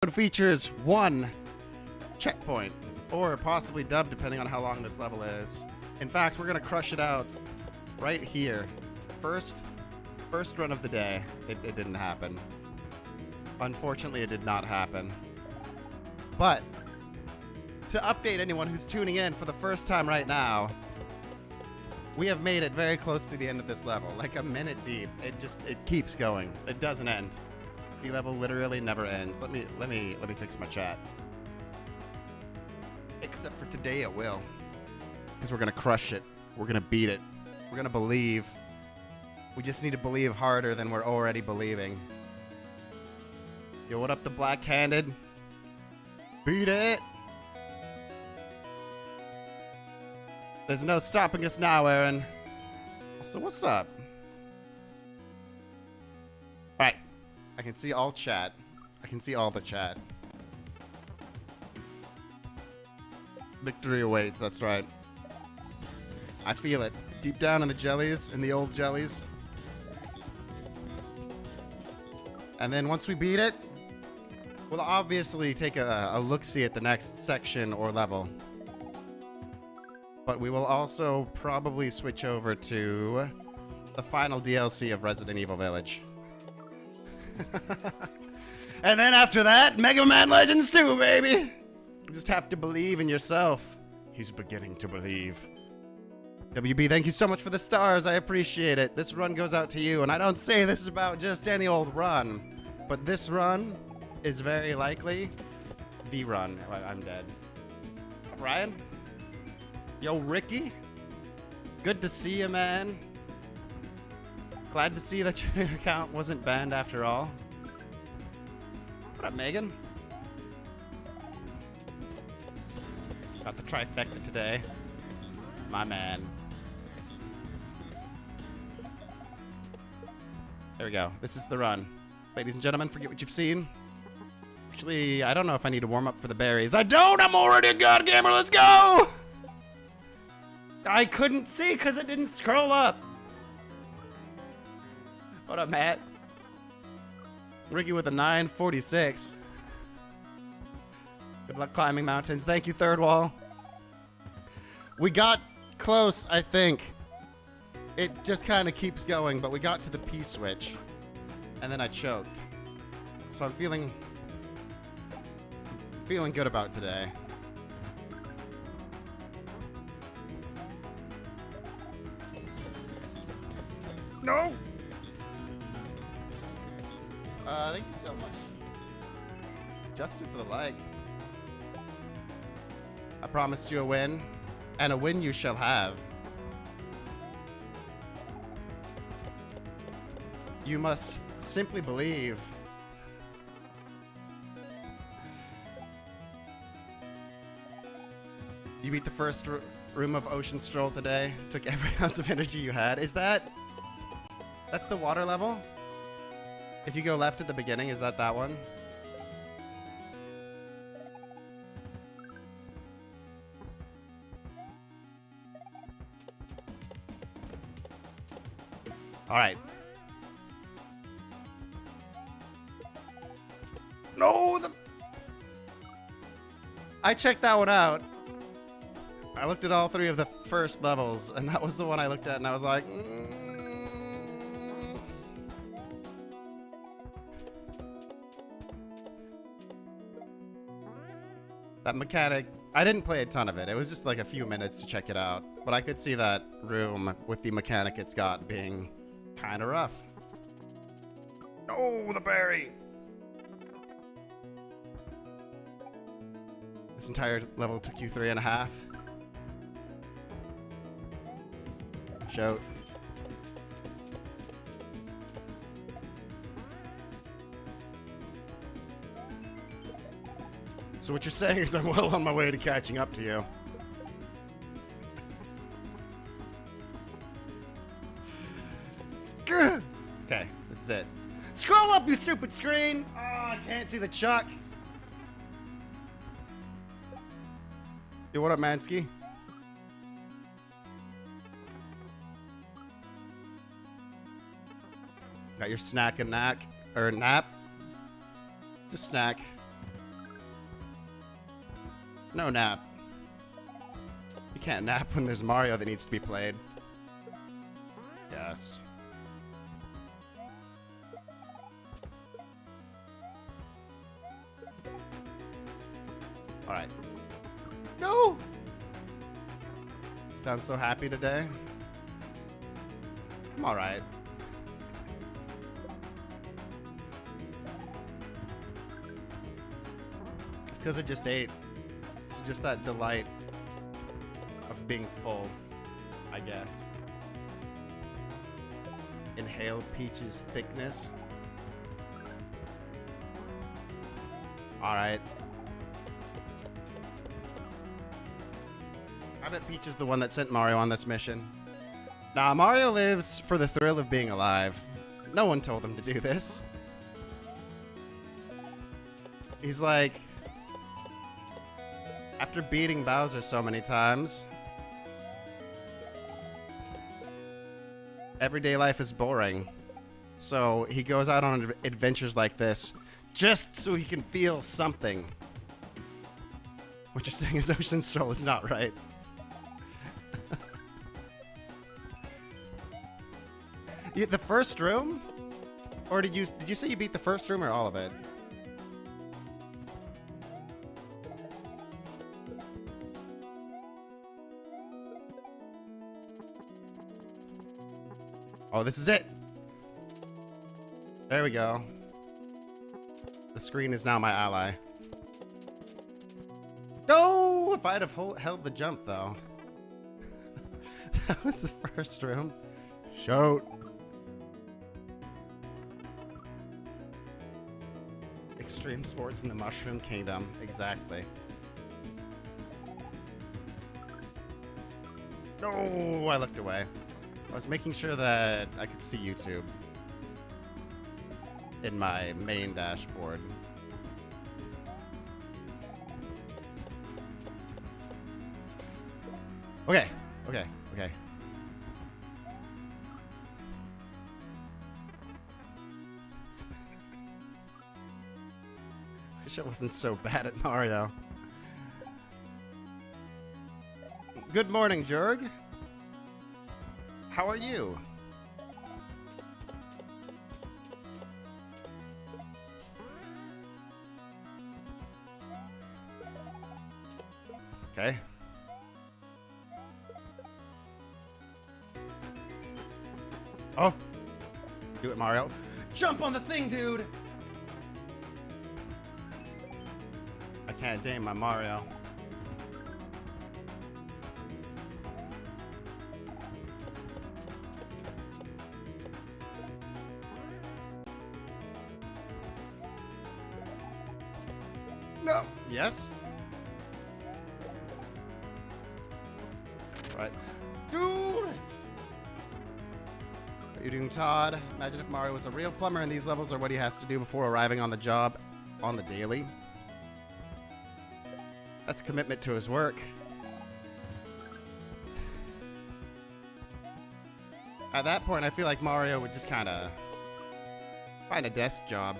It features one checkpoint, or possibly dub, depending on how long this level is. In fact, we're gonna crush it out right here. First run of the day. It didn't happen. Unfortunately, it did not happen. But to update anyone who's tuning in for the first time right now, we have made it very close to the end of this level, like a minute deep. It keeps going. It doesn't end. The level literally never ends. Let me fix my chat. Except for today it will. Because we're gonna crush it. We're gonna beat it. We're gonna believe. We just need to believe harder than we're already believing. Yo, what up, the black-handed? Beat it! There's no stopping us now, Aaron. So what's up? Alright. I can see all chat. I can see all the chat. Victory awaits, that's right. I feel it. Deep down in the jellies, in the old jellies. And then once we beat it, we'll obviously take a look-see at the next section or level. But we will also probably switch over to the final DLC of Resident Evil Village. And then after that, Mega Man Legends 2, baby! You just have to believe in yourself. He's beginning to believe. WB, thank you so much for the stars. I appreciate it. This run goes out to you. And I don't say this is about just any old run. But this run is very likely the run. I'm dead. Brian? Yo, Ricky? Good to see you, man. Glad to see that your account wasn't banned after all. What up, Megan? Got the trifecta today. My man. There we go. This is the run. Ladies and gentlemen, forget what you've seen. Actually, I don't know if I need to warm up for the berries. I don't! I'm already a god gamer! Let's go! I couldn't see because it didn't scroll up. What up, Matt? Ricky with a 946. Good luck climbing mountains. Thank you, Third Wall. We got close, I think. It just kind of keeps going, but we got to the P switch. And then I choked. So I'm feeling good about today. No! Thank you so much, Justin, for the like. I promised you a win, and a win you shall have. You must simply believe. You beat the first room of Ocean Stroll today. Took every ounce of energy you had. Is that... That's the water level? If you go left at the beginning, is that one? Alright. No! I checked that one out. I looked at all three of the first levels, and that was the one I looked at, and I was like... That mechanic, I didn't play a ton of it. It was just like a few minutes to check it out. But I could see that room with the mechanic it's got being kind of rough. No, the berry! This entire level took you 3.5. Shout. So what you're saying is I'm well on my way to catching up to you. Okay, this is it. Scroll up, you stupid screen! Oh, I can't see the chuck. Yo, what up, Mansky? Got your snack and knack, or nap? Just snack. No nap. You can't nap when there's Mario that needs to be played. Yes. Alright. No! Sound so happy today? I'm alright. It's because I just ate. It's just that delight of being full, I guess. Inhale Peach's thickness. Alright. I bet Peach is the one that sent Mario on this mission. Nah, Mario lives for the thrill of being alive. No one told him to do this. He's like... After beating Bowser so many times... Everyday life is boring. So he goes out on adventures like this just so he can feel something. What you're saying is Ocean Stroll is not right. The first room? Or did you say you beat the first room or all of it? Oh, this is it. There we go. The screen is now my ally. No! If I'd have held the jump, though. That was the first room. Shoot. Extreme sports in the Mushroom Kingdom. Exactly. No! I looked away. I was making sure that I could see YouTube in my main dashboard. Okay, okay, okay. Wish I wasn't so bad at Mario. Good morning, Jurg. How are you? Okay. Oh. Do it, Mario. Jump on the thing, dude! I can't aim my Mario. No! Yes? Right. Dude! What are you doing, Todd? Imagine if Mario was a real plumber and these levels are what he has to do before arriving on the job on the daily. That's a commitment to his work. At that point, I feel like Mario would just kind of find a desk job.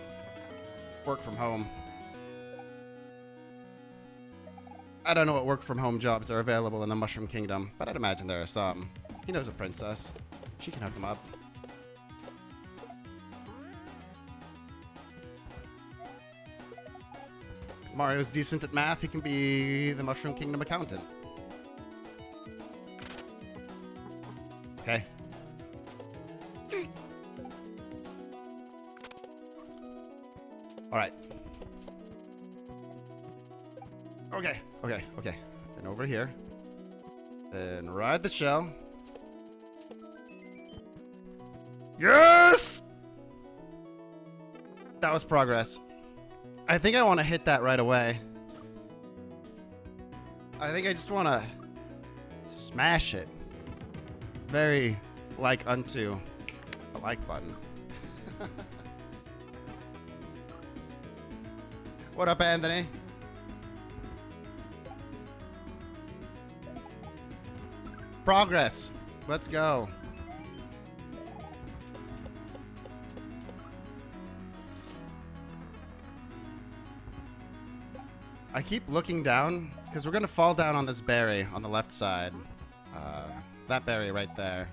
Work from home. I don't know what work from home jobs are available in the Mushroom Kingdom, but I'd imagine there are some. He knows a princess. She can hook him up. If Mario's decent at math, he can be the Mushroom Kingdom accountant. Okay. Alright. Okay, okay, okay. Then over here. Then ride the shell. Yes! That was progress. I think I want to hit that right away. I think I just want to smash it. Very like unto a like button. What up, Anthony? Progress. Let's go. I keep looking down because we're gonna fall down on this berry on the left side. That berry right there.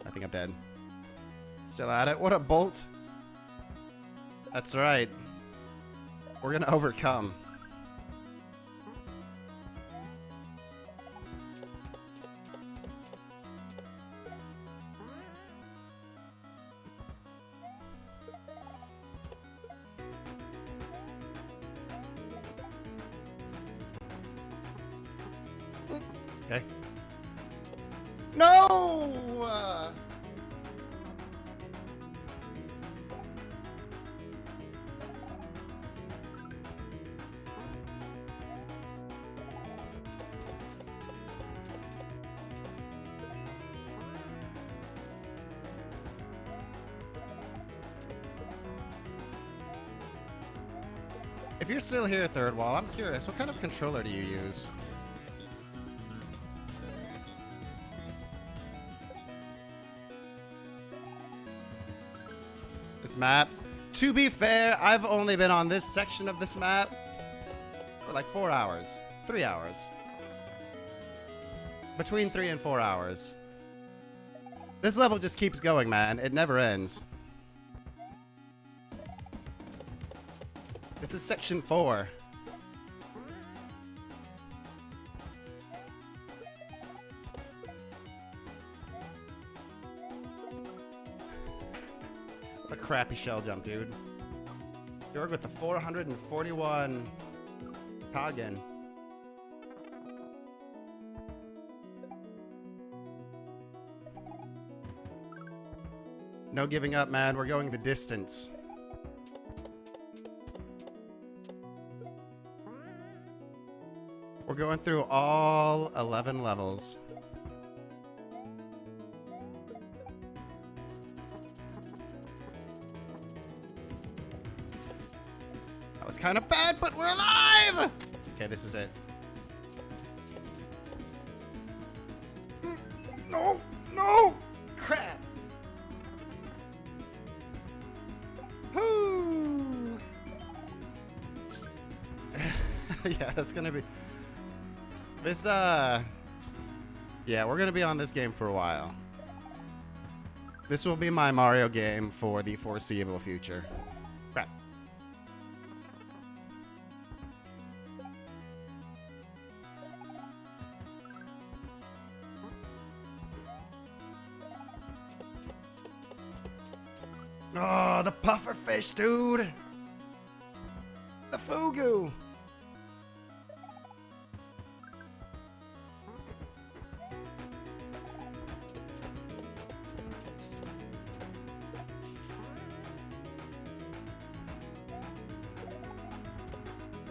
I think I'm dead. Still at it. What a bolt. That's right. We're gonna overcome. Okay. No! If you're still here, Third Wall, I'm curious, what kind of controller do you use? This map. To be fair, I've only been on this section of this map for like 4 hours. 3 hours. Between 3 and 4 hours. This level just keeps going, man. It never ends. This is section 4. What a crappy shell jump, dude. Jorg with the 441 Kagen. No giving up, man. We're going the distance. We're going through all 11 levels. That was kind of bad, but we're alive! Okay, this is it. No! No! Crap! Woo! Yeah, that's gonna be... This, yeah, we're gonna be on this game for a while. This will be my Mario game for the foreseeable future. Crap. Oh, the puffer fish, dude! The fugu!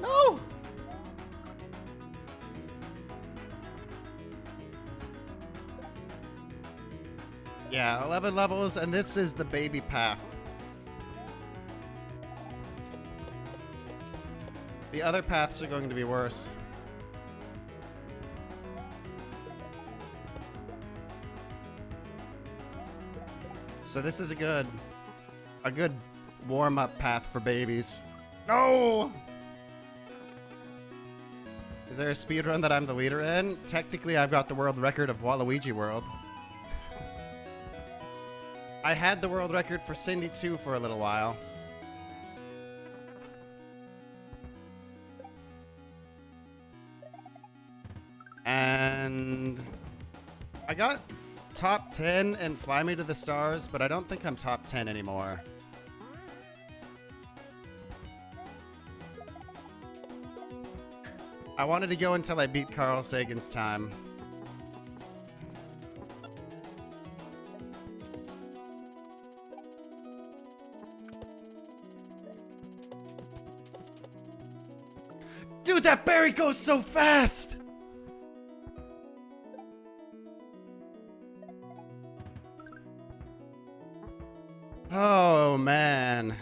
No! Yeah, 11 levels, and this is the baby path. The other paths are going to be worse. So this is a good warm-up path for babies. No! Is there a speedrun that I'm the leader in? Technically, I've got the world record of Waluigi World. I had the world record for Cindy 2 for a little while. And I got top 10 and Fly Me to the Stars, but I don't think I'm top 10 anymore. I wanted to go until I beat Carl Sagan's time. Dude, that berry goes so fast! Oh, man.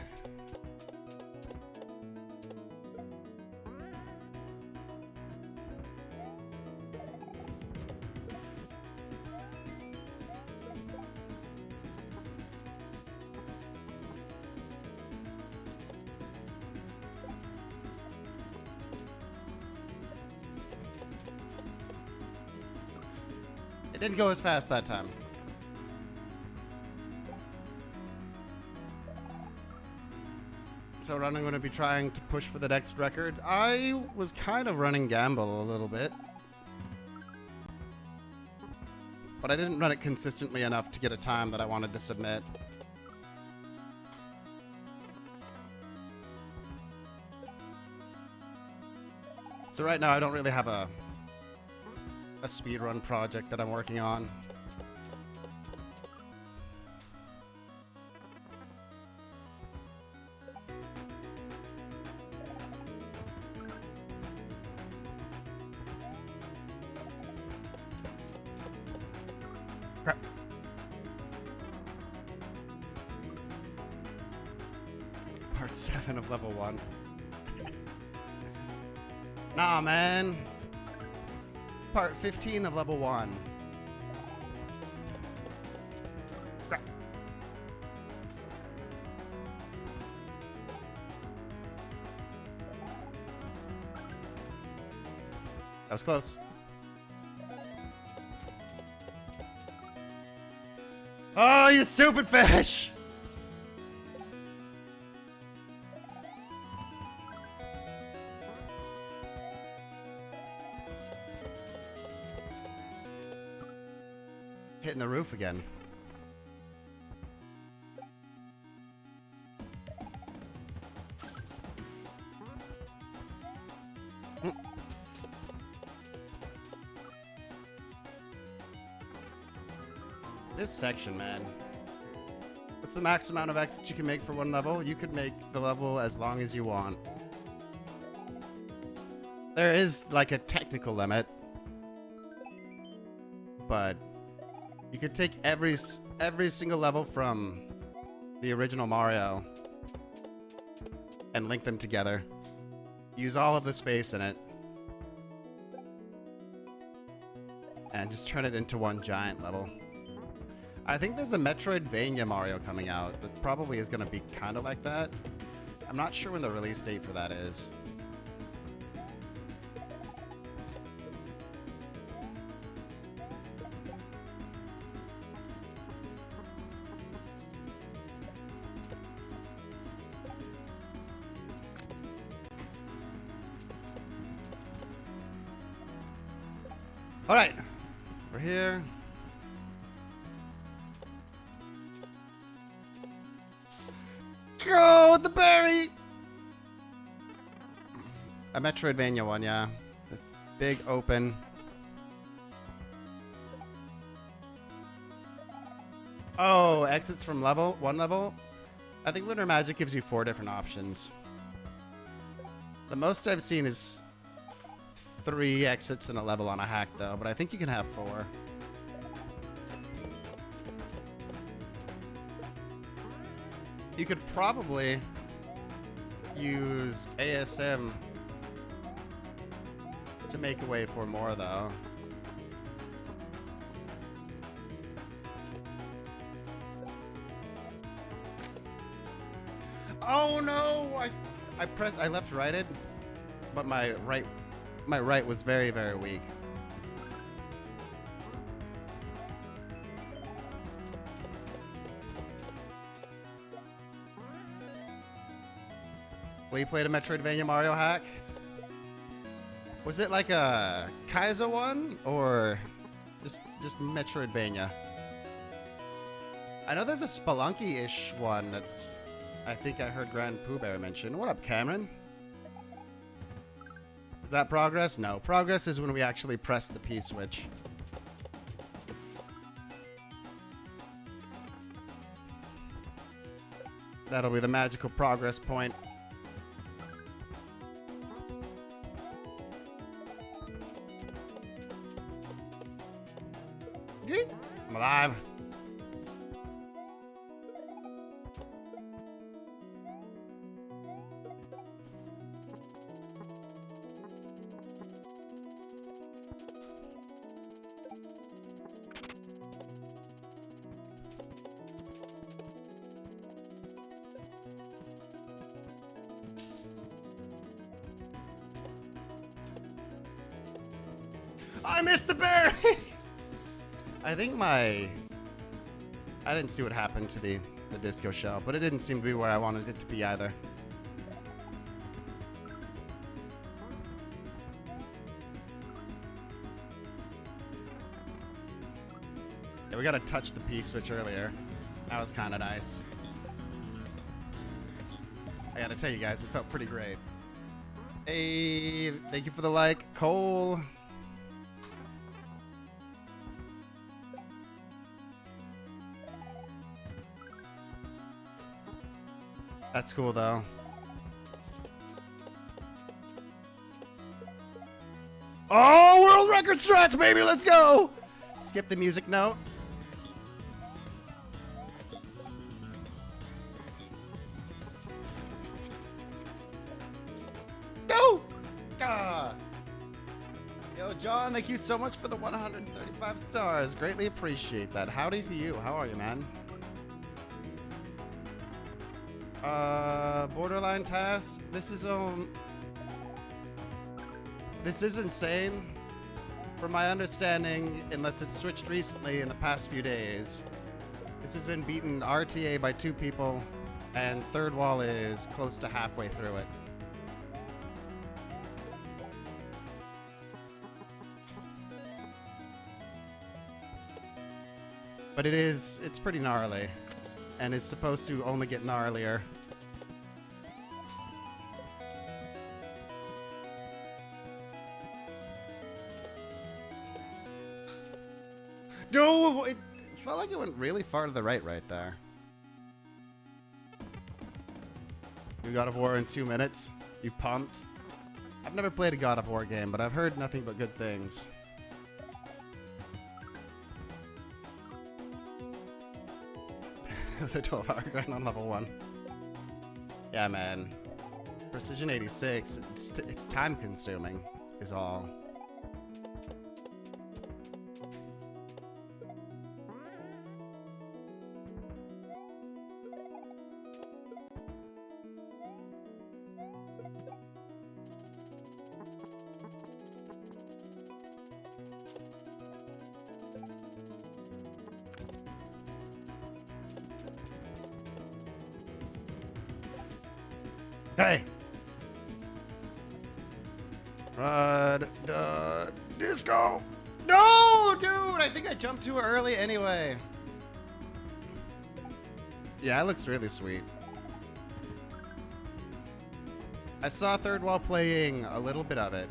It didn't go as fast that time. So I'm going to be trying to push for the next record. I was kind of running gamble a little bit. But I didn't run it consistently enough to get a time that I wanted to submit. So right now I don't really have a speedrun project that I'm working on. Crap. Part 7 of level 1. Nah, man. Part 15 of level 1. Crap. That was close. Oh, you stupid fish! Hitting the roof again. This section, man. What's the max amount of exits you can make for one level? You could make the level as long as you want. There is like a technical limit, but you could take every single level from the original Mario and link them together. Use all of the space in it. And just turn it into one giant level. I think there's a Metroidvania Mario coming out that probably is going to be kind of like that. I'm not sure when the release date for that is. All right, we're here. Go with the berry! A Metroidvania one, yeah. This big open. Oh, exits from one level? I think Lunar Magic gives you 4 different options. The most I've seen is 3 exits in a level on a hack, though, but I think you can have 4. You could probably use ASM to make a way for more, though. Oh no! I left righted, but my right was very, very weak. Well, you played a Metroidvania Mario hack? Was it like a Kaizo one or just Metroidvania? I know there's a Spelunky-ish one that's I think I heard Grand Pooh Bear mention. What up, Cameron? Is that progress? No. Progress is when we actually press the P switch. That'll be the magical progress point. I'm alive. I missed the berry! I think I didn't see what happened to the disco shell, but it didn't seem to be where I wanted it to be either. Yeah, we gotta touch the P switch earlier. That was kind of nice. I gotta tell you guys, it felt pretty great. Hey, thank you for the like, Cole. That's cool though. Oh, world record strats, baby, let's go! Skip the music note. Go! Ah. Yo, John, thank you so much for the 135 stars. Greatly appreciate that. Howdy to you. How are you, man? Borderline task. This is insane. From my understanding, unless it's switched recently in the past few days, this has been beaten RTA by 2 people, and third wall is close to halfway through it. But it's pretty gnarly, and is supposed to only get gnarlier. No, it felt like it went really far to the right there. New God of War in 2 minutes. You pumped? I've never played a God of War game, but I've heard nothing but good things. The 12-hour grind on level 1. Yeah, man. Precision 86, it's time consuming, is all. Hey! Rod, disco! No, dude! I think I jumped too early anyway. Yeah, it looks really sweet. I saw Third Wall playing a little bit of it.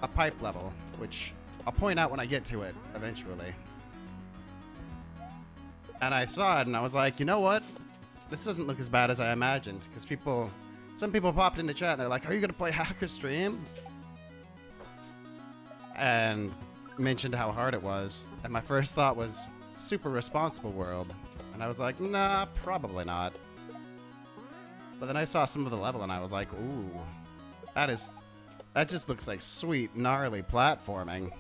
A pipe level, which I'll point out when I get to it, eventually. And I saw it and I was like, you know what? This doesn't look as bad as I imagined, because some people popped into chat and they're like, are you gonna play Hacker Stream? And mentioned how hard it was. And my first thought was, super responsible world. And I was like, nah, probably not. But then I saw some of the level and I was like, ooh, that just looks like sweet, gnarly platforming.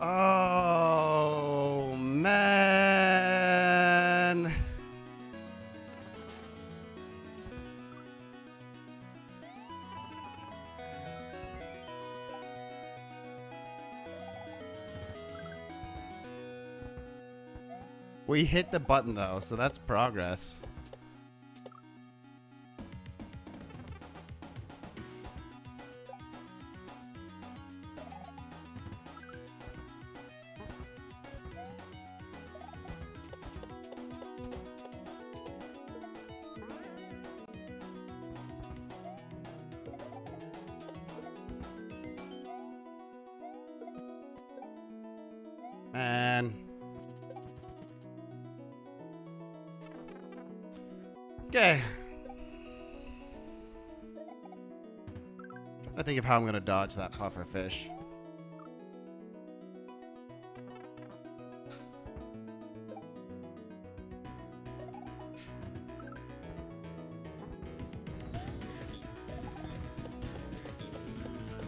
Oh, man. We hit the button, though, so that's progress. Man. Okay. I think of how I'm gonna dodge that puffer fish.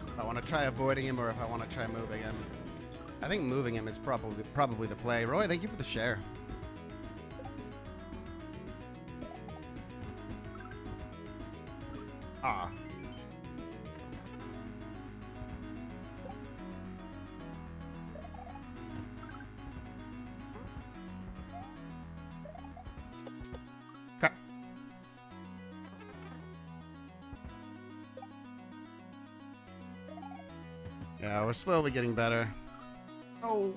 If I want to try avoiding him or if I want to try moving him. I think moving him is probably the play. Roy, thank you for the share. Ah. Crap. Yeah, we're slowly getting better. Oh.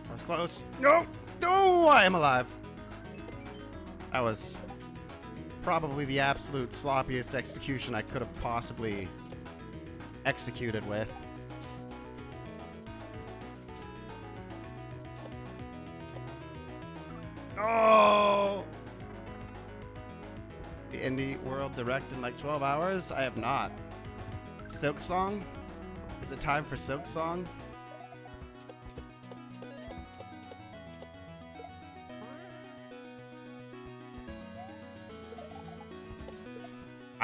That was close. No! No! I am alive. That was probably the absolute sloppiest execution I could have possibly executed with. Oh! The Indie World Direct in like 12 hours? I have not. Silk Song? Is it time for Silk Song?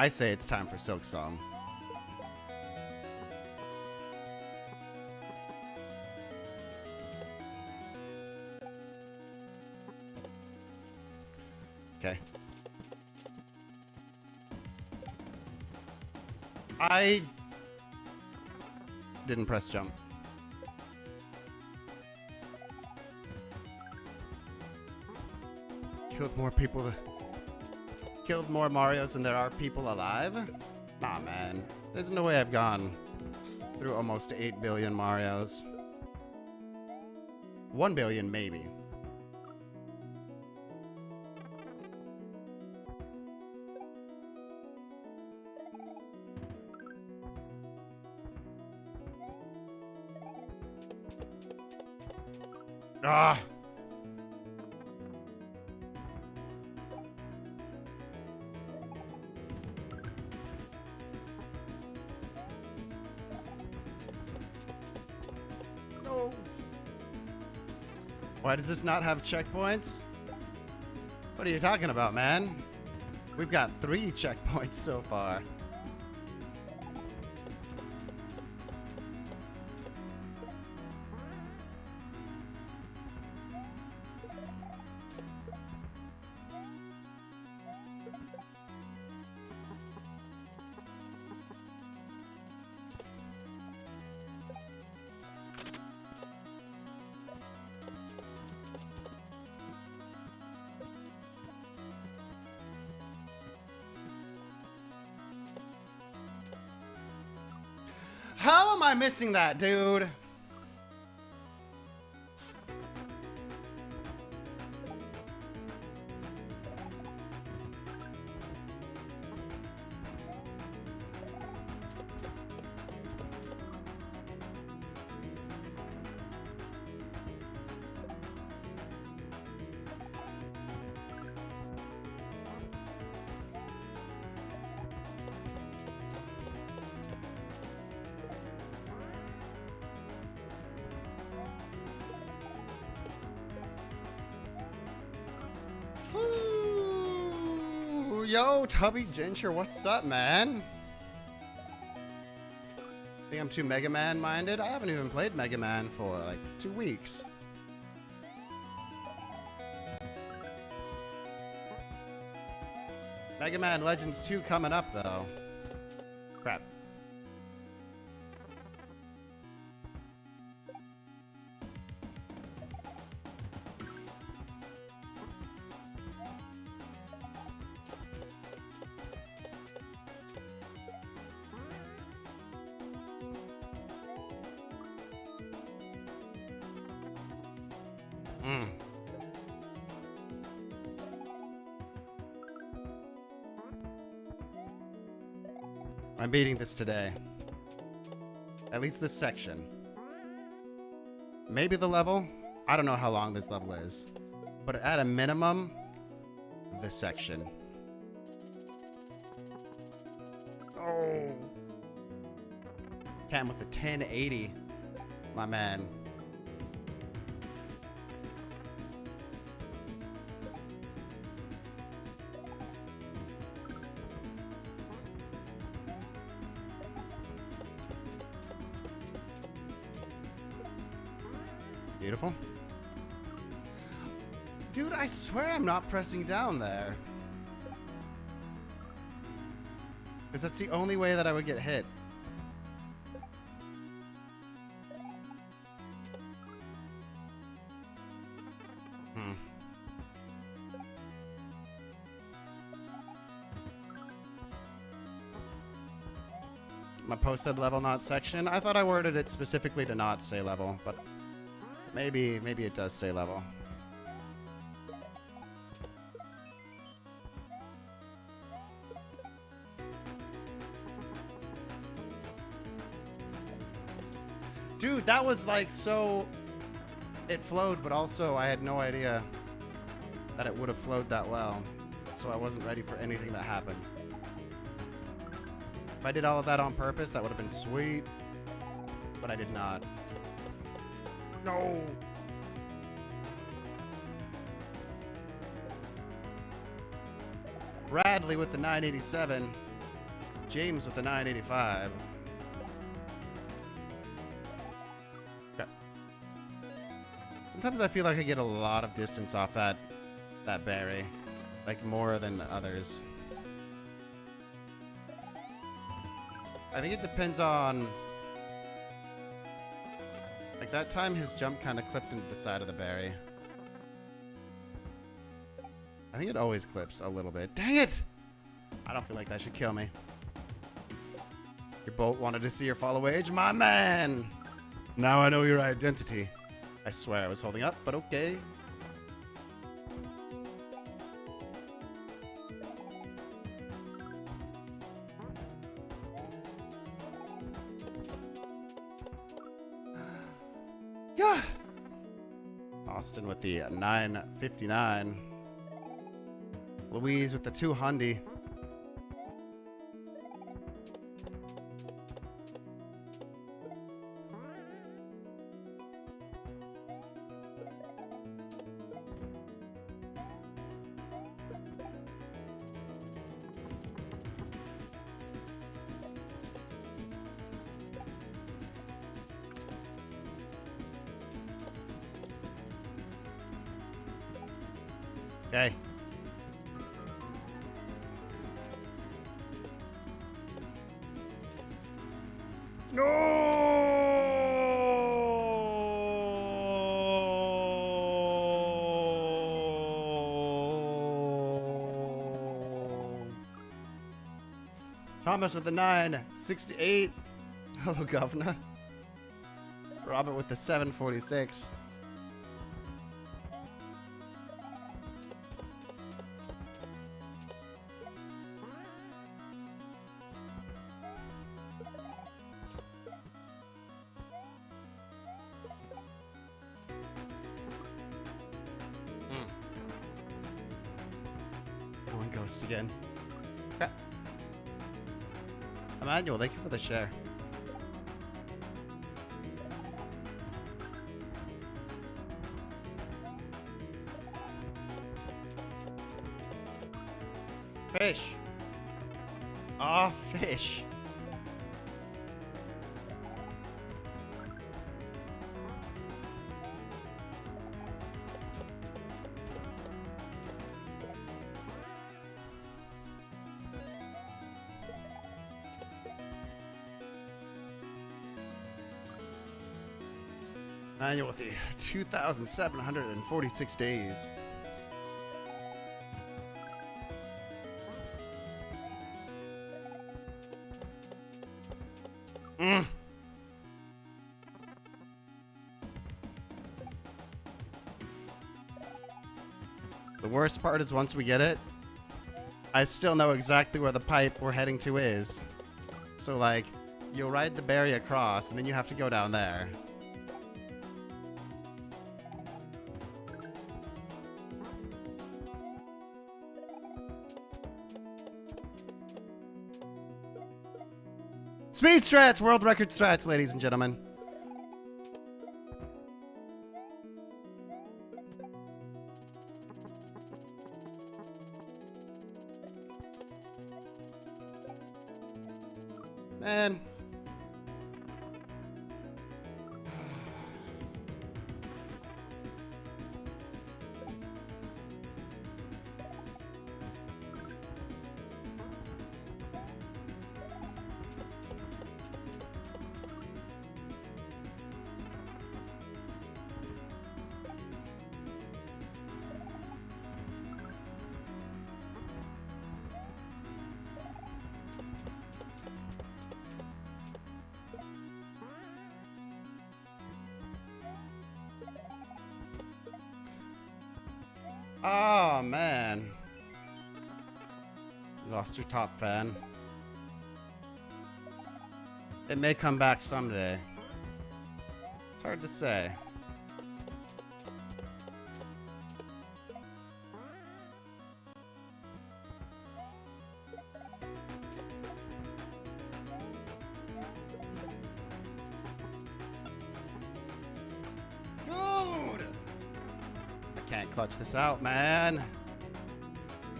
I say it's time for Silk Song. Okay. I didn't press jump. Killed more people. Killed more Marios than there are people alive? Nah, man. There's no way I've gone through almost 8 billion Marios. 1 billion, maybe. Ah! No! Why does this not have checkpoints? What are you talking about, man? We've got 3 checkpoints so far. How am I missing that, dude? Ooh, yo, Tubby Ginger, what's up, man? Think I'm too Mega Man minded? I haven't even played Mega Man for like 2 weeks. Mega Man Legends 2 coming up, though. Crap. I'm beating this today. At least this section. Maybe the level? I don't know how long this level is. But at a minimum, this section. Oh. Cam with the 1080. My man. Beautiful. Dude, I swear I'm not pressing down there. Because that's the only way that I would get hit. My posted level not section. I thought I worded it specifically to not say level, but maybe it does say level. Dude, that was like so... It flowed, but also I had no idea that it would have flowed that well. So I wasn't ready for anything that happened. If I did all of that on purpose, that would have been sweet. But I did not. No! Bradley with the 987. James with the 985. Okay. Sometimes I feel like I get a lot of distance off that berry. Like more than others. I think it depends on... Like that time his jump kind of clipped into the side of the berry. I think it always clips a little bit. Dang it! I don't feel like that should kill me. Your boat wanted to see your follow age? My man! Now I know your identity. I swear I was holding up, but okay. Yeah. Austin with the 959. Louise with the 200. Okay. Thomas with the 968. Hello, Governor. Robert with the 746. Going ghost again. Crap. Emmanuel, thank you for the share. Fish. Ah, fish. Annual with the 2,746 days. The worst part is once we get it, I still know exactly where the pipe we're heading to is. So, like, you'll ride the berry across, and then you have to go down there. Speed strats! World record strats, ladies and gentlemen. Man. Oh, man. You lost your top fan. It may come back someday. It's hard to say. Can't clutch this out, man.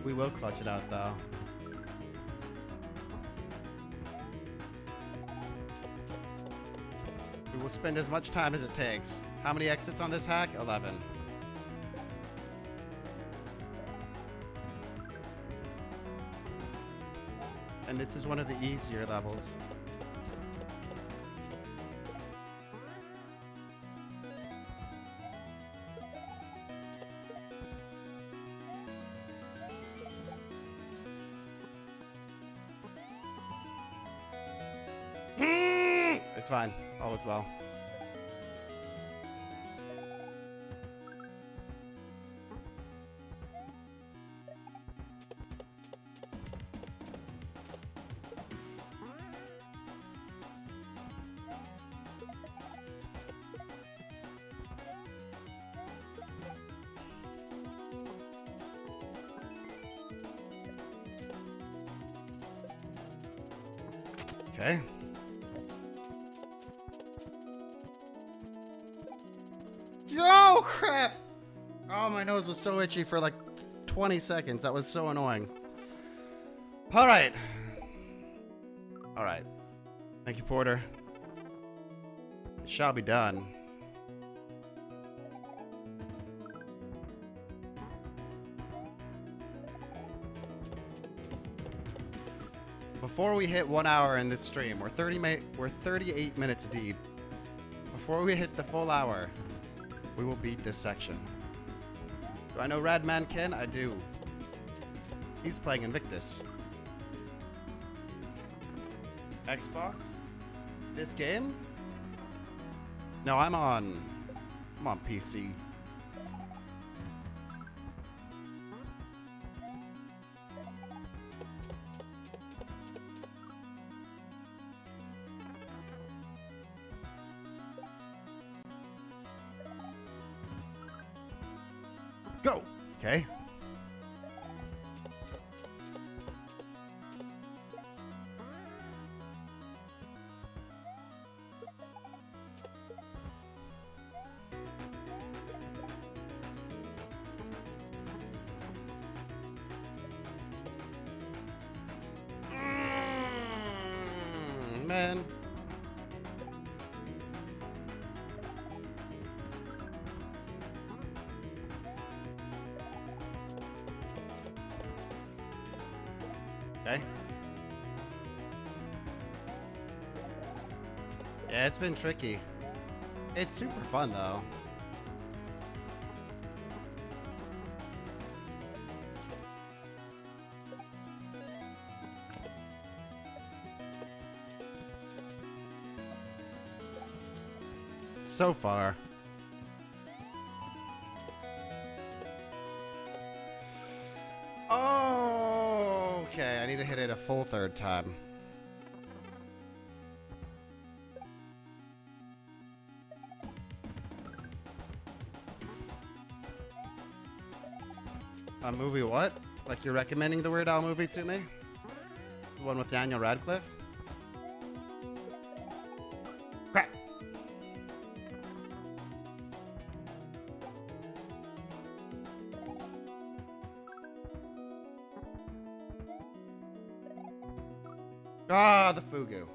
We will clutch it out, though. We will spend as much time as it takes. How many exits on this hack? 11. And this is one of the easier levels. It's fine. All is well. Okay. Oh, crap! Oh, my nose was so itchy for like 20 seconds. That was so annoying. Alright. Alright. Thank you, Porter. It shall be done. Before we hit 1 hour in this stream, we're 38 minutes deep. Before we hit the full hour, we will beat this section. Do I know Radman Ken? I do. He's playing Invictus. Xbox? This game? No, I'm on PC. Go! Okay. Man. Okay. Yeah, it's been tricky. It's super fun, though. So far. Oh, okay. I need to hit it a full third time. A movie what? Like you're recommending the Weird Al movie to me? The one with Daniel Radcliffe? Crap! Ah, the fugu.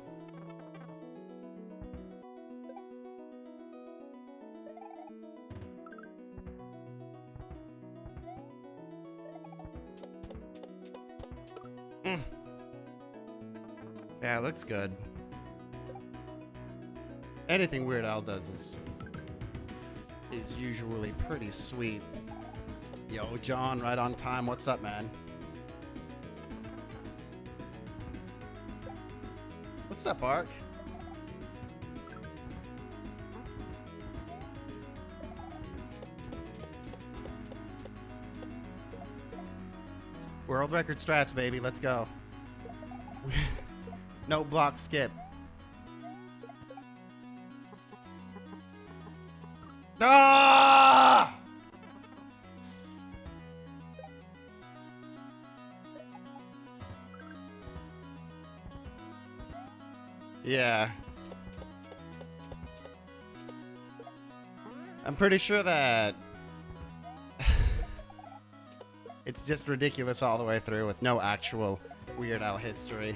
Yeah, it looks good. Anything Weird Al does is usually pretty sweet. Yo, John, right on time. What's up, man? What's up, Ark? World record strats, baby. Let's go. No block skip. Ah! Yeah. I'm pretty sure that it's just ridiculous all the way through with no actual Weird Al history.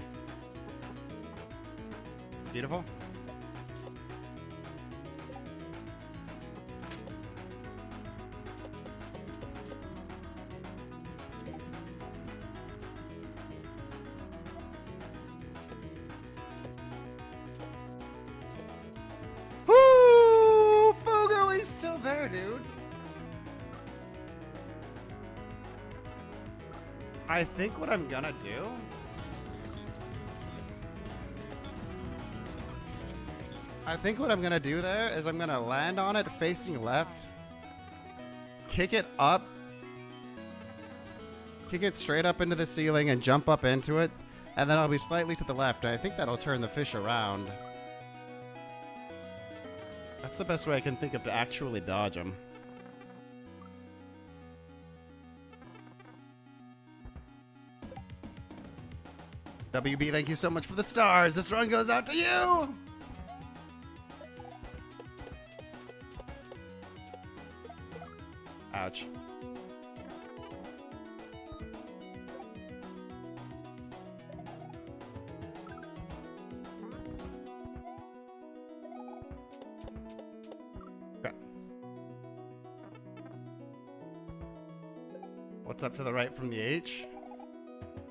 Beautiful. Woo! Fugu is still there, dude. I think what I'm gonna do there is I'm gonna land on it facing left, kick it up, kick it straight up into the ceiling and jump up into it, and then I'll be slightly to the left. I think that'll turn the fish around. That's the best way I can think of to actually dodge him. WB, thank you so much for the stars. This run goes out to you! Ouch. Okay. What's up to the right from the H?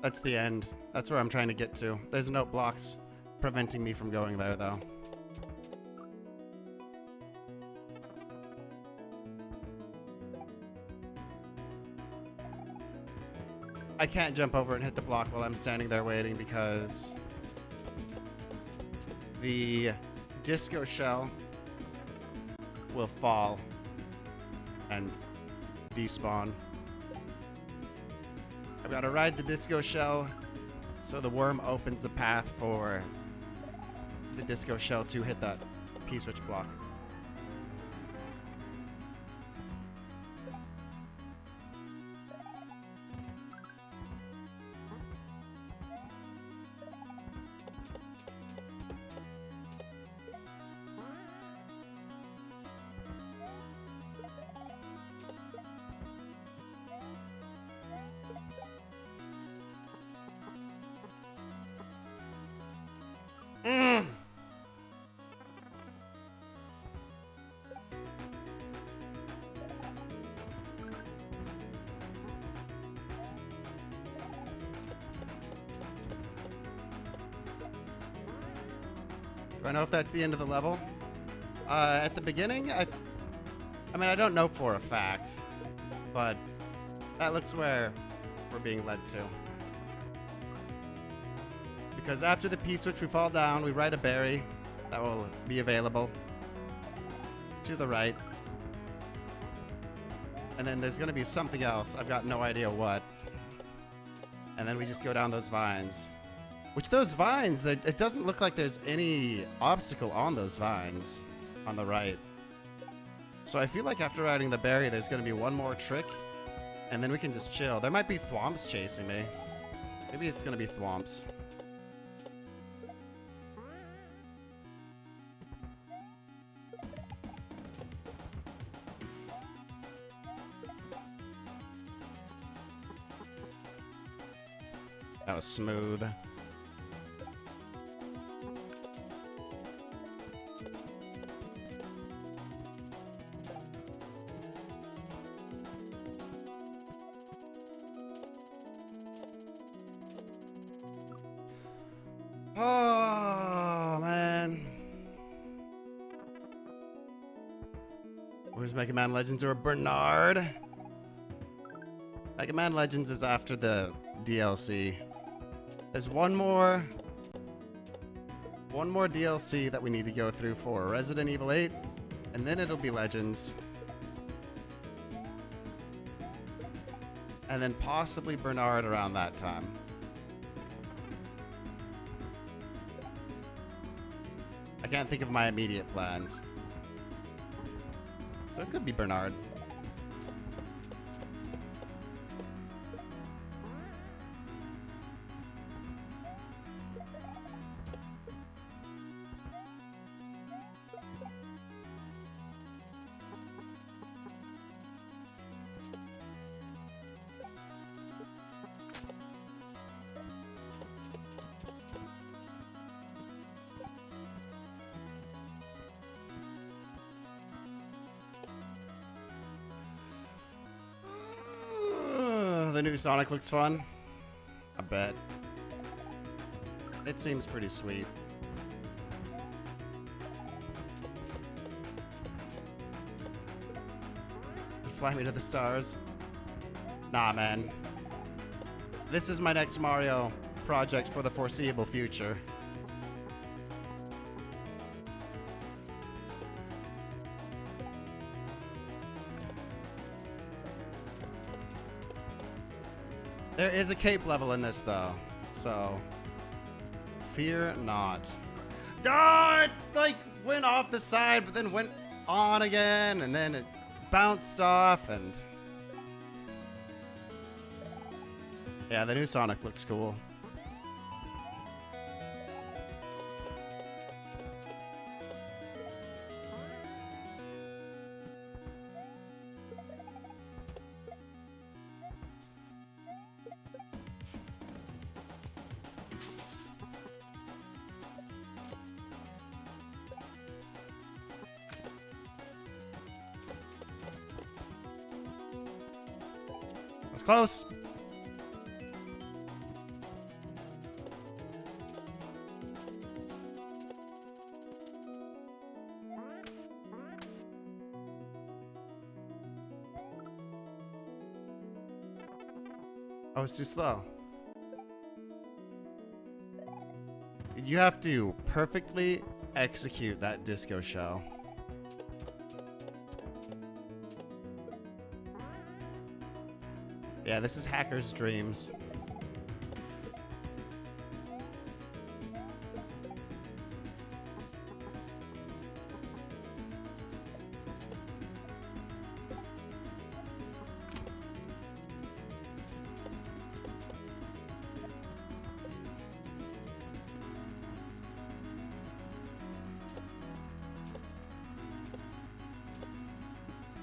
That's the end. That's where I'm trying to get to. There's no blocks preventing me from going there, though. I can't jump over and hit the block while I'm standing there waiting because the disco shell will fall and despawn. I've got to ride the disco shell so the worm opens a path for the disco shell to hit that P-switch block. Do I know if that's the end of the level? At the beginning, I mean, I don't know for a fact, but that looks where we're being led to. Because after the P-switch, we fall down, we ride a berry that will be available to the right. And then there's going to be something else. I've got no idea what. And then we just go down those vines. Which those vines, it doesn't look like there's any obstacle on those vines on the right. So I feel like after riding the berry, there's going to be one more trick And then we can just chill. There might be thwomps chasing me. Maybe it's gonna be thwomps. That was smooth. Oh, man. Where's Mega Man Legends or Bernard? Mega Man Legends is after the DLC. There's one more DLC that we need to go through for Resident Evil 8, and then it'll be Legends. And then possibly Bernard around that time. I can't think of my immediate plans. So it could be Bernard. The new Sonic looks fun. I bet. It seems pretty sweet. Fly me to the stars. Nah, man. This is my next Mario project for the foreseeable future. There is a cape level in this, though, so fear not. Ah, it like went off the side, but then went on again, and then it bounced off, and yeah, the new Sonic looks cool. Close. Oh, it's too slow. You have to perfectly execute that disco shell. Yeah, this is Hacker's Dreams.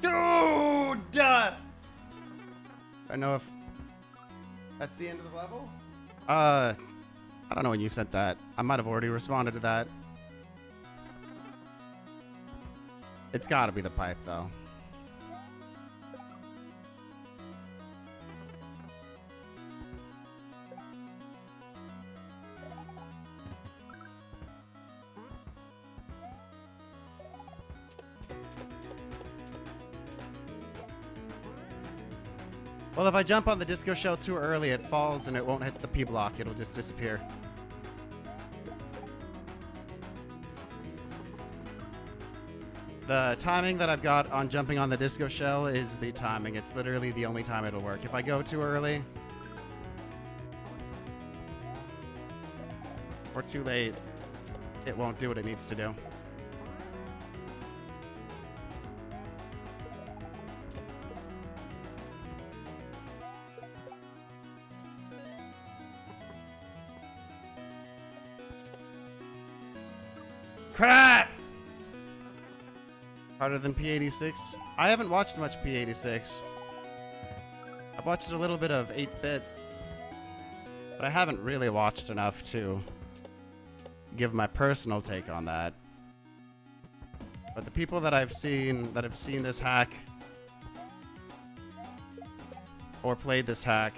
Dude! I know if that's the end of the level? I don't know when you said that. I might have already responded to that. It's gotta be the pipe, though. Well, if I jump on the disco shell too early, it falls and it won't hit the P block. It'll just disappear. The timing that I've got on jumping on the disco shell is the timing. It's literally the only time it'll work. If I go too early or too late, it won't do what it needs to do. Crap! Harder than P86? I haven't watched much P86. I've watched a little bit of 8-bit, but I haven't really watched enough to give my personal take on that. But the people that have seen this hack or played this hack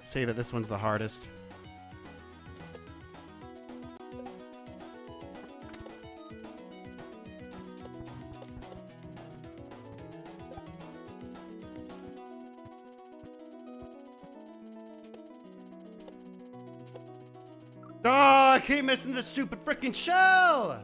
say that this one's the hardest. Oh, I keep missing this stupid freaking shell!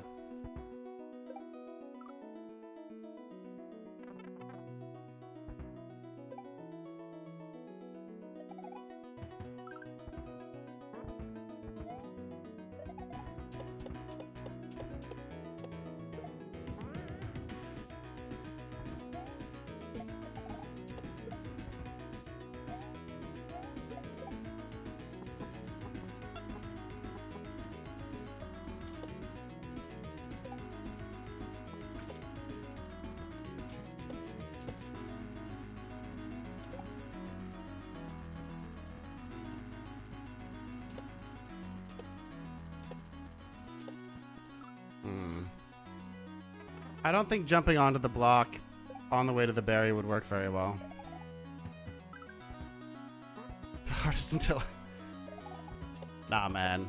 I don't think jumping onto the block on the way to the berry would work very well. The hardest until... Nah, man.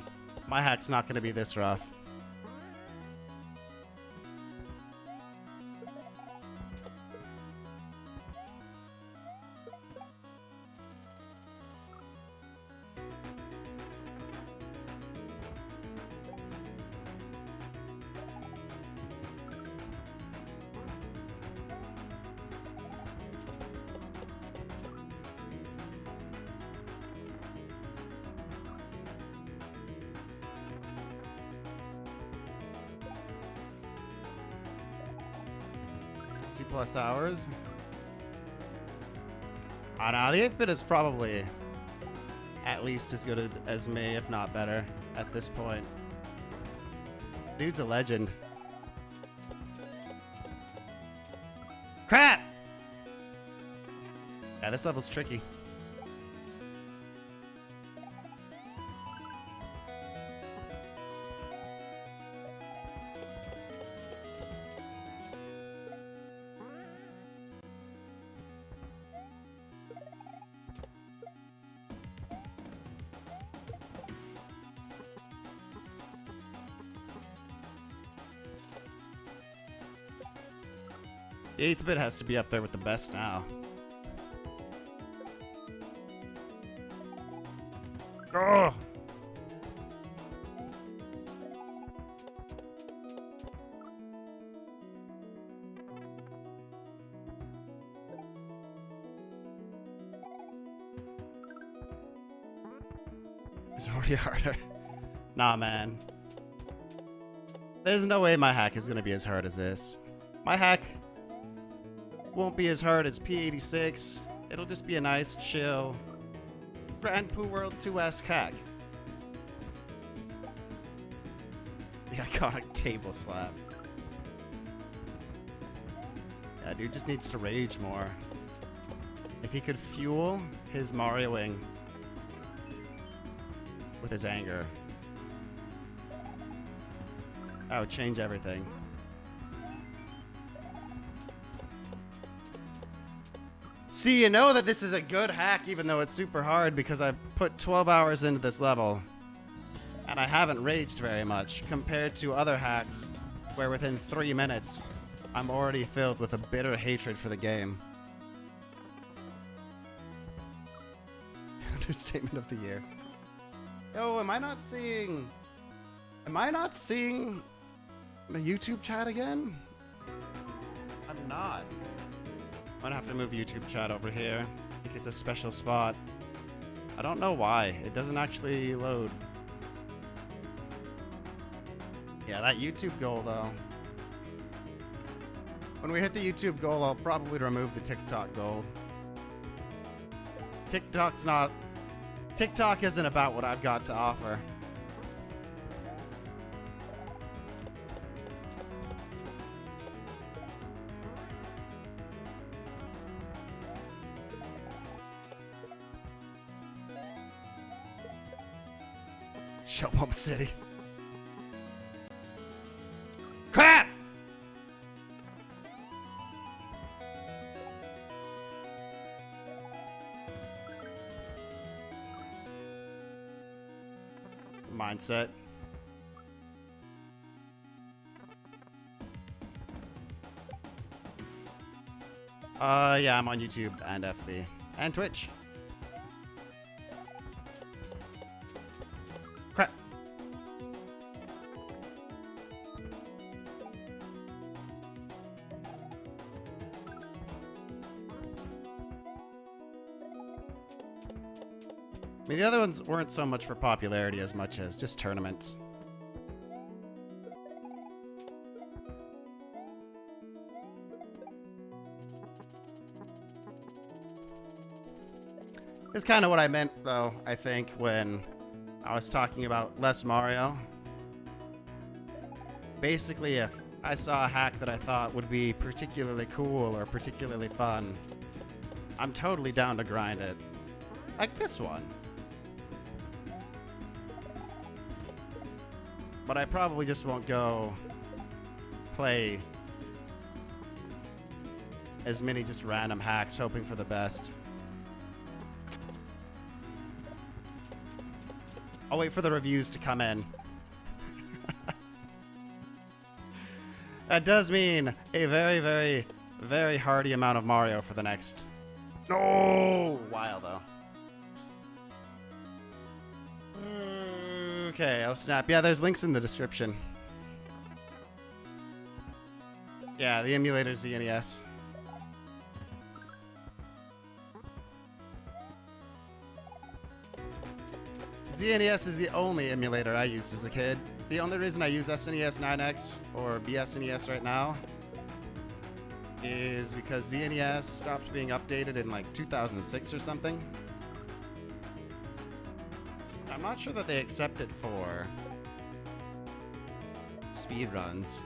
My hack's not gonna be this rough. Plus hours. Oh no, the 8th bit is probably at least as good as me, if not better, at this point. Dude's a legend. Crap! Yeah, this level's tricky. The 8th bit has to be up there with the best now. Oh! It's already harder. Nah, man. There's no way my hack is gonna be as hard as this. My hack won't be as hard as P86. It'll just be a nice, chill, Grand Poo World 2-esque hack. The iconic table slap. Yeah, dude just needs to rage more. If he could fuel his Marioing with his anger, that would change everything. See, you know that this is a good hack even though it's super hard because I've put 12 hours into this level and I haven't raged very much compared to other hacks where within 3 minutes I'm already filled with a bitter hatred for the game. Understatement of the year. Yo, am I not seeing the YouTube chat again? I'm not. I'm gonna have to move YouTube chat over here. I think it's a special spot. I don't know why. It doesn't actually load. Yeah, that YouTube goal though. When we hit the YouTube goal, I'll probably remove the TikTok goal. TikTok isn't about what I've got to offer. Chill Bump City. Crap! Mindset. Yeah, I'm on YouTube and FB and Twitch. Crap. I mean, the other ones weren't so much for popularity as much as just tournaments. It's kind of what I meant, though, I think, when I was talking about less Mario. Basically, if I saw a hack that I thought would be particularly cool or particularly fun, I'm totally down to grind it. Like this one. But I probably just won't go play as many just random hacks, hoping for the best. I'll wait for the reviews to come in. That does mean a very, very, very hearty amount of Mario for the next while, though. Okay, oh snap. Yeah, there's links in the description. Yeah, the emulator's the NES. ZNES is the only emulator I used as a kid. The only reason I use SNES 9X or BSNES right now is because ZNES stopped being updated in like 2006 or something. I'm not sure that they accept it for speedruns.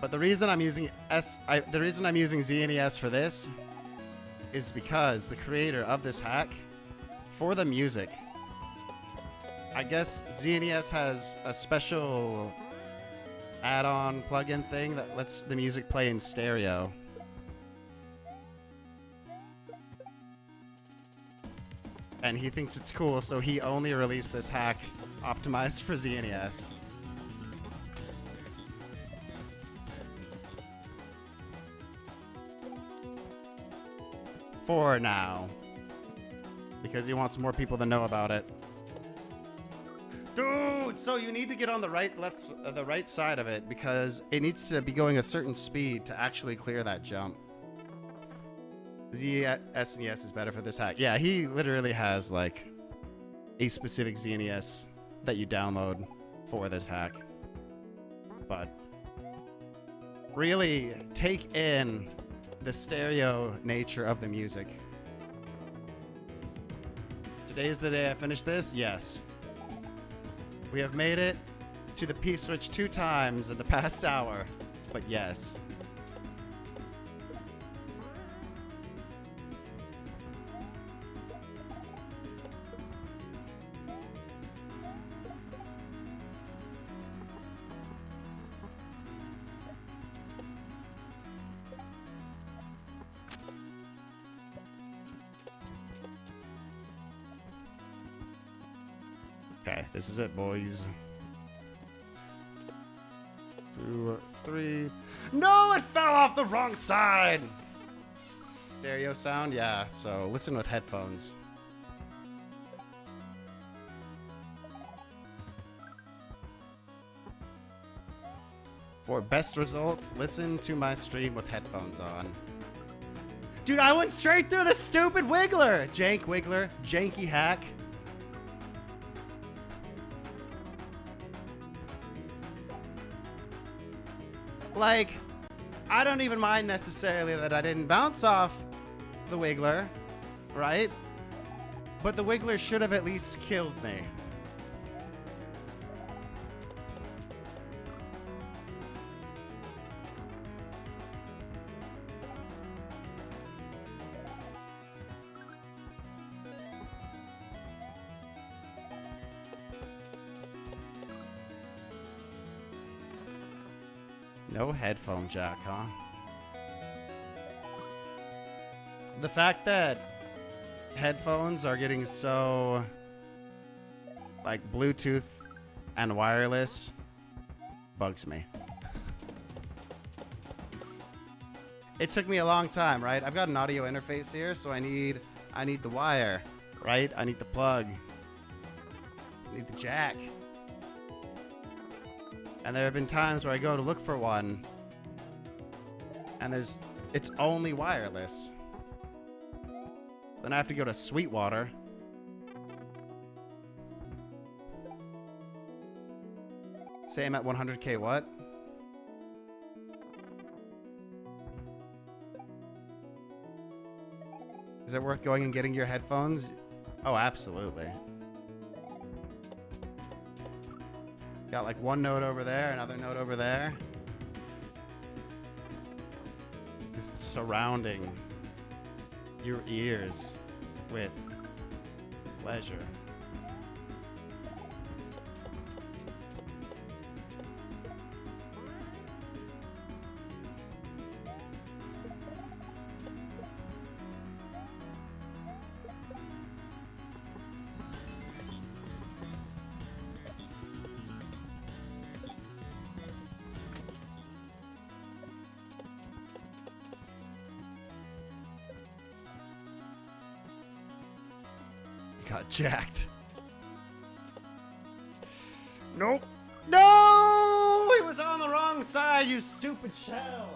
But the reason I'm using ZNES for this is because the creator of this hack, for the music, I guess ZNES has a special add-on plugin thing that lets the music play in stereo. And he thinks it's cool, so he only released this hack optimized for ZNES. For now. Because he wants more people to know about it. Dude, so you need to get on the right side of it because it needs to be going a certain speed to actually clear that jump. SNES is better for this hack. Yeah, he literally has like a specific ZNES that you download for this hack. But really take in the stereo nature of the music. Today is the day I finish this? Yes. We have made it to the P-switch 2 times in the past hour, but yes. Okay, this is it, boys. 2, 3. No, it fell off the wrong side! Stereo sound? Yeah, so listen with headphones. For best results, listen to my stream with headphones on. Dude, I went straight through the stupid Wiggler! Jank Wiggler, janky hack. Like, I don't even mind necessarily that I didn't bounce off the Wiggler, right? But the Wiggler should have at least killed me. No headphone jack, huh? The fact that headphones are getting so like Bluetooth and wireless bugs me. It took me a long time, right? I've got an audio interface here, so I need the wire, right? I need the plug. I need the jack. And there have been times where I go to look for one and it's only wireless. So then I have to go to Sweetwater. Same at 100K what? Is it worth going and getting your headphones? Oh, absolutely. Got like one note over there, another note over there. Just surrounding your ears with pleasure. Got jacked. Nope. No! He was on the wrong side, you stupid shell.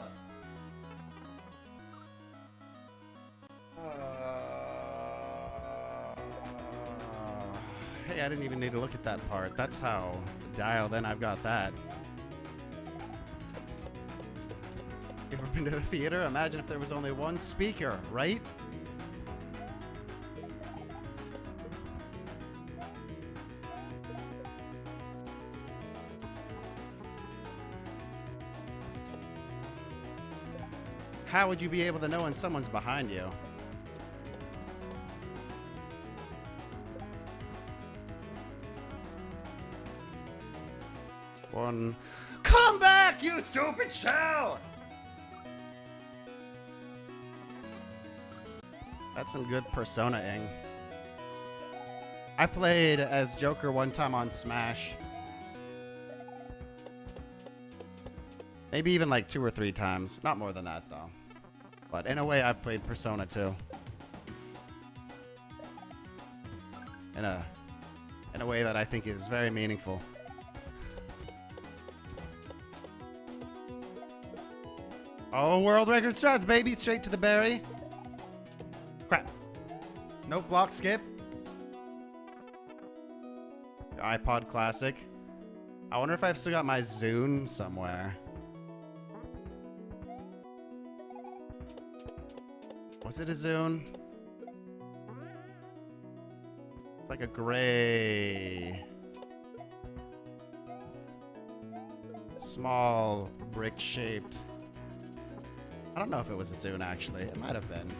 Hey, I didn't even need to look at that part. That's how dialed in I've got that. You ever been to the theater? Imagine if there was only one speaker, right? How would you be able to know when someone's behind you? One. Come back, you stupid shell! That's some good persona-ing. I played as Joker one time on Smash. Maybe even like 2 or 3 times. Not more than that, though. But in a way, I've played Persona 2. In a way that I think is very meaningful. Oh, world record strats, baby! Straight to the berry. Crap. Nope, block skip. iPod Classic. I wonder if I've still got my Zune somewhere. Was it a Zune? It's like a gray, small, brick-shaped. I don't know if it was a Zune, actually. It might have been.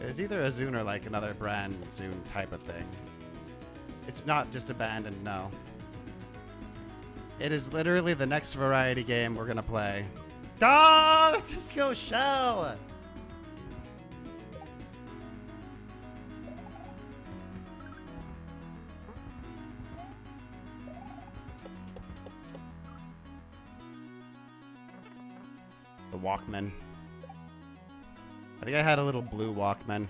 It's either a Zune or like another brand Zune type of thing. It's not just abandoned, no. It is literally the next variety game we're gonna play. Ah, the disco shell! The Walkman. I think I had a little blue Walkman.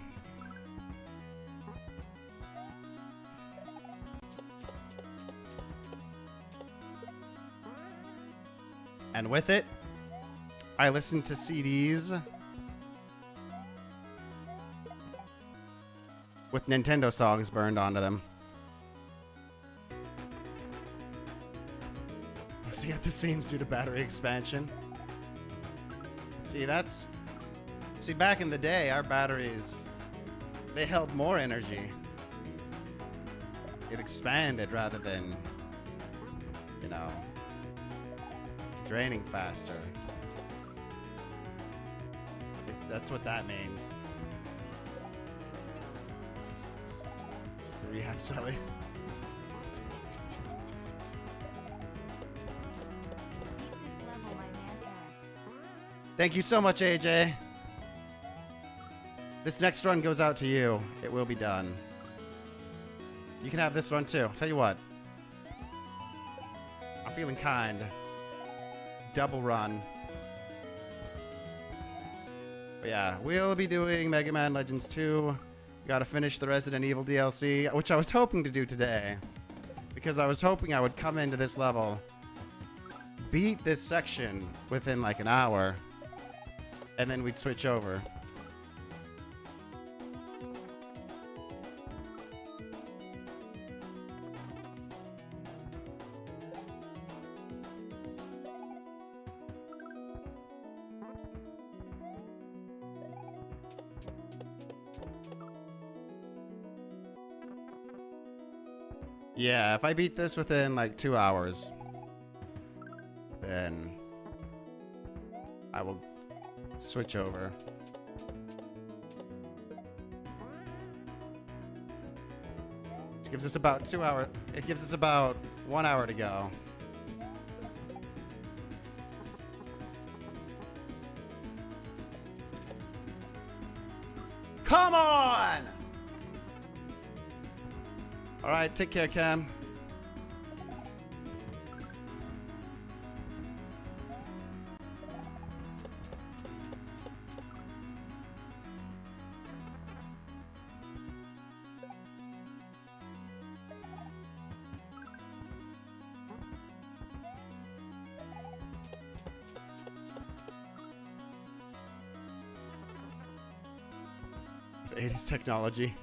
And with it, I listened to CDs with Nintendo songs burned onto them. So you got the seams due to battery expansion. See, see, back in the day, our batteries, they held more energy. It expanded rather than, you know, draining faster. That's what that means. Rehab Sally. Thank you so much, AJ. This next run goes out to you. It will be done. You can have this run too. Tell you what. I'm feeling kind. Double run. But yeah, we'll be doing Mega Man Legends 2. Gotta finish the Resident Evil DLC, which I was hoping to do today. Because I was hoping I would come into this level, beat this section within like an hour, and then we'd switch over. Yeah, if I beat this within like 2 hours, then I will switch over. Which gives us about 2 hours. It gives us about 1 hour to go. Come on! All right, take care, Cam. The 80s technology.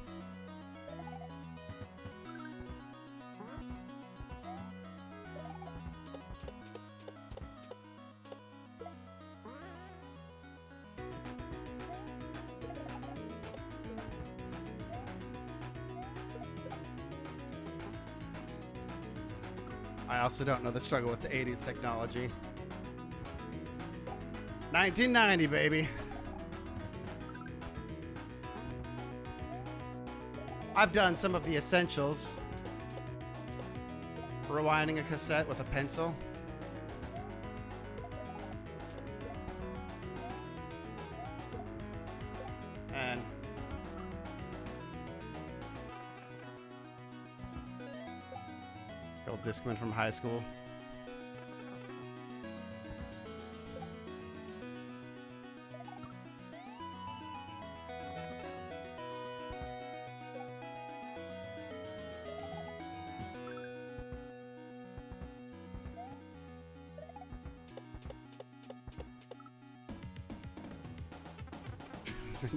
I also don't know the struggle with the 80s technology. 1990, baby. I've done some of the essentials. Rewinding a cassette with a pencil. And old Discman from high school.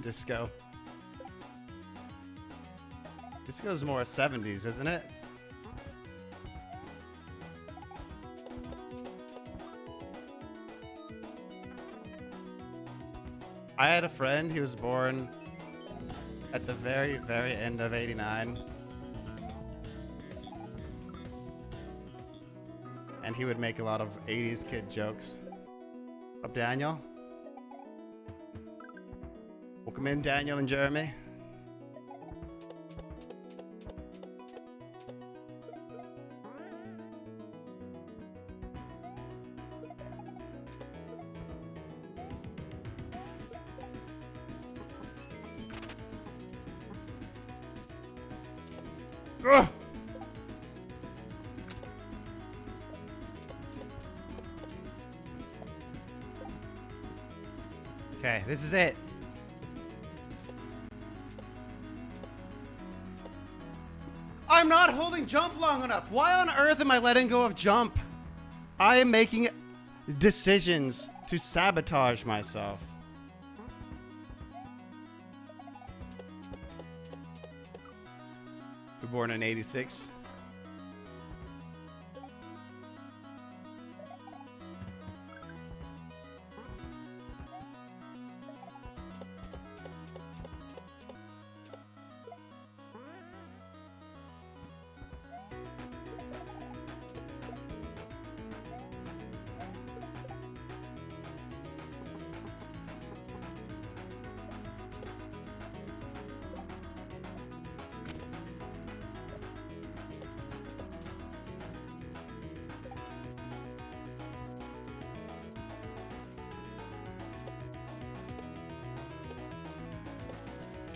Disco. Disco's more 70s, isn't it? I had a friend, he was born at the very, very end of '89. And he would make a lot of 80s kid jokes. What up, Daniel? Welcome in, Daniel and Jeremy. Ugh! Okay, this is it. I'm not holding jump long enough. Why on earth am I letting go of jump? I am making decisions to sabotage myself. We're born in '86.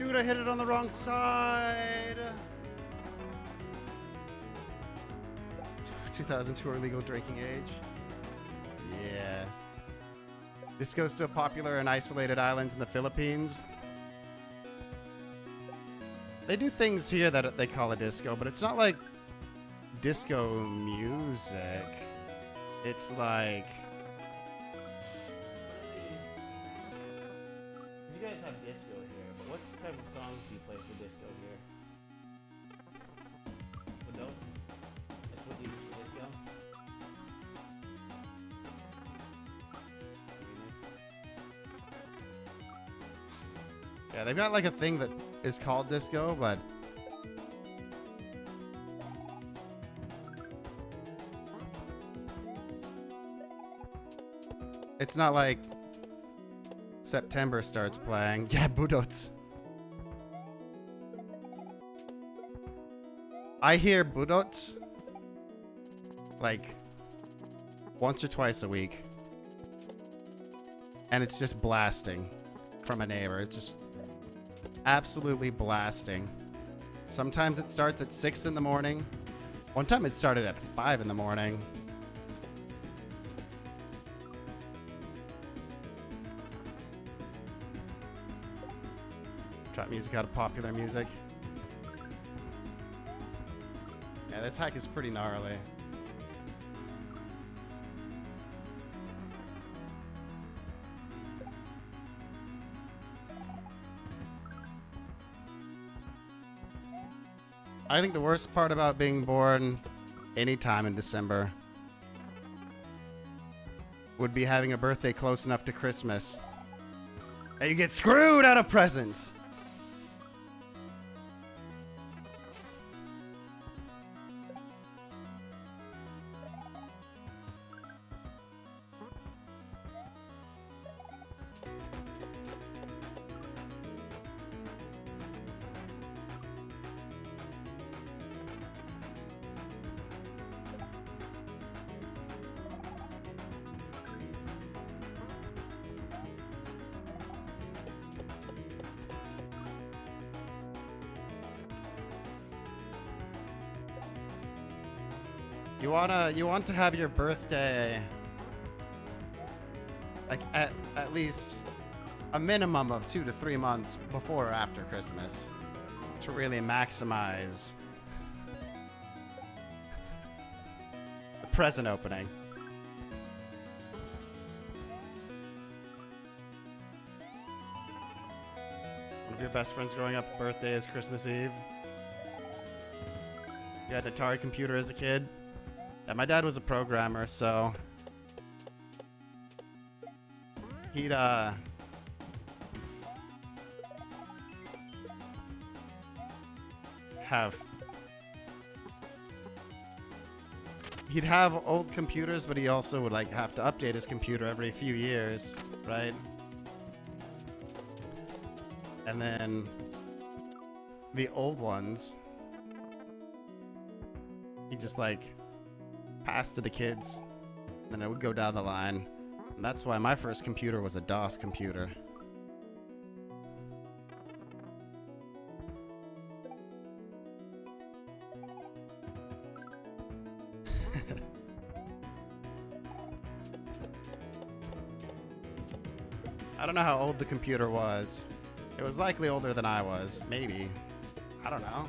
Dude, I hit it on the wrong side. 2002 are legal drinking age. Yeah. Disco is still popular in isolated islands in the Philippines. They do things here that they call a disco, but it's not like disco music. It's like... You guys have disco here, but what type of songs do you play for disco here? The notes? That's what you use for disco? Yeah, they've got like a thing that is called disco, but it's not like September starts playing. Yeah, budots. I hear budots like once or twice a week, and it's just blasting from a neighbor. It's just absolutely blasting. Sometimes it starts at 6 in the morning. One time it started at 5 in the morning. Trap music out of popular music. Yeah, this hack is pretty gnarly. I think the worst part about being born anytime in December would be having a birthday close enough to Christmas and you get screwed out of presents. You want to have your birthday like at least a minimum of 2 to 3 months before or after Christmas to really maximize the present opening. One of your best friends growing up's birthday is Christmas Eve. You had an Atari computer as a kid. Yeah, my dad was a programmer, so he'd have old computers, but he also would like have to update his computer every few years, right? And then the old ones, he just like passed to the kids, and then it would go down the line. And that's why my first computer was a DOS computer. I don't know how old the computer was. It was likely older than I was. Maybe. I don't know.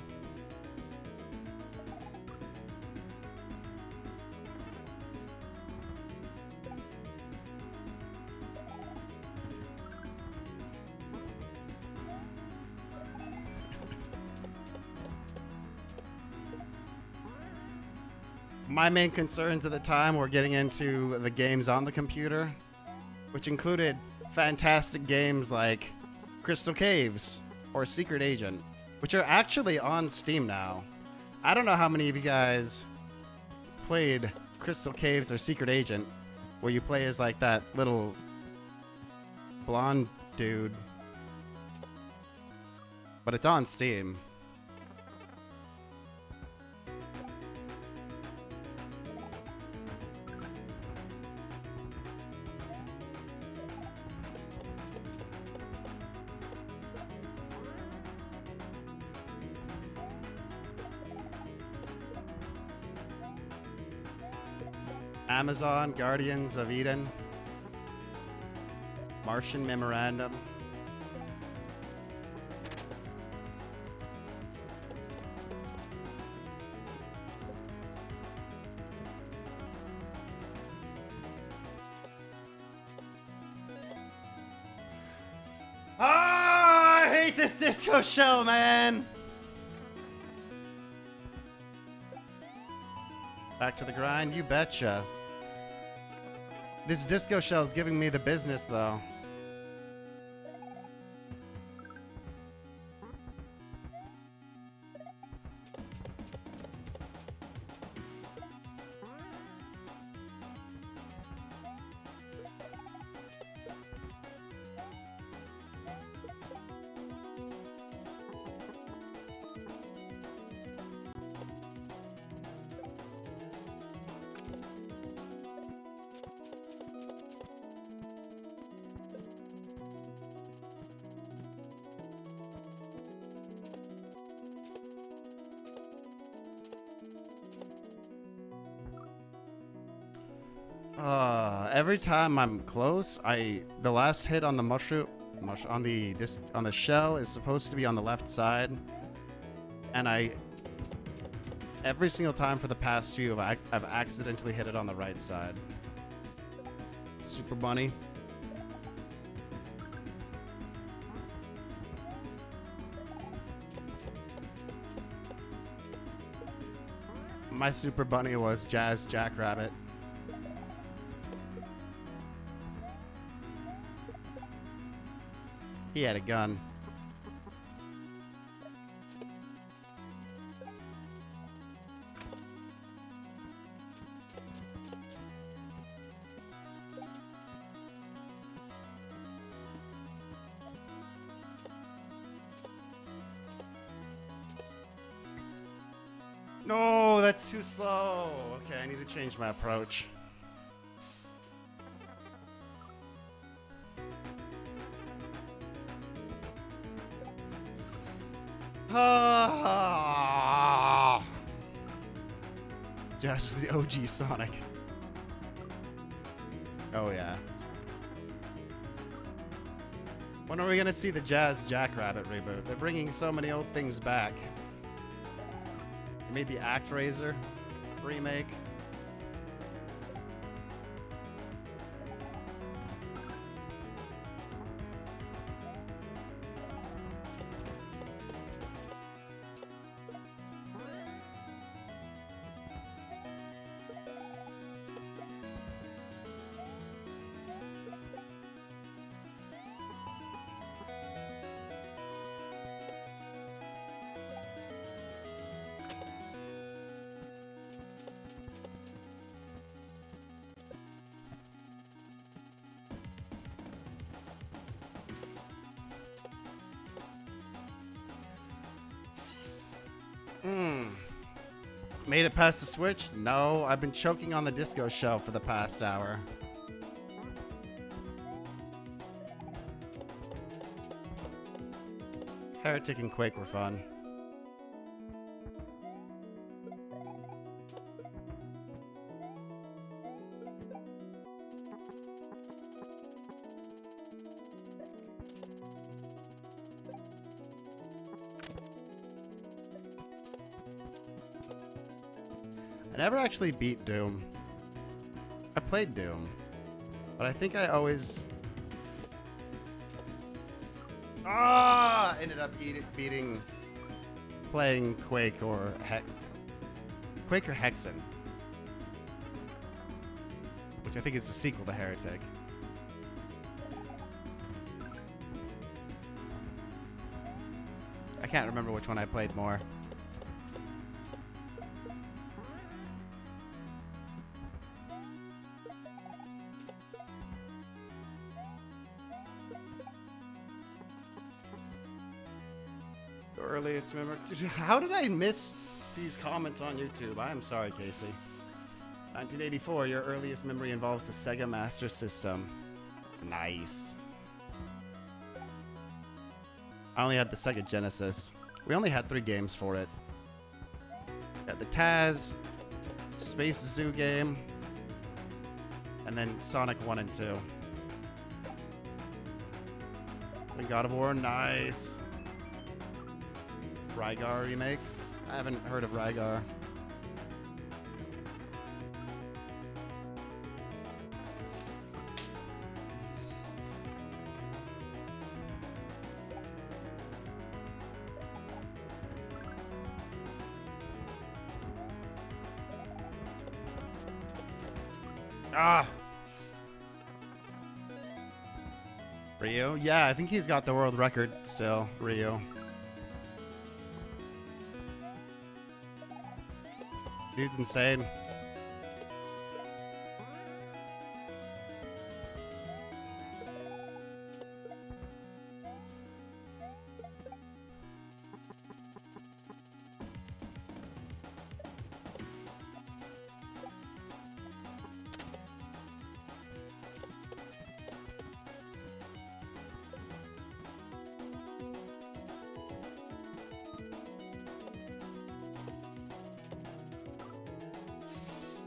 My main concerns at the time were getting into the games on the computer, which included fantastic games like Crystal Caves or Secret Agent, which are actually on Steam now. I don't know how many of you guys played Crystal Caves or Secret Agent, where you play as like that little blonde dude, but it's on Steam. Amazon, Guardians of Eden, Martian Memorandum. Ah, I hate this disco shell, man. Back to the grind, you betcha. This disco shell is giving me the business, though. Every time I'm close, the last hit on the on the shell is supposed to be on the left side, and every single time for the past few, I've accidentally hit it on the right side. Super bunny. My super bunny was Jazz Jackrabbit. He had a gun. No, that's too slow. Okay, I need to change my approach. Jazz was the OG Sonic. Oh yeah. When are we gonna see the Jazz Jackrabbit reboot? They're bringing so many old things back. They made the ActRaiser remake. Made it past the Switch? No, I've been choking on the disco shell for the past hour. Heretic and Quake were fun. I never actually beat Doom. I played Doom, but I think I always ended up playing Quake or Hexen, which I think is a sequel to Heretic. I can't remember which one I played more. Earliest memory. How did I miss these comments on YouTube? I am sorry, Casey. 1984, your earliest memory involves the Sega Master System. Nice. I only had the Sega Genesis. We only had 3 games for it. Got the Taz, Space Zoo game, And then Sonic 1 and 2. And God of War, nice. Rygar remake? I haven't heard of Rygar. Ah! Ryu? Yeah, I think he's got the world record still, Ryu. Dude's insane.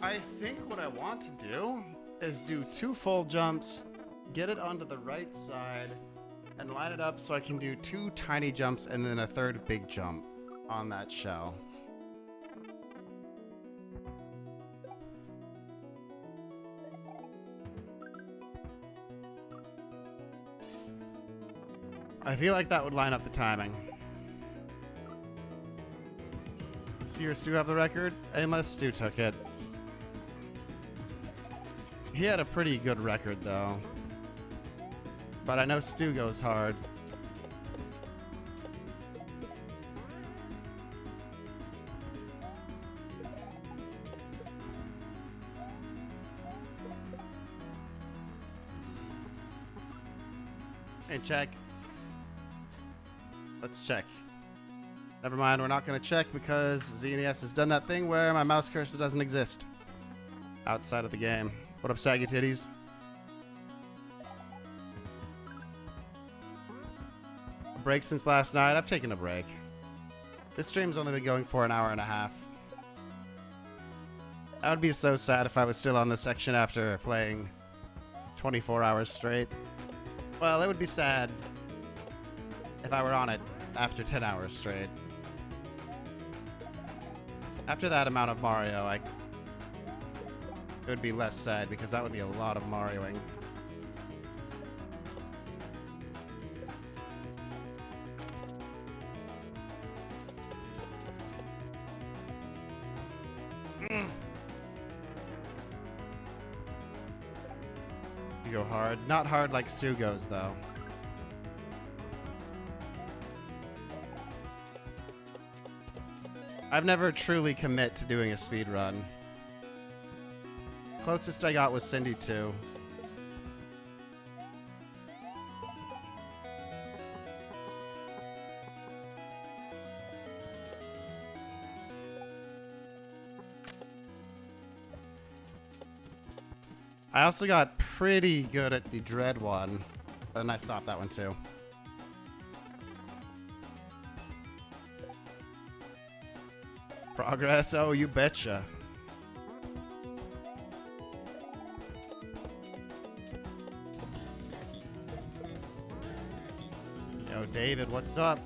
I think what I want to do is do 2 full jumps, get it onto the right side, and line it up so I can do 2 tiny jumps and then a 3rd big jump on that shell. I feel like that would line up the timing. Does he or Stu have the record? Unless Stu took it. He had a pretty good record, though. But I know Stu goes hard. Hey, check. Let's check. Never mind, we're not going to check because ZNES has done that thing where my mouse cursor doesn't exist outside of the game. What up, saggy titties? A break since last night? I've taken a break. This stream's only been going for an hour and a half. I would be so sad if I was still on this section after playing 24 hours straight. Well, it would be sad if I were on it after 10 hours straight. After that amount of Mario, it would be less sad because that would be a lot of Marioing. You go hard. Not hard like Stu goes, though. I've never truly commit to doing a speed run. Closest I got was Cindy 2. I also got pretty good at the Dread one, but then I stopped that one too. Progress? Oh, you betcha. Yo, David, what's up?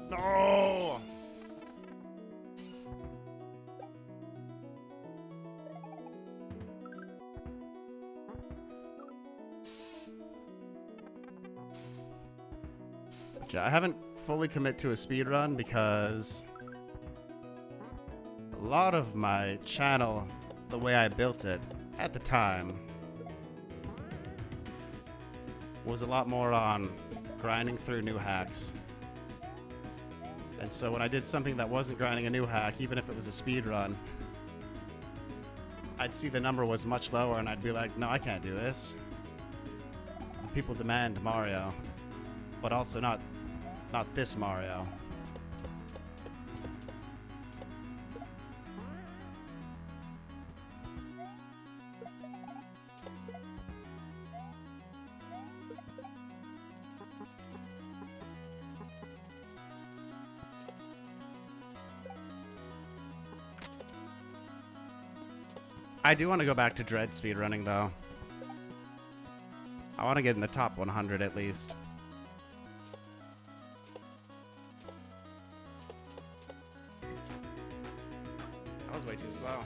No! I haven't fully commit to a speedrun because a lot of my channel, the way I built it at the time, was a lot more on grinding through new hacks. And so when I did something that wasn't grinding a new hack, even if it was a speed run, I'd see the number was much lower and I'd be like, no, I can't do this. People demand Mario, but also not this Mario. I do want to go back to Dread speedrunning, though. I want to get in the top 100 at least. That was way too slow.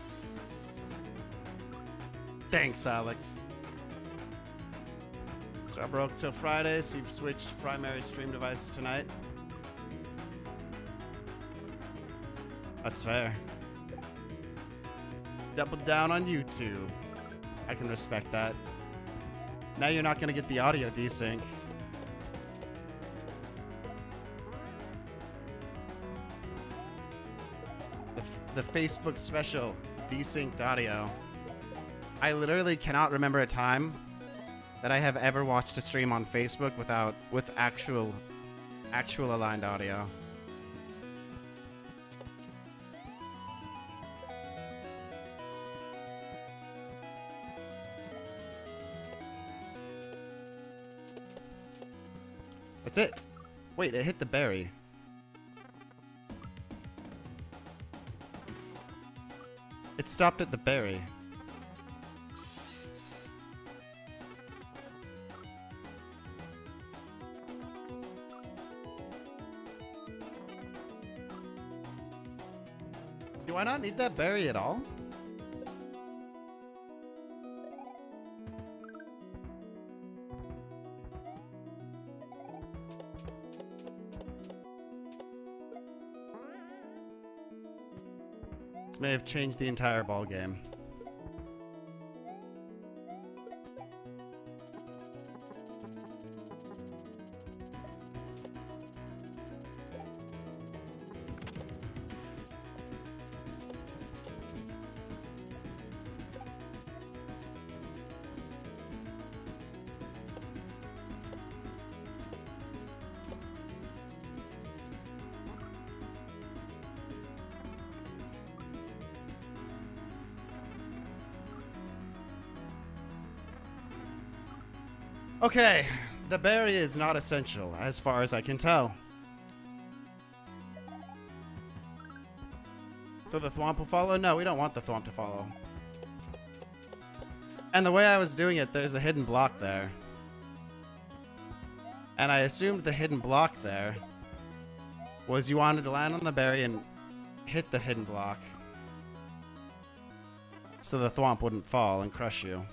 Thanks, Alex. Star broke till Friday, so you've switched primary stream devices tonight. That's fair. Double down on YouTube. I can respect that. Now you're not gonna get the audio desync. The Facebook special desynced audio. I literally cannot remember a time that I have ever watched a stream on Facebook with actual aligned audio. That's it. Wait, it hit the berry. It stopped at the berry. Do I not need that berry at all? This may have changed the entire ball game. Okay, the berry is not essential, as far as I can tell. So the thwomp will follow? No, we don't want the thwomp to follow. And the way I was doing it, there's a hidden block there. And I assumed the hidden block there was you wanted to land on the berry and hit the hidden block so the thwomp wouldn't fall and crush you.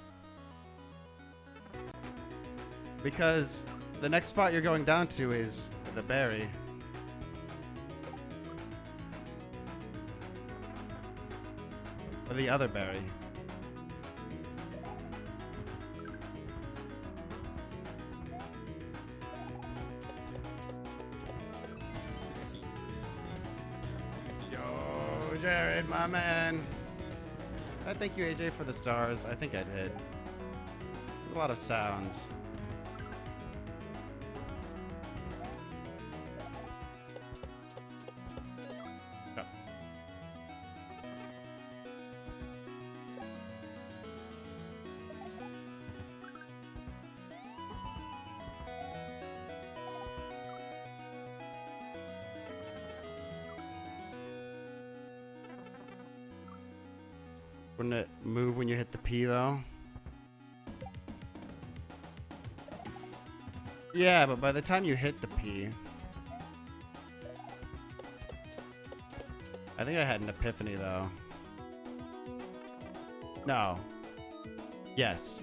Because the next spot you're going down to is the berry. Or the other berry. Yo, Jared, my man. Thank you, AJ, for the stars. I think I did. There's a lot of sounds. Wouldn't it move when you hit the P, though? Yeah, but by the time you hit the P... I think I had an epiphany, though. No. Yes.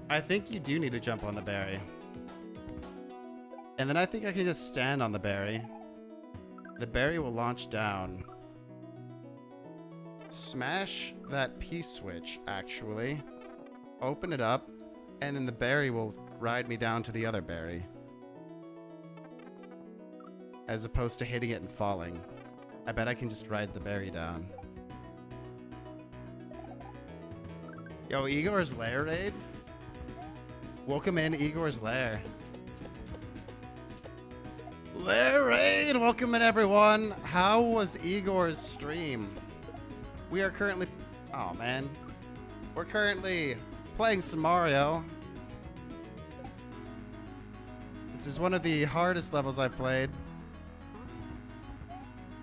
I think you do need to jump on the berry. And then I think I can just stand on the berry. The berry will launch down. Smash that P switch, actually. Open it up, and then the berry will ride me down to the other berry. As opposed to hitting it and falling. I bet I can just ride the berry down. Yo, Igor's Lair raid? Welcome in, Igor's Lair. Lair raid! Welcome in, everyone. How was Igor's stream? We are currently... Oh, man. We're currently playing some Mario. This is one of the hardest levels I've played.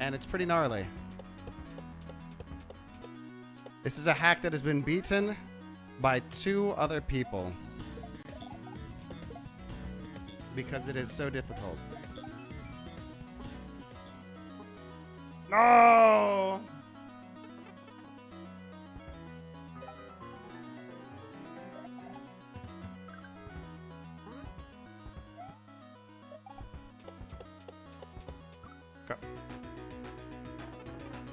And it's pretty gnarly. This is a hack that has been beaten by 2 other people. Because it is so difficult. No! Go.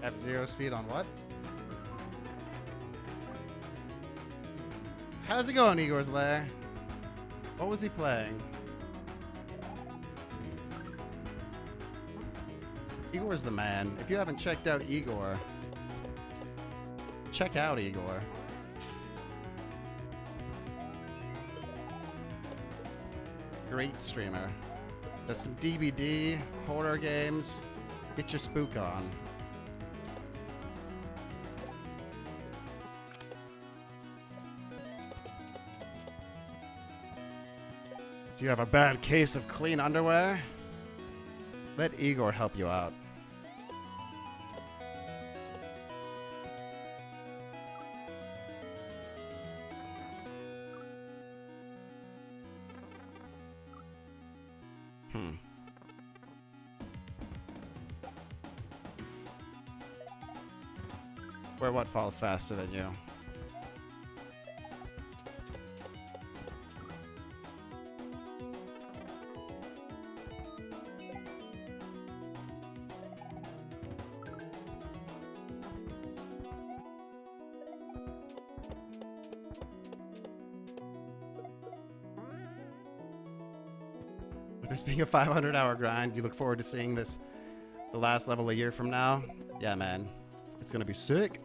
F0 speed on what? How's it going, Igor's Lair? What was he playing? Igor's the man. If you haven't checked out Igor, check out Igor. Great streamer. Does some DBD, horror games. Get your spook on. Do you have a bad case of clean underwear? Let Igor help you out. Where what falls faster than you? With this being a 500-hour grind, you look forward to seeing this, the last level a year from now? Yeah, man. It's gonna be sick.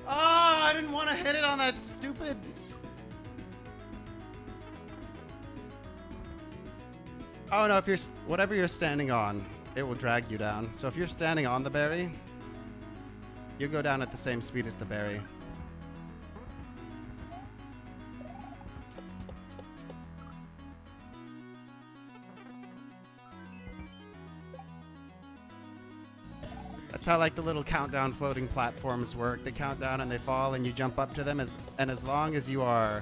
Oh, I didn't want to hit it on that stupid... Oh no, if you're whatever you're standing on, it will drag you down. So if you're standing on the berry, you go down at the same speed as the berry. That's how like the little countdown floating platforms work. They count down and they fall and you jump up to them, and as long as you are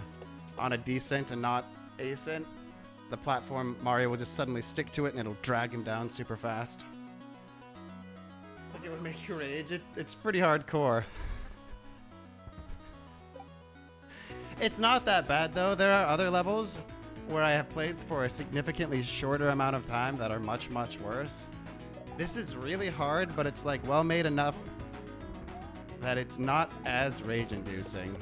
on a descent and not ascent, the platform, Mario will just suddenly stick to it and it'll drag him down super fast. Like it would make you rage. It's pretty hardcore. It's not that bad though. There are other levels where I have played for a significantly shorter amount of time that are much, much worse. This is really hard, but it's like well made enough that it's not as rage-inducing.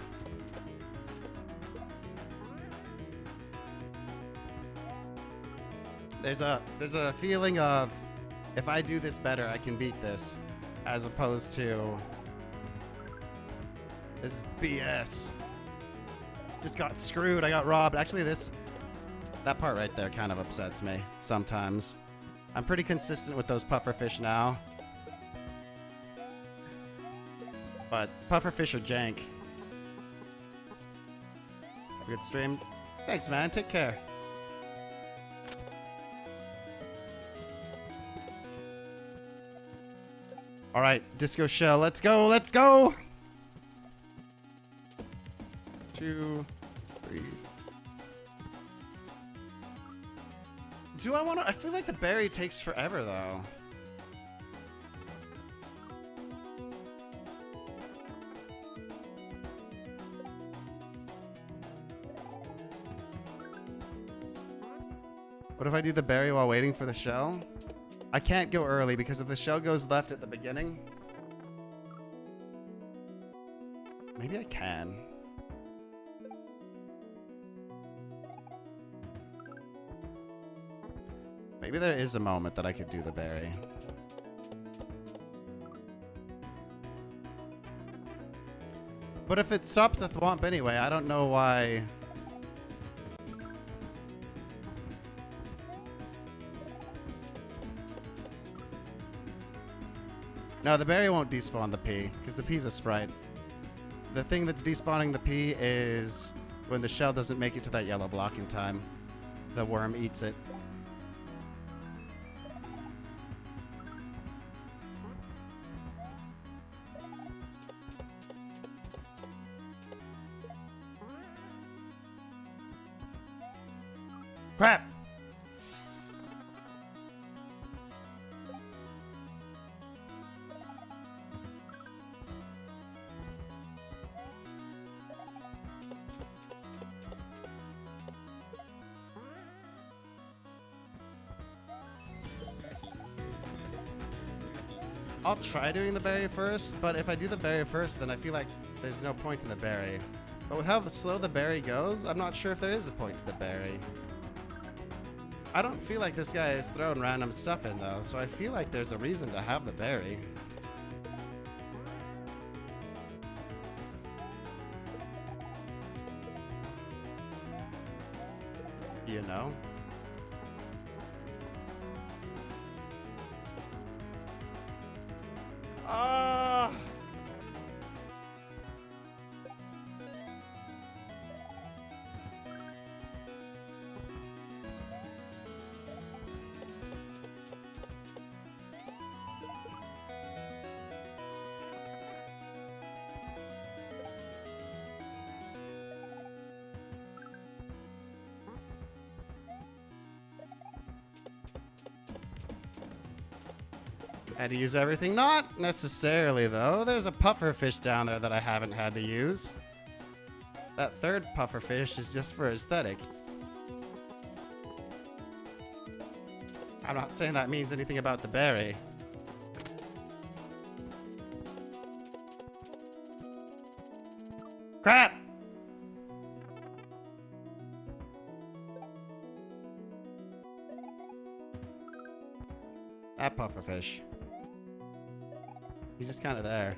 There's a feeling of, if I do this better, I can beat this, as opposed to, this is BS. Just got screwed, I got robbed. Actually, that part right there kind of upsets me sometimes. I'm pretty consistent with those pufferfish now. But pufferfish are jank. Have a good stream. Thanks, man. Take care. All right, Disco Shell. Let's go. Let's go. 2, 3. Do I want to? I feel like the berry takes forever, though. What if I do the berry while waiting for the shell? I can't go early because if the shell goes left at the beginning... Maybe I can. Maybe there is a moment that I could do the berry. But if it stops the thwomp anyway, I don't know why... No, the berry won't despawn the P, because the P's a sprite. The thing that's despawning the pea is when the shell doesn't make it to that yellow block in time. The worm eats it. Crap! I'll try doing the berry first, but if I do the berry first, then I feel like there's no point in the berry. But with how slow the berry goes, I'm not sure if there is a point to the berry. I don't feel like this guy is throwing random stuff in though, so I feel like there's a reason to have the berry. You know? Ah! Had to use everything? Not necessarily, though. There's a puffer fish down there that I haven't had to use. That third puffer fish is just for aesthetic. I'm not saying that means anything about the berry. Crap! That puffer fish. He's just kind of there.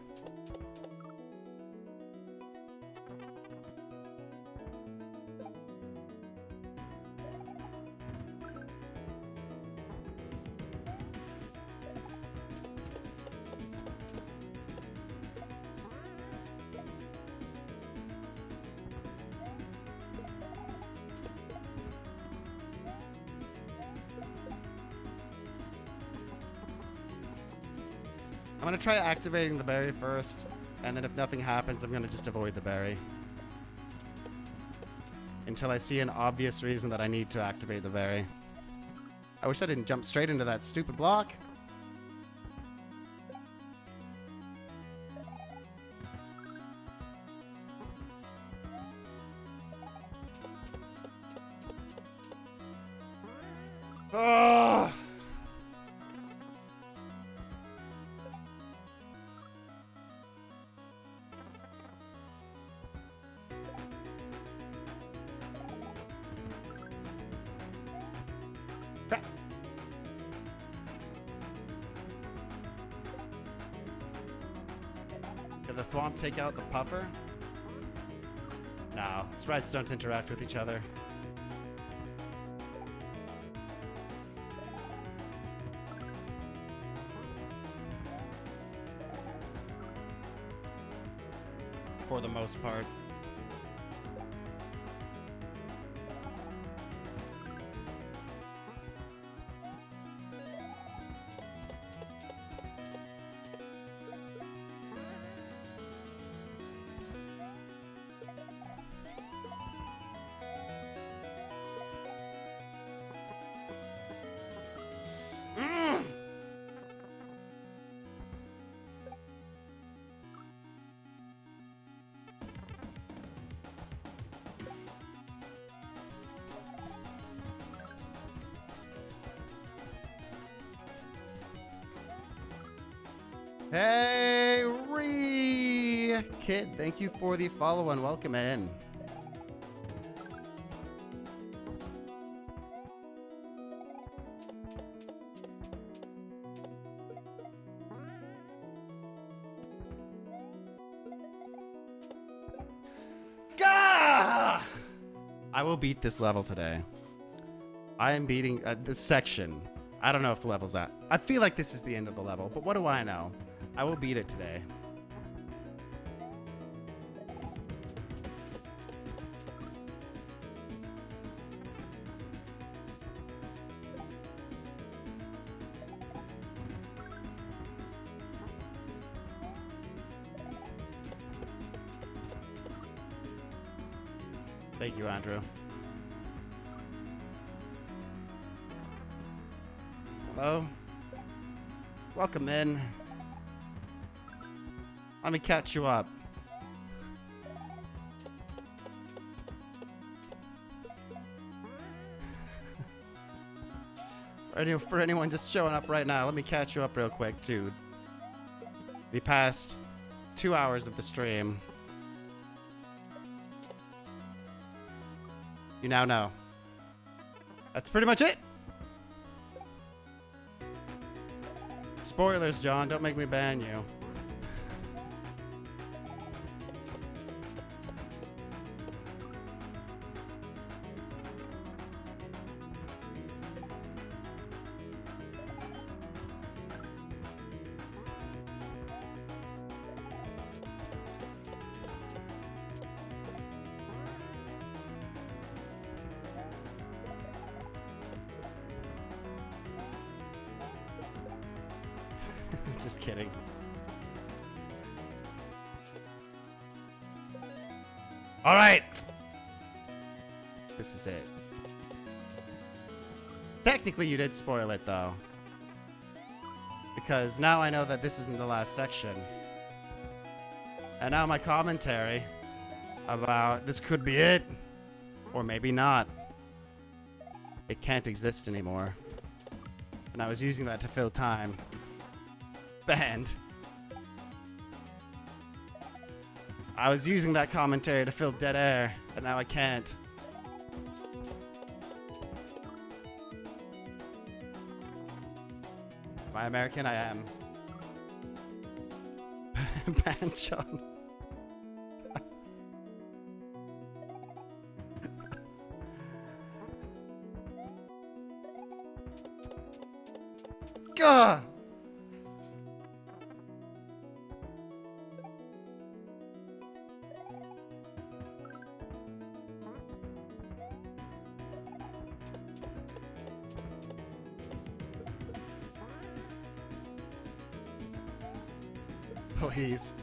I'm gonna try activating the berry first, and then if nothing happens, I'm gonna just avoid the berry. Until I see an obvious reason that I need to activate the berry. I wish I didn't jump straight into that stupid block. Oh! Can the thwomp take out the puffer? No, sprites don't interact with each other. For the most part. Hey, Kid, thank you for the follow and welcome in. Gah! I will beat this level today. I am beating this section. I don't know if the level's at. I feel like this is the end of the level, but what do I know? I will beat it today. Thank you, Andrew. Hello? Welcome in. Let me catch you up. For anyone just showing up right now, let me catch you up real quick to the past 2 hours of the stream. You now know. That's pretty much it. Spoilers, John. Don't make me ban you. Just kidding. All right. This is it. Technically, you did spoil it, though. Because now I know that this isn't the last section. And now my commentary about this could be it, or maybe not. It can't exist anymore. And I was using that to fill time. Banned. I was using that commentary to fill dead air, and now I can't. Am I American? I am. Banned, Sean. Gah! Please.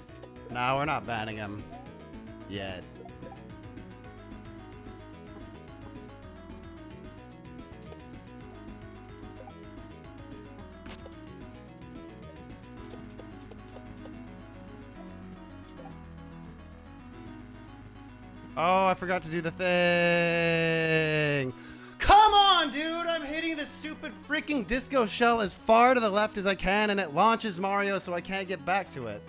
No, we're not banning him. Yet. Oh, I forgot to do the thing. Come on, dude! I'm hitting this stupid freaking disco shell as far to the left as I can, and it launches Mario, so I can't get back to it.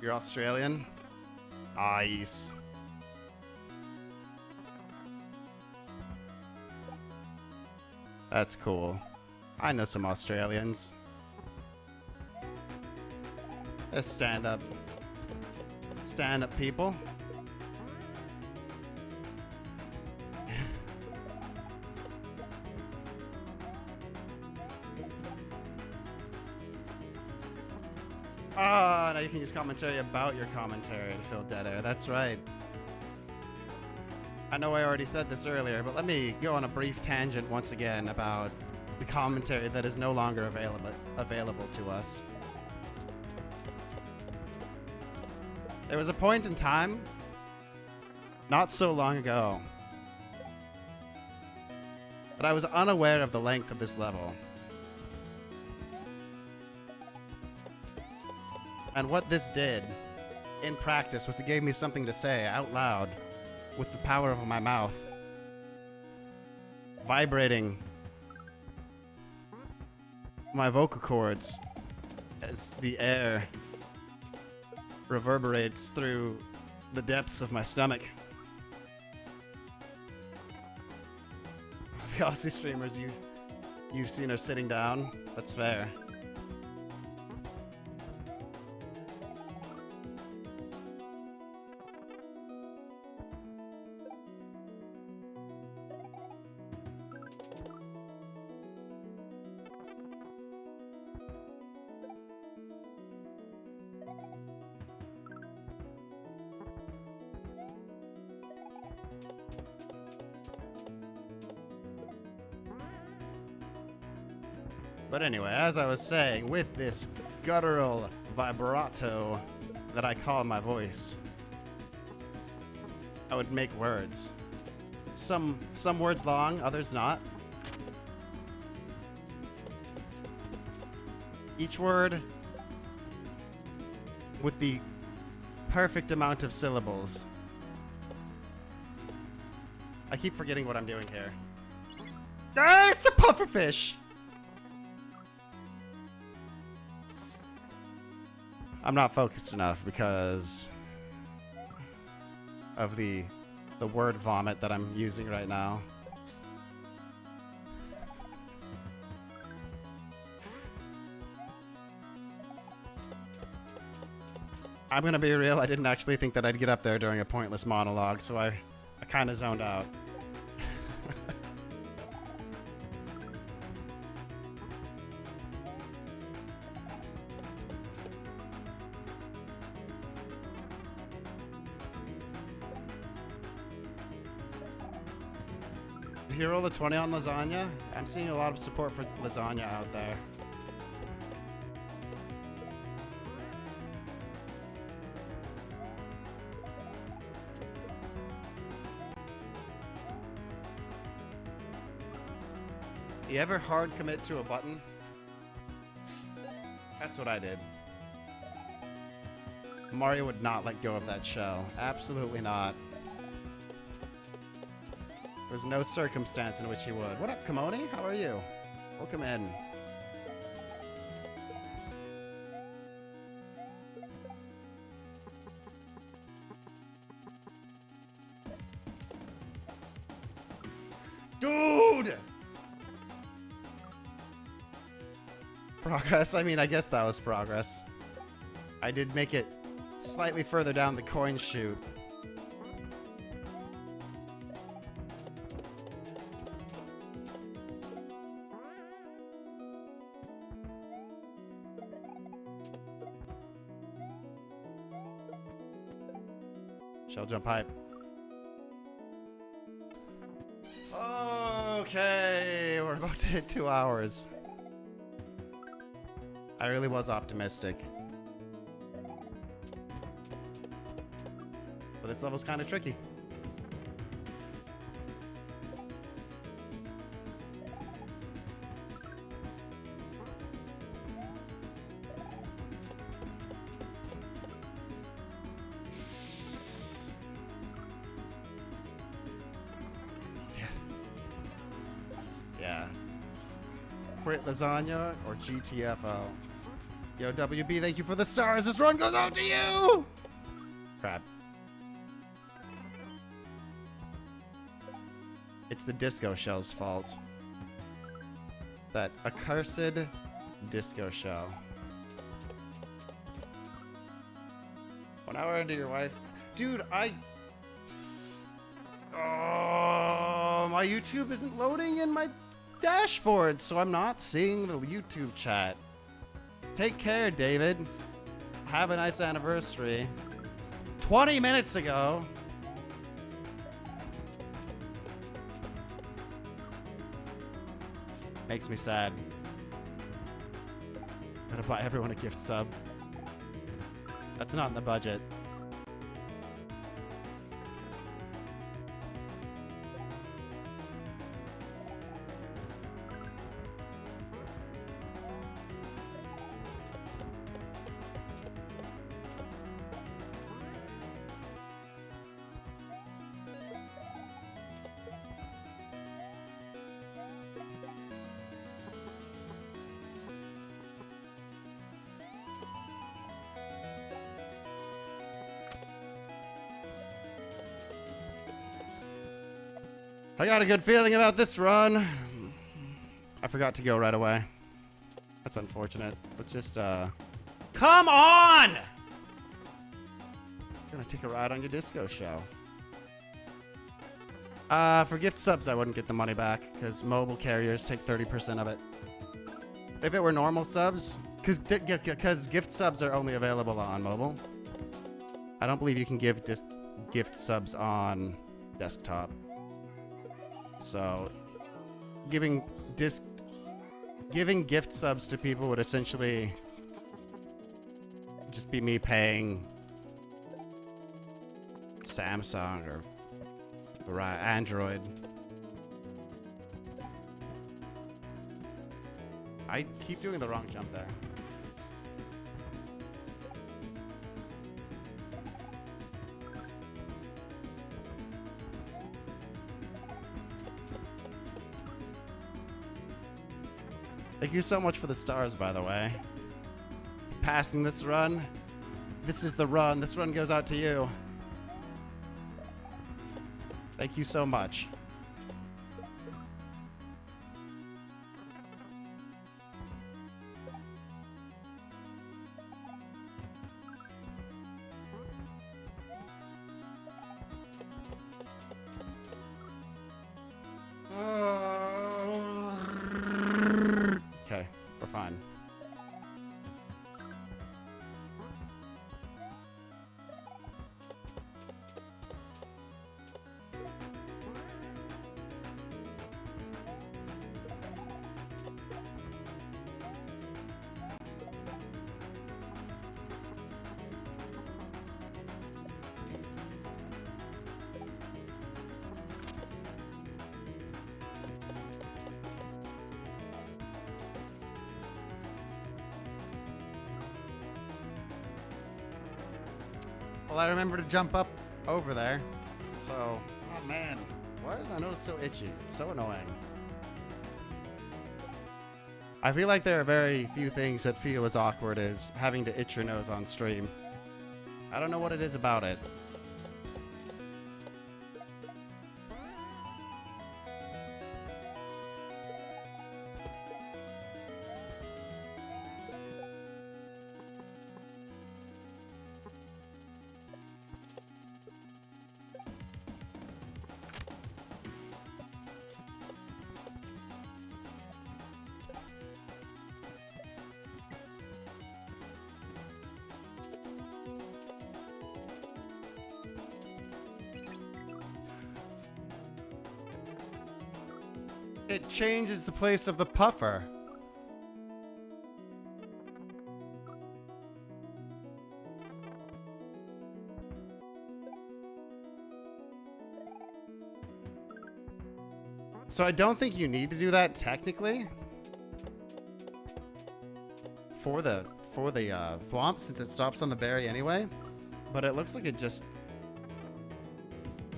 You're Australian? Nice. That's cool. I know some Australians. They're stand-up people. Ah, now you can use commentary about your commentary to fill dead air. That's right. I know I already said this earlier, but let me go on a brief tangent once again about the commentary that is no longer available to us. There was a point in time, not so long ago, that I was unaware of the length of this level. And what this did, in practice, was it gave me something to say out loud with the power of my mouth, vibrating my vocal cords as the air reverberates through the depths of my stomach. The Aussie streamers you've seen are sitting down. That's fair. But anyway, as I was saying, with this guttural, vibrato that I call my voice, I would make words. Some words long, others not. Each word with the perfect amount of syllables. I keep forgetting what I'm doing here. Ah, it's a pufferfish! I'm not focused enough because of the word vomit that I'm using right now. I'm gonna be real, I didn't actually think that I'd get up there during a pointless monologue, so I kind of zoned out. Did you roll a 20 on lasagna? I'm seeing a lot of support for lasagna out there. You ever hard commit to a button? That's what I did. Mario would not let go of that shell. Absolutely not. There's no circumstance in which he would. What up, Kimoni? How are you? Welcome in. Dude! Progress? I mean, I guess that was progress. I did make it slightly further down the coin chute. Shell jump hype. Okay, we're about to hit 2 hours. I really was optimistic. But this level's kind of tricky. Yeah. Crit lasagna or GTFO. Yo, WB, thank you for the stars. This run goes out to you! Crap. It's the disco shell's fault. That accursed disco shell. 1 hour into your wife. Dude, oh, my YouTube isn't loading in my dashboard, so I'm not seeing the YouTube chat. Take care, David. Have a nice anniversary. 20 minutes ago. Makes me sad. Gotta buy everyone a gift sub. That's not in the budget. I got a good feeling about this run. I forgot to go right away. That's unfortunate. Let's just, come on! I'm gonna take a ride on your disco show. For gift subs, I wouldn't get the money back, because mobile carriers take 30% of it. If it were normal subs, because gift subs are only available on mobile, I don't believe you can give gift subs on desktop. So, giving gift subs to people would essentially just be me paying Samsung or Android. I keep doing the wrong jump there. Thank you so much for the stars, by the way. Passing this run. This is the run. This run goes out to you. Thank you so much. Okay, we're fine. Well, I remember to jump up over there. So, oh man, why is my nose so itchy? It's so annoying. I feel like there are very few things that feel as awkward as having to itch your nose on stream. I don't know what it is about it. It changes the place of the puffer. So I don't think you need to do that technically for the thwomp, since it stops on the berry anyway. But it looks like it just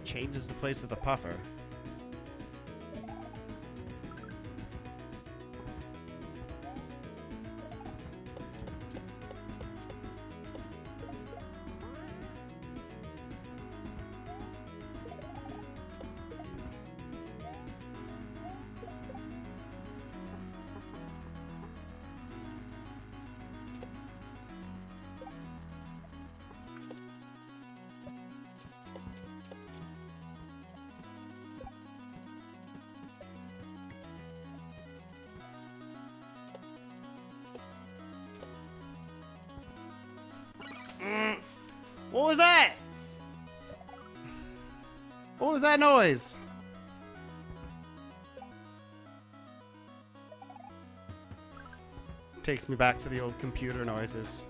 changes the place of the puffer. What was that? What was that noise? Takes me back to the old computer noises.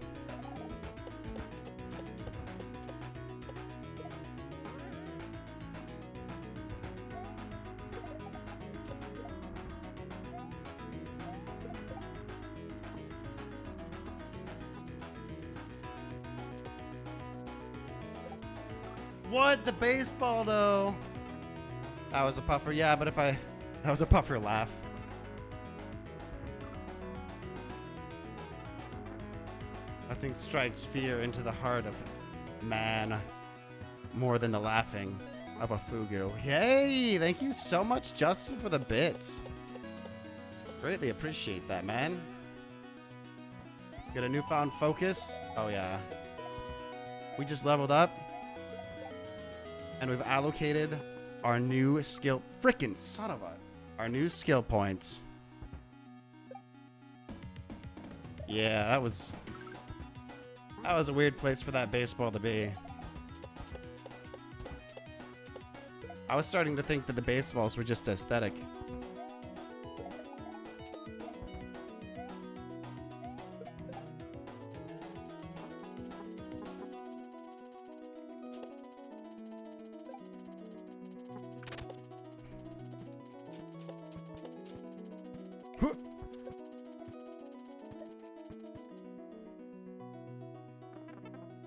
What? The baseball, though? That was a puffer, yeah, but that was a puffer laugh. Nothing strikes fear into the heart of man more than the laughing of a fugu. Yay! Thank you so much, Justin, for the bits. Greatly appreciate that, man. Get a newfound focus. Oh, yeah. We just leveled up. And we've allocated our new skill. Frickin' son of a. Our new skill points. Yeah, that was a weird place for that baseball to be. I was starting to think that the baseballs were just aesthetic.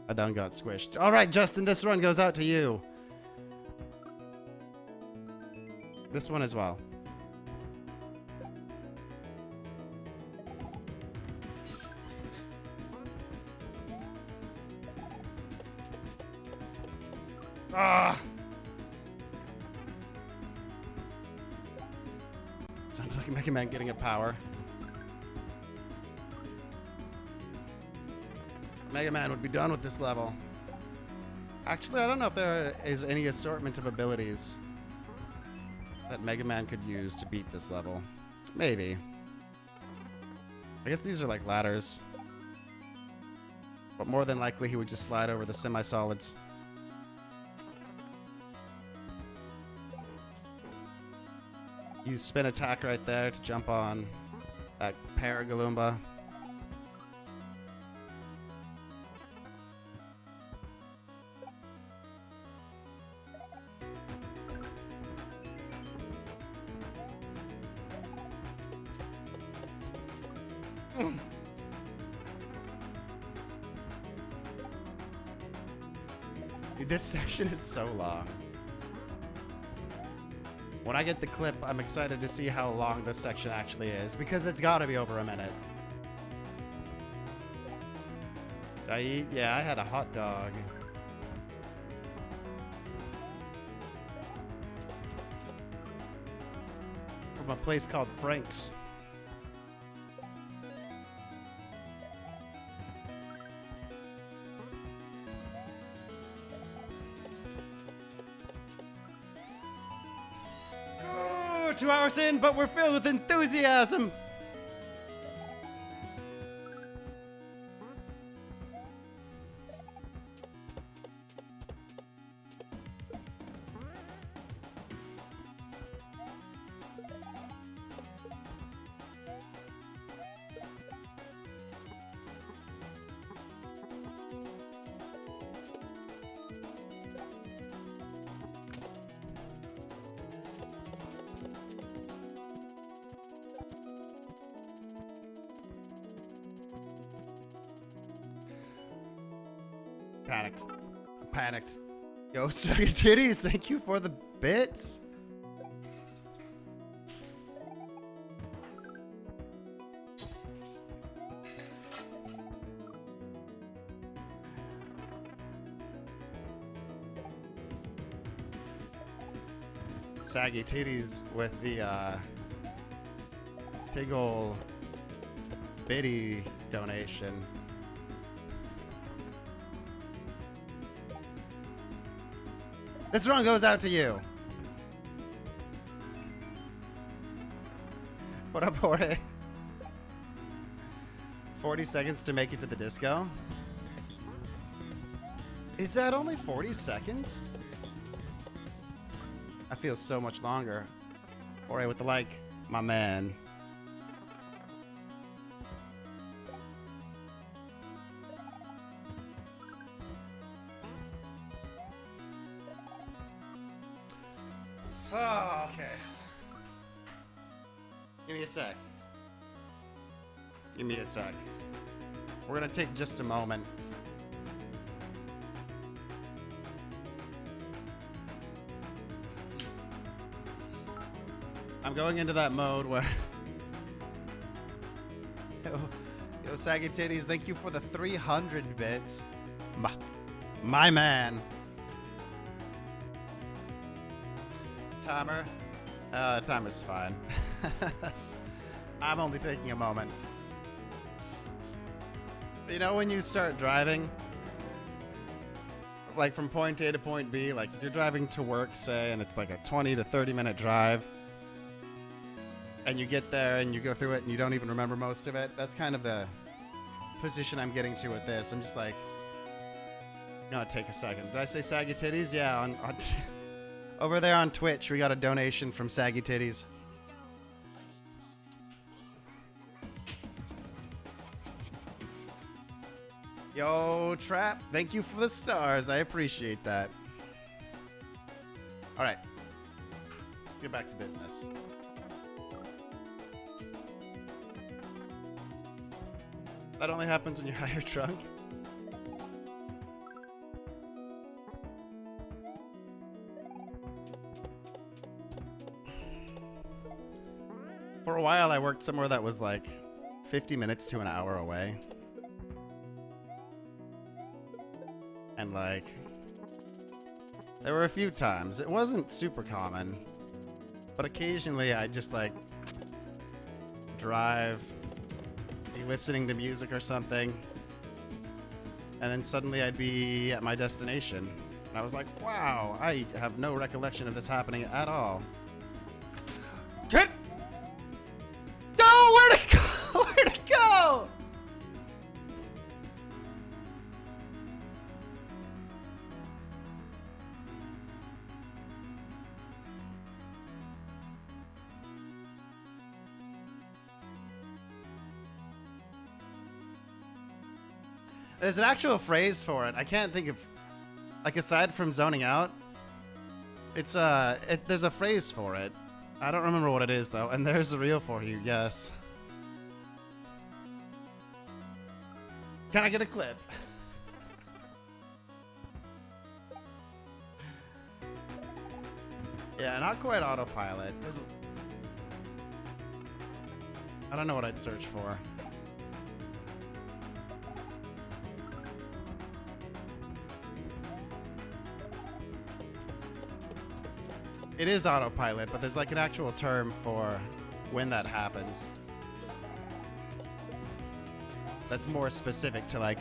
I done got squished. All right, Justin, this run goes out to you. This one as well. Ah! Sounded like Mega Man getting a power. Mega Man would be done with this level. Actually, I don't know if there is any assortment of abilities that Mega Man could use to beat this level. Maybe. I guess these are like ladders. But more than likely, he would just slide over the semi-solids. Use spin attack right there to jump on that Paragaloomba. Dude, this section is so long. When I get the clip, I'm excited to see how long this section actually is, because it's got to be over a minute. Did I eat? Yeah, I had a hot dog. From a place called Frank's. Oh, 2 hours in, but we're filled with enthusiasm. Panicked. Yo, Sugar Titties, thank you for the bits. Saggy Titties with the Tiggle Biddy donation. This run goes out to you. What up, Jorge? 40 seconds to make it to the disco? Is that only 40 seconds? I feel so much longer. Jorge with the like, my man. Oh, okay. Give me a sec. Give me a sec. We're gonna take just a moment. I'm going into that mode where... Yo, Saggy Titties, thank you for the 300 bits. My man. Timer? Timer's fine. I'm only taking a moment. You know when you start driving, like from point A to point B, like if you're driving to work, say, and it's like a 20 to 30 minute drive, and you get there and you go through it and you don't even remember most of it, that's kind of the position I'm getting to with this. I'm just like, gonna take a second. Did I say Saggy Titties? Yeah, on over there on Twitch, we got a donation from Saggy Titties. Yo, Trap, thank you for the stars. I appreciate that. All right, get back to business. That only happens when you hire a trunk. For a while, I worked somewhere that was like 50 minutes to an hour away. And like, there were a few times. It wasn't super common, but occasionally I'd just like drive, be listening to music or something, and then suddenly I'd be at my destination. And I was like, wow, I have no recollection of this happening at all. Get! No! Where'd it go? Where'd it go? There's an actual phrase for it. I can't think of, like, aside from zoning out, it's there's a phrase for it. I don't remember what it is though, and there's a reel for you. Yes. Can I get a clip? Yeah, not quite autopilot. I don't know what I'd search for. It is autopilot, but there's like an actual term for when that happens. That's more specific to like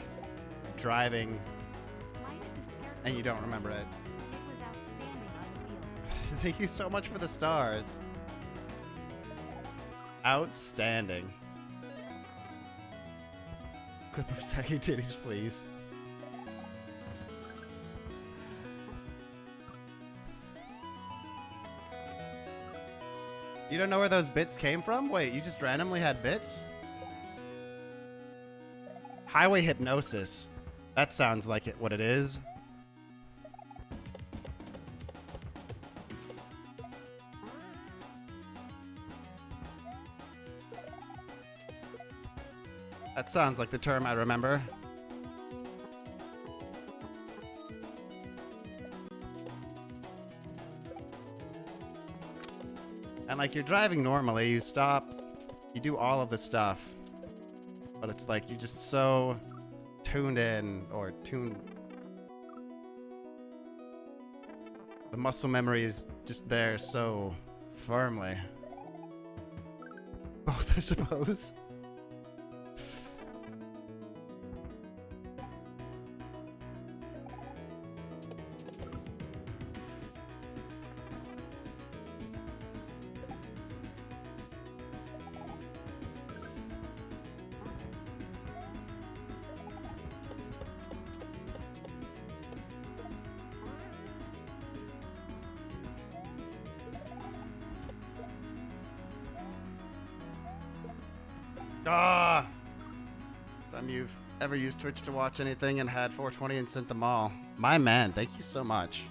driving and you don't remember it. Thank you so much for the stars. Outstanding. Clip of saggy titties, please. You don't know where those bits came from? Wait, you just randomly had bits? Highway hypnosis. That sounds like what it is. That sounds like the term I remember. And like you're driving normally, you stop, you do all of the stuff, but it's like you're just so tuned in or tuned. The muscle memory is just there so firmly. Both, I suppose. Ah! Time you've ever used Twitch to watch anything and had 420 and sent them all. My man, thank you so much.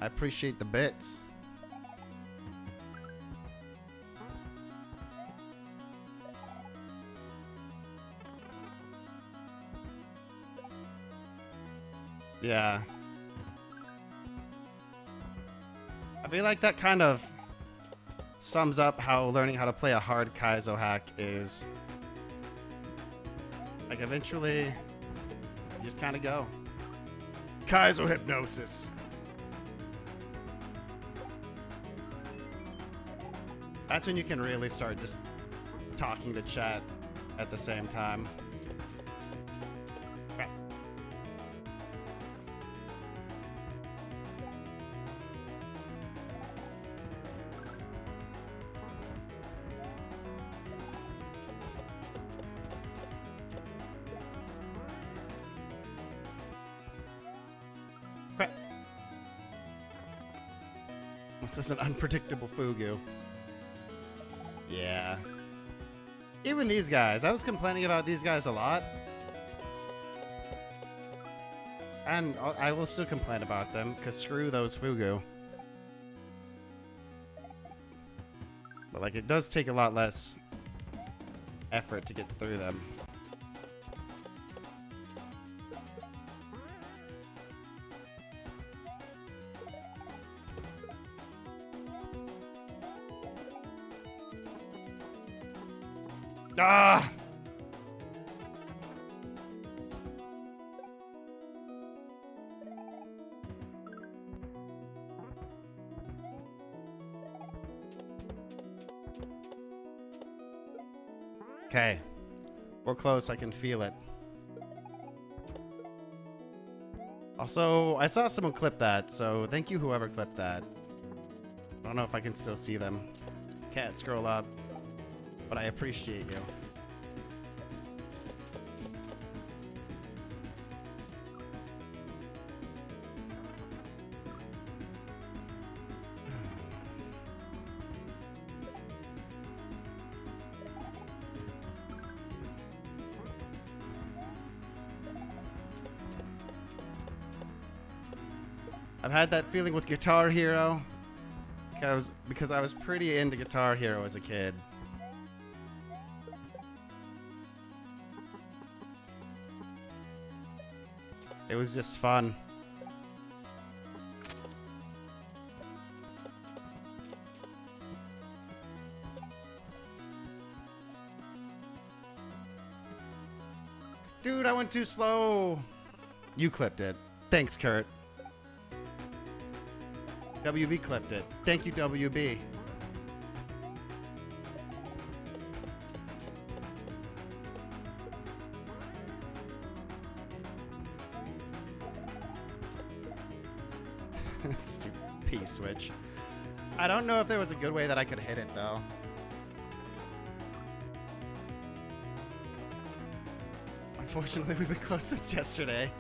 I appreciate the bits. Yeah. I feel like that kind of sums up how learning how to play a hard Kaizo hack is. Like eventually, you just kind of go. Kaizo hypnosis. That's when you can really start just talking to chat at the same time. Crap. Crap. This is an unpredictable Fugu. Yeah. Even these guys. I was complaining about these guys a lot. And I will still complain about them, because screw those Fugu. But like, it does take a lot less effort to get through them. Ah! Okay. We're close, I can feel it. Also, I saw someone clip that, so thank you whoever clipped that. I don't know if I can still see them. Can't scroll up, but I appreciate you. I've had that feeling with Guitar Hero because I was pretty into Guitar Hero as a kid. It was just fun. Dude, I went too slow. You clipped it. Thanks, Kurt. WB clipped it. Thank you, WB. Stupid P-switch. I don't know if there was a good way that I could hit it, though. Unfortunately, we've been close since yesterday.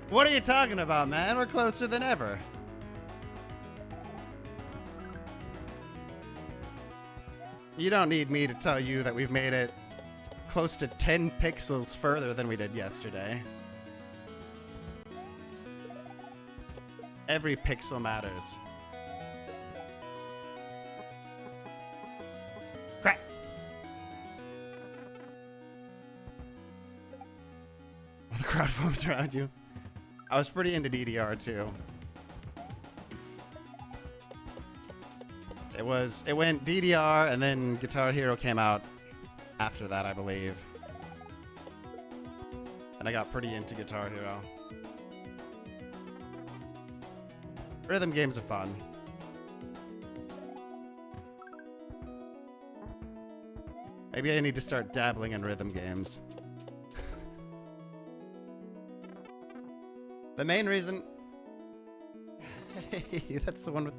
What are you talking about, man? We're closer than ever. You don't need me to tell you that we've made it close to 10 pixels further than we did yesterday. Every pixel matters. Crap! All the crowd forms around you. I was pretty into DDR too. It went DDR and then Guitar Hero came out after that, I believe. And I got pretty into Guitar Hero. Rhythm games are fun. Maybe I need to start dabbling in rhythm games. The main reason... Hey, that's the one with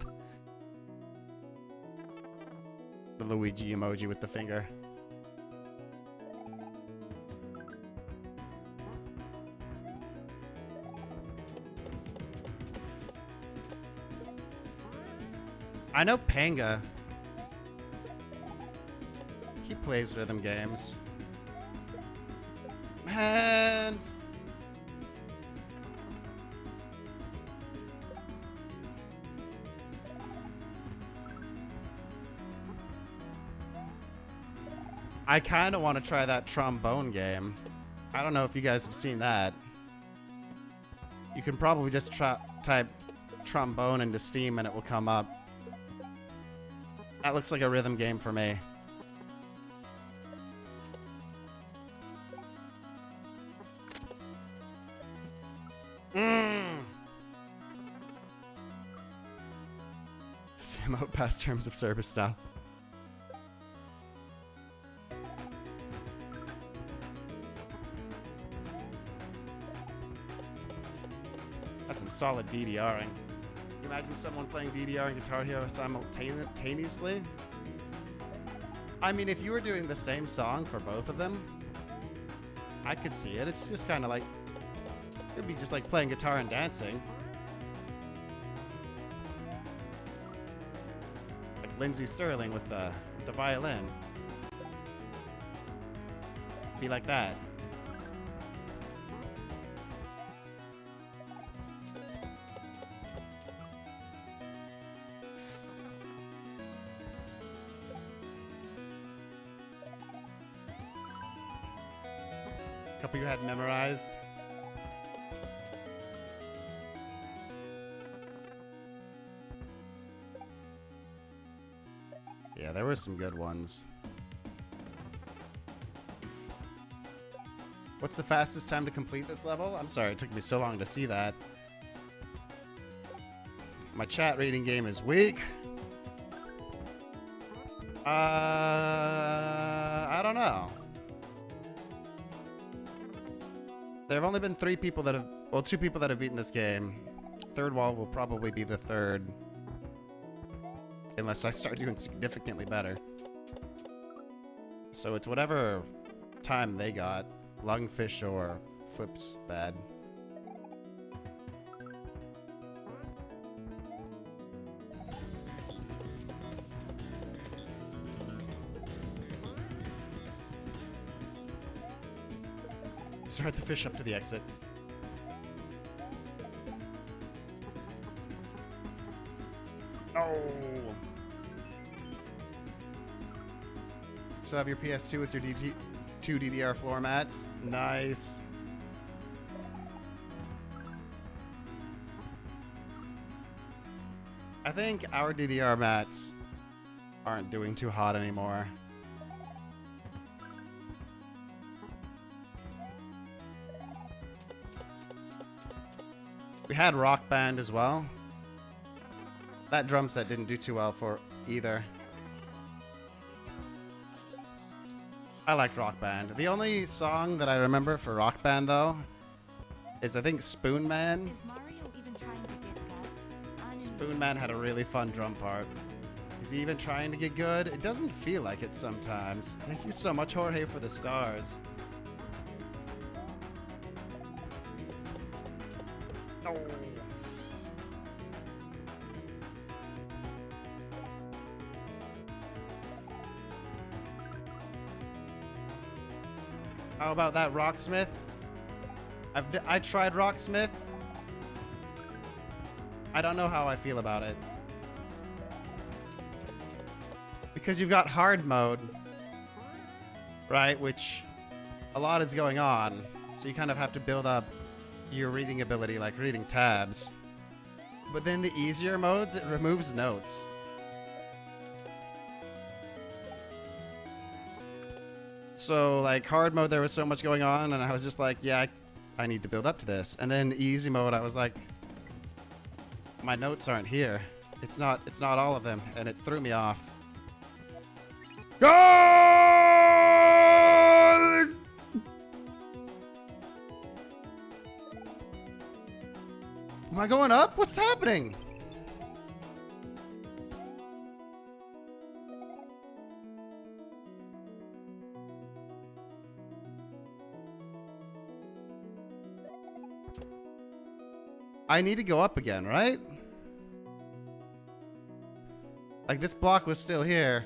the Luigi emoji with the finger. I know Panga. He plays rhythm games. Man. I kind of want to try that trombone game. I don't know if you guys have seen that. You can probably just type trombone into Steam and it will come up. That looks like a rhythm game for me. Emote past terms of service now. That's some solid DDRing. Can you imagine someone playing DDR and Guitar Hero simultaneously? I mean, if you were doing the same song for both of them, I could see it. It's just kind of like, it would be just like playing guitar and dancing. Like Lindsey Sterling with the violin. Be like that. Couple you had memorized. Yeah, there were some good ones. What's the fastest time to complete this level? I'm sorry, it took me so long to see that. My chat reading game is weak. I don't know. There have only been 3 people that have, well, 2 people that have beaten this game. Third wall will probably be the third. Unless I start doing significantly better. So it's whatever time they got. Lungfish or Flips bad. Start the fish up to the exit. Oh! Still have your PS2 with your 2 DDR floor mats? Nice. I think our DDR mats aren't doing too hot anymore. We had Rock Band as well. That drum set didn't do too well for either. I liked Rock Band. The only song that I remember for Rock Band, though, is I think Spoon Man. Spoon Man had a really fun drum part. Is he even trying to get good? It doesn't feel like it sometimes. Thank you so much, Jorge, for the stars. Oh. How about that Rocksmith? I tried Rocksmith. I don't know how I feel about it. Because you've got hard mode, right? Which a lot is going on. So you kind of have to build up your reading ability, like reading tabs. But then the easier modes, it removes notes. So like hard mode, there was so much going on and I was just like, yeah, I need to build up to this. And then easy mode, I was like, my notes aren't here. It's not all of them, and it threw me off. Goal! Am I going up? What's happening? I need to go up again, right? Like, this block was still here.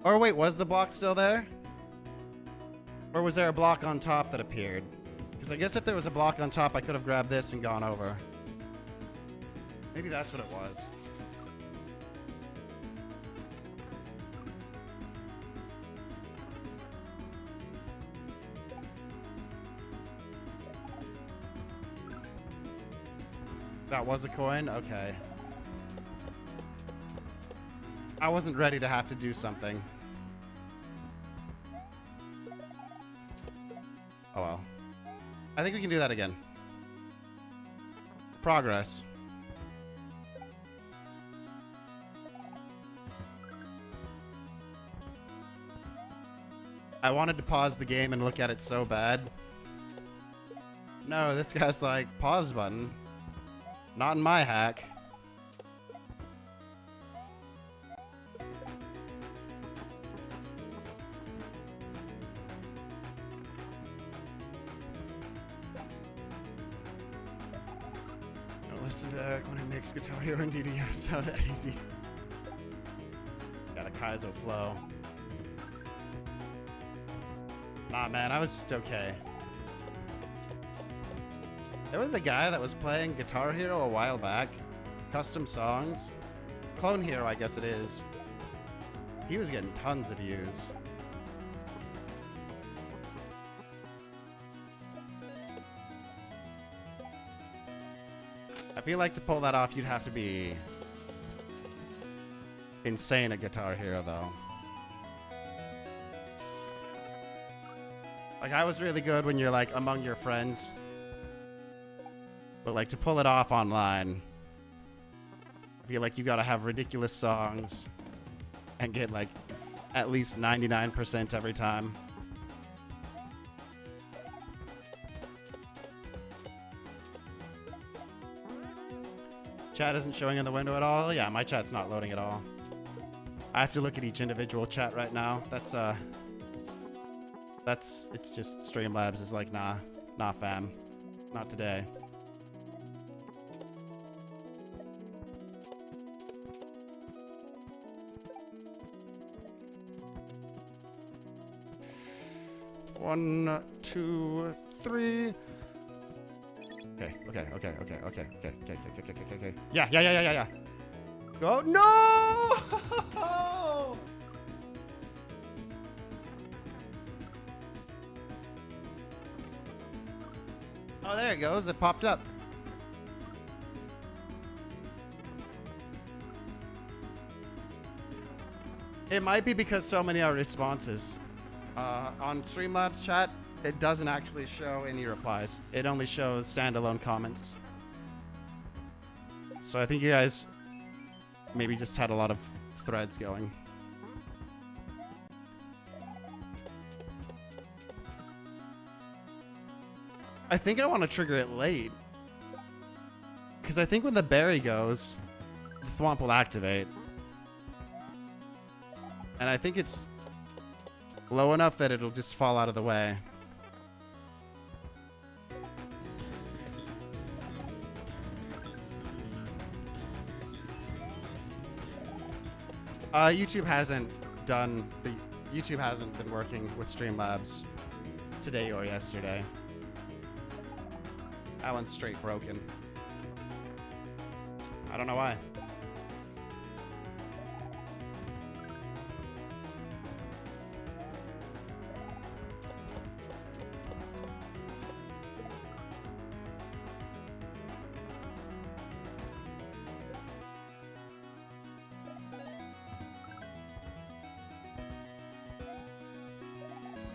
Or wait, was the block still there? Or was there a block on top that appeared? Because I guess if there was a block on top, I could have grabbed this and gone over. Maybe that's what it was. That was a coin? Okay. I wasn't ready to have to do something. Oh well. I think we can do that again. Progress. I wanted to pause the game and look at it so bad. No, this guy's like, pause button. Not in my hack. Don't listen to Eric when he makes Guitar Hero and DDS sound easy. Got a Kaizo flow. Nah, man, I was just okay. There was a guy that was playing Guitar Hero a while back. Custom songs. Clone Hero, I guess it is. He was getting tons of views. I feel like to pull that off, you'd have to be insane at Guitar Hero, though. Like, I was really good when you're, like, among your friends. But, like, to pull it off online, I feel like you gotta have ridiculous songs and get, like, at least 99% every time. Chat isn't showing in the window at all? Yeah, my chat's not loading at all. I have to look at each individual chat right now. It's just Streamlabs is like, nah, fam. Not today. One, two, three. Okay. Yeah. Go. No! Oh, there it goes. It popped up. It might be because so many are responses. On Streamlabs chat, it doesn't actually show any replies. It only shows standalone comments. So I think you guys maybe just had a lot of threads going. I think I want to trigger it late. Because I think when the berry goes, the thwomp will activate. And I think it's low enough that it'll just fall out of the way. YouTube hasn't been working with Streamlabs today or yesterday. That one's straight broken. I don't know why.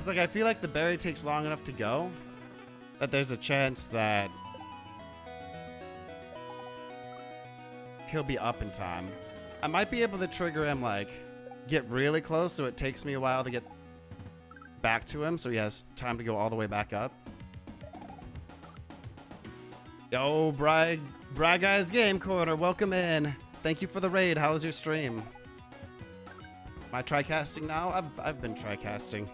Like, I feel like the berry takes long enough to go that there's a chance that he'll be up in time. I might be able to trigger him, like, get really close so it takes me a while to get back to him so he has time to go all the way back up. Yo, Brad Guys Game Corner, welcome in. Thank you for the raid. How was your stream? Am I try-casting now? I've been try-casting.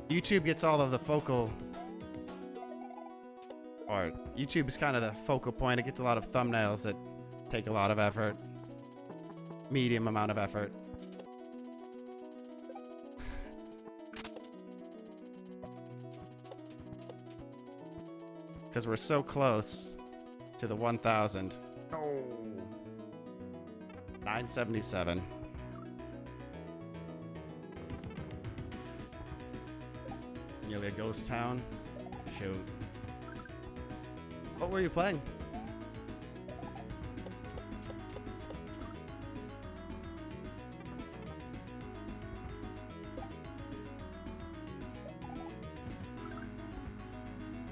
YouTube gets all of the focal, or YouTube is kind of the focal point. It gets a lot of thumbnails that take a lot of effort, medium amount of effort. Because we're so close to the 1,000. Oh. 977. Nearly a ghost town. Shoot. What were you playing?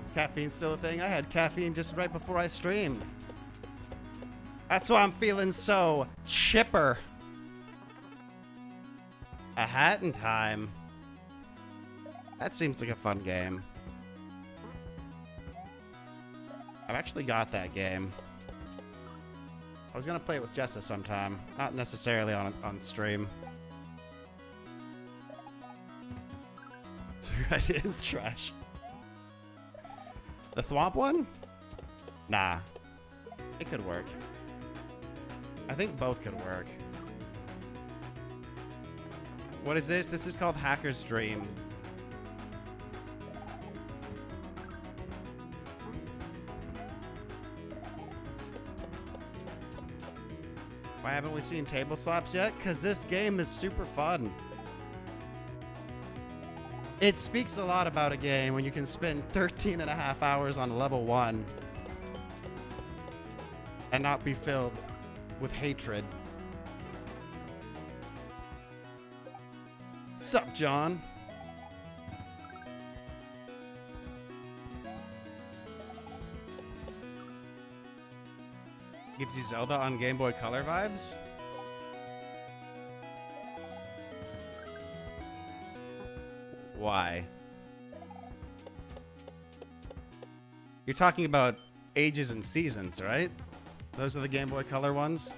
Is caffeine still a thing? I had caffeine just right before I streamed. That's why I'm feeling so chipper. A hat in time. That seems like a fun game. I've actually got that game. I was gonna play it with Jessa sometime, not necessarily on stream. So your idea is trash. The thwomp one? Nah. It could work. I think both could work. What is this? This is called Hacker's Dream. Why haven't we seen table slaps yet? Because this game is super fun. It speaks a lot about a game when you can spend 13.5 hours on level 1 and not be filled with hatred. Sup, John? Gives you Zelda on Game Boy Color vibes? Why? You're talking about Ages and Seasons, right? Those are the Game Boy Color ones?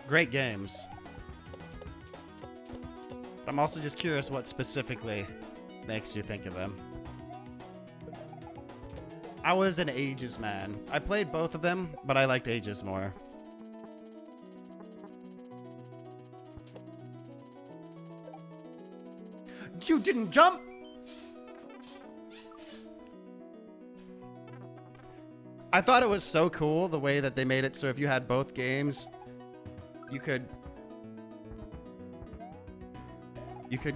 Great games. But I'm also just curious what specifically makes you think of them. I was an Ages man. I played both of them, but I liked Ages more. You didn't jump? I thought it was so cool the way that they made it so if you had both games, you could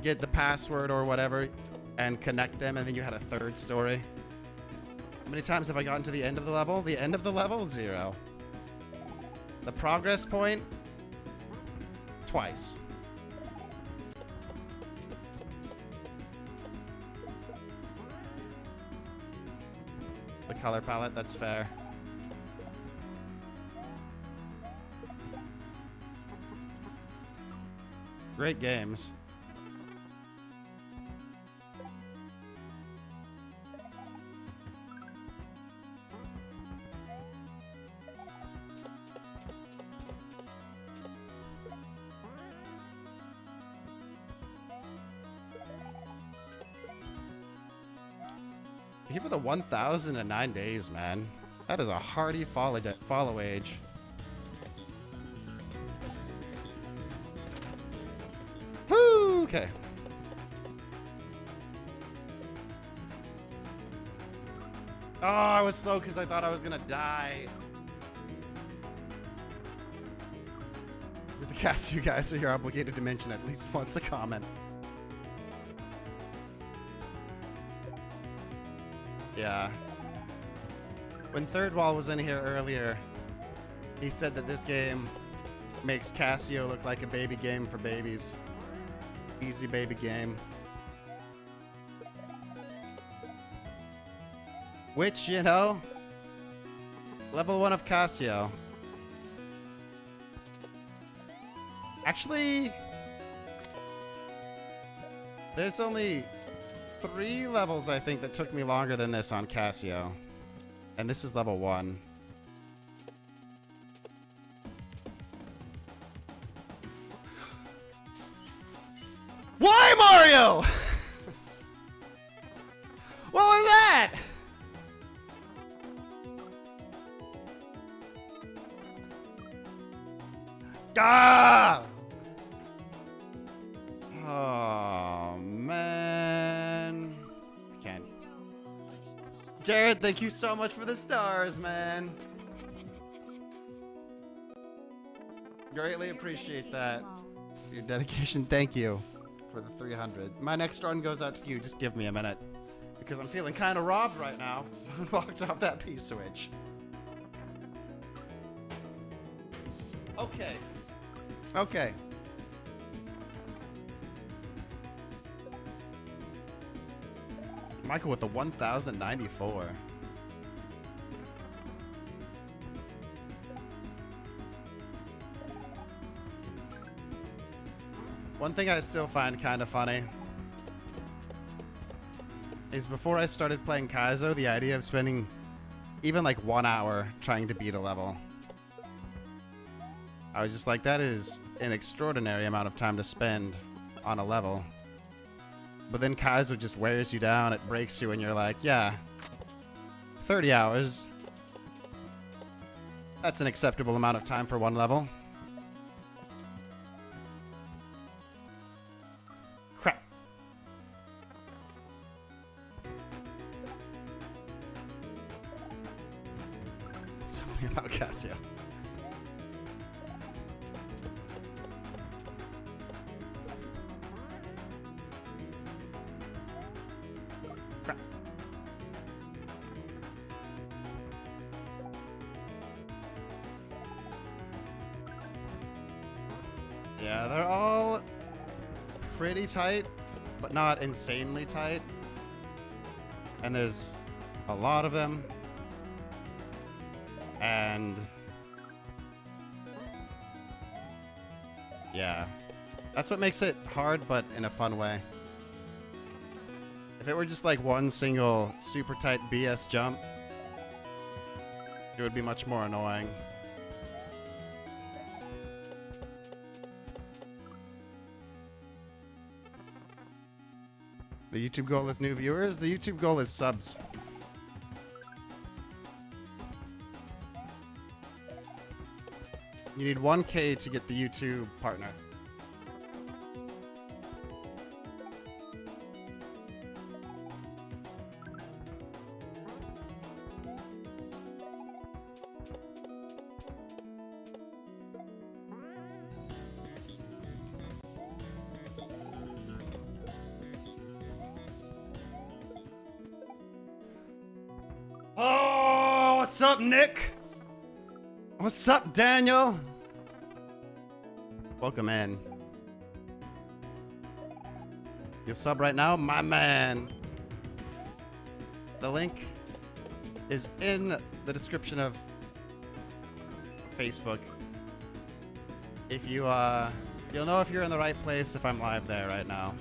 get the password or whatever and connect them, and then you had a third story. How many times have I gotten to the end of the level? The end of the level? 0. The progress point? Twice. The color palette, that's fair. Great games. Here for the 1,009 days, man. That is a hearty follow age. Woo! Okay. Oh, I was slow because I thought I was gonna die. With the cast, you guys are obligated to mention at least once a comment. Yeah. When Third Wall was in here earlier, he said that this game makes Casio look like a baby game for babies. Easy baby game. Which, you know, level 1 of Casio. Actually, there's only 3 levels, I think, that took me longer than this on Casio. And this is level 1. Why, Mario? What was that? Ah! Oh, man. I can't. Jared, thank you so much for the stars, man. Greatly appreciate that. Your dedication, thank you for the 300. My next run goes out to you. Just give me a minute. Because I'm feeling kind of robbed right now. Walked off that P-switch. Okay. Okay. Michael with the 1,094. One thing I still find kind of funny is before I started playing Kaizo, the idea of spending even like 1 hour trying to beat a level, I was just like, that is an extraordinary amount of time to spend on a level. But then Kaizo just wears you down, it breaks you, and you're like, yeah, 30 hours. That's an acceptable amount of time for one level. Crap. Something about Casio. Crap. Yeah, they're all pretty tight, but not insanely tight. And there's a lot of them. And yeah, that's what makes it hard, but in a fun way. If it were just like one single super tight BS jump, it would be much more annoying. The YouTube goal is new viewers. The YouTube goal is subs. You need 1K to get the YouTube partner. Oh, what's up, Nick? What's up, Daniel? Welcome in. You'll sub right now, my man. The link is in the description of Facebook. If you, you'll know if you're in the right place if I'm live there right now.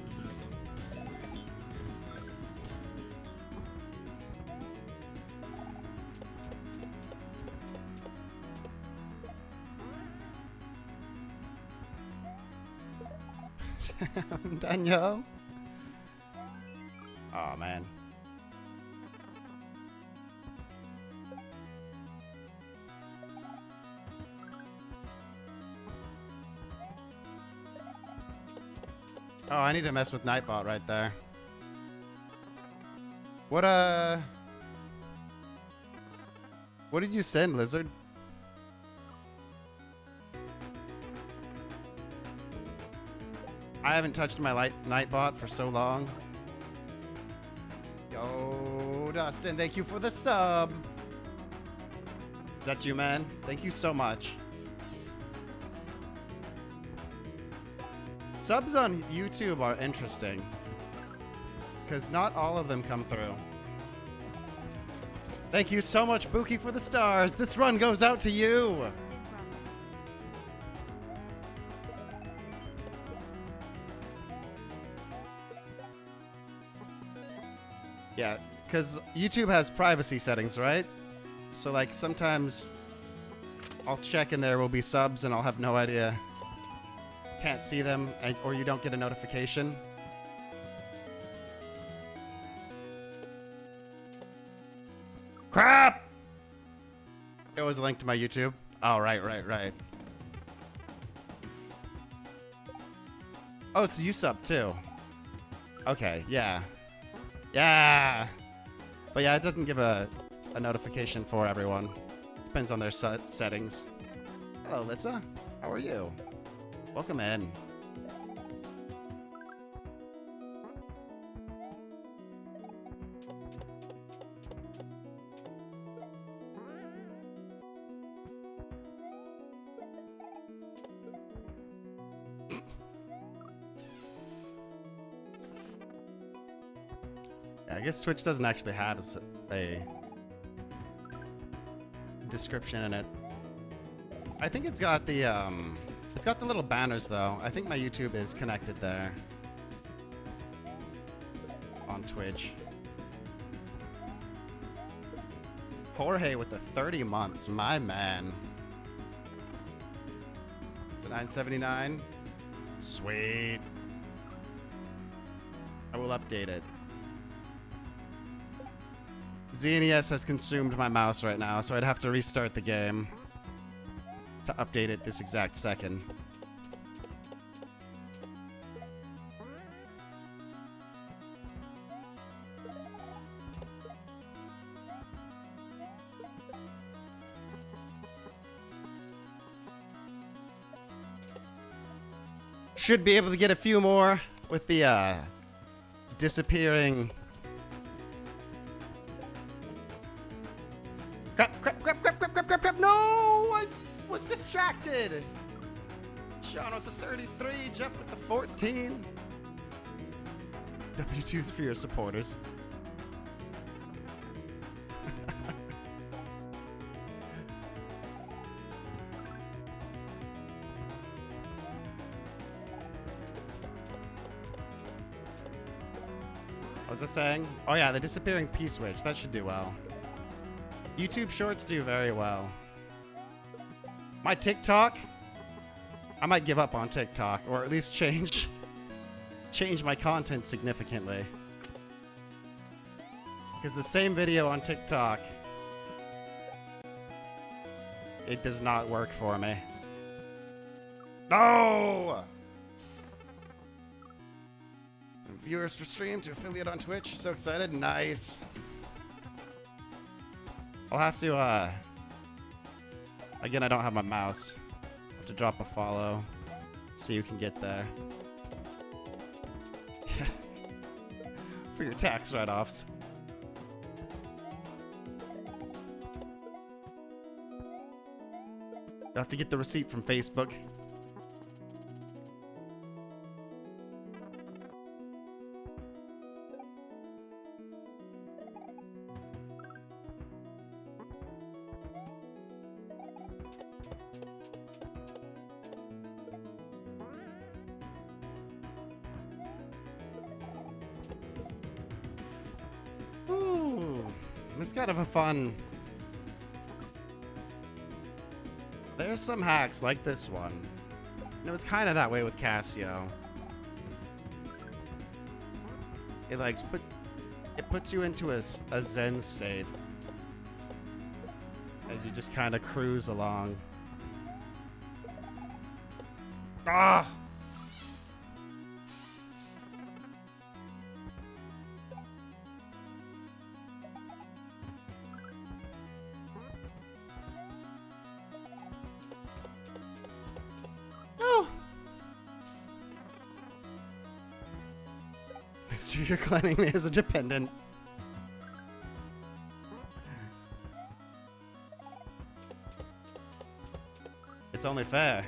Daniel. Oh man. Oh, I need to mess with Nightbot right there. What did you send, Lizard? I haven't touched my Nightbot for so long. Yo, Dustin, thank you for the sub. Is that you, man? Thank you so much. Subs on YouTube are interesting, because not all of them come through. Thank you so much, Buki, for the stars. This run goes out to you. Yeah, because YouTube has privacy settings, right? So, like, sometimes I'll check and there will be subs and I'll have no idea. Can't see them, or you don't get a notification. Crap! It was a link to my YouTube. Oh, right. Oh, so you sub too. Okay, yeah. Yeah! But yeah, it doesn't give a notification for everyone. Depends on their settings. Hello, Lissa. How are you? Welcome in. I guess Twitch doesn't actually have a description in it. I think it's got the little banners though. I think my YouTube is connected there on Twitch. Jorge with the 30 months, my man. It's a 979. Sweet. I will update it. ZNES has consumed my mouse right now, so I'd have to restart the game to update it this exact second. Should be able to get a few more with the disappearing. Crap. No! I was distracted! Sean, with the 33. Jeff with the 14. W2's for your supporters. What was I saying? Oh yeah, the disappearing P-switch. That should do well. YouTube Shorts do very well. My TikTok? I might give up on TikTok, or at least change my content significantly. Because the same video on TikTok, it does not work for me. No! Viewers for stream to affiliate on Twitch. So excited. Nice. I'll have to, again, I don't have my mouse. I'll have to drop a follow so you can get there. For your tax write-offs. You'll have to get the receipt from Facebook. It's kind of a fun... There's some hacks like this one. You know, it's kind of that way with Casio. It like it puts you into a zen state as you just kind of cruise along. Ah! You're claiming me as a dependent. It's only fair.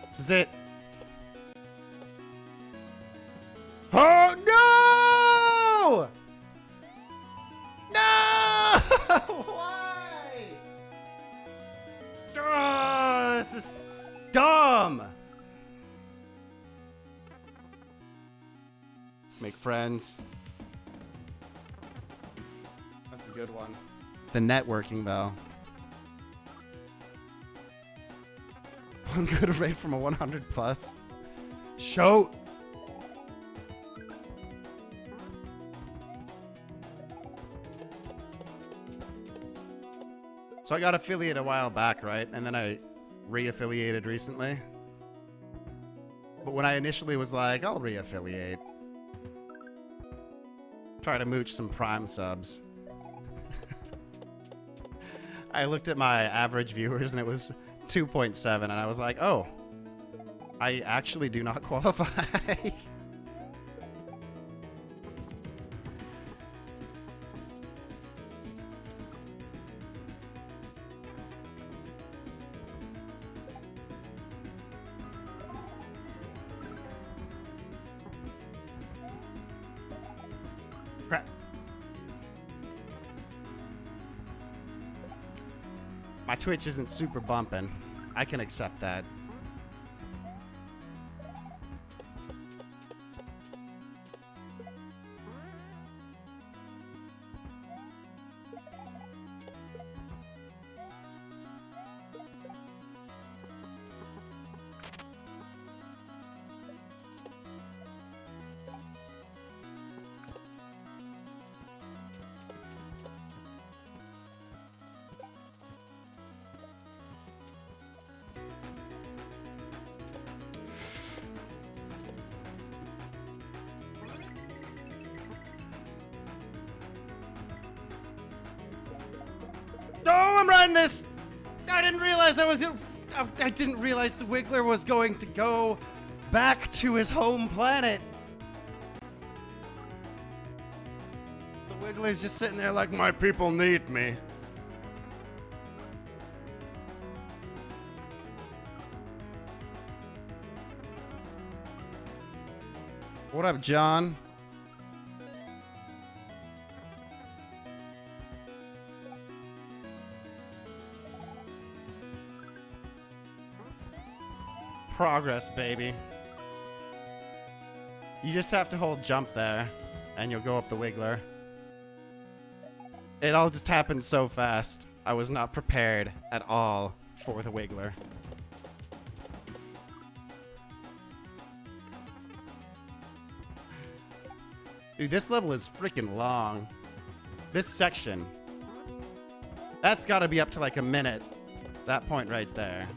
This is it. Oh no! No! Why? Oh, this is dumb. Make friends. That's a good one. The networking though. One good rate from a 100 plus. Shoot! So I got affiliate a while back, right? And then I re-affiliated recently. But when I initially was like, I'll re-affiliate. Try to mooch some Prime subs. I looked at my average viewers and it was 2.7 and I was like, oh, I actually do not qualify. Crap. My Twitch isn't super bumping. I can accept that. I'm riding this. I didn't realize I didn't realize the Wiggler was going to go back to his home planet. The Wiggler's just sitting there like, my people need me. What up, John? Progress, baby. You just have to hold jump there, and you'll go up the Wiggler. It all just happened so fast. I was not prepared at all for the Wiggler. Dude, this level is freaking long. This section. That's gotta be up to like a minute. That point right there.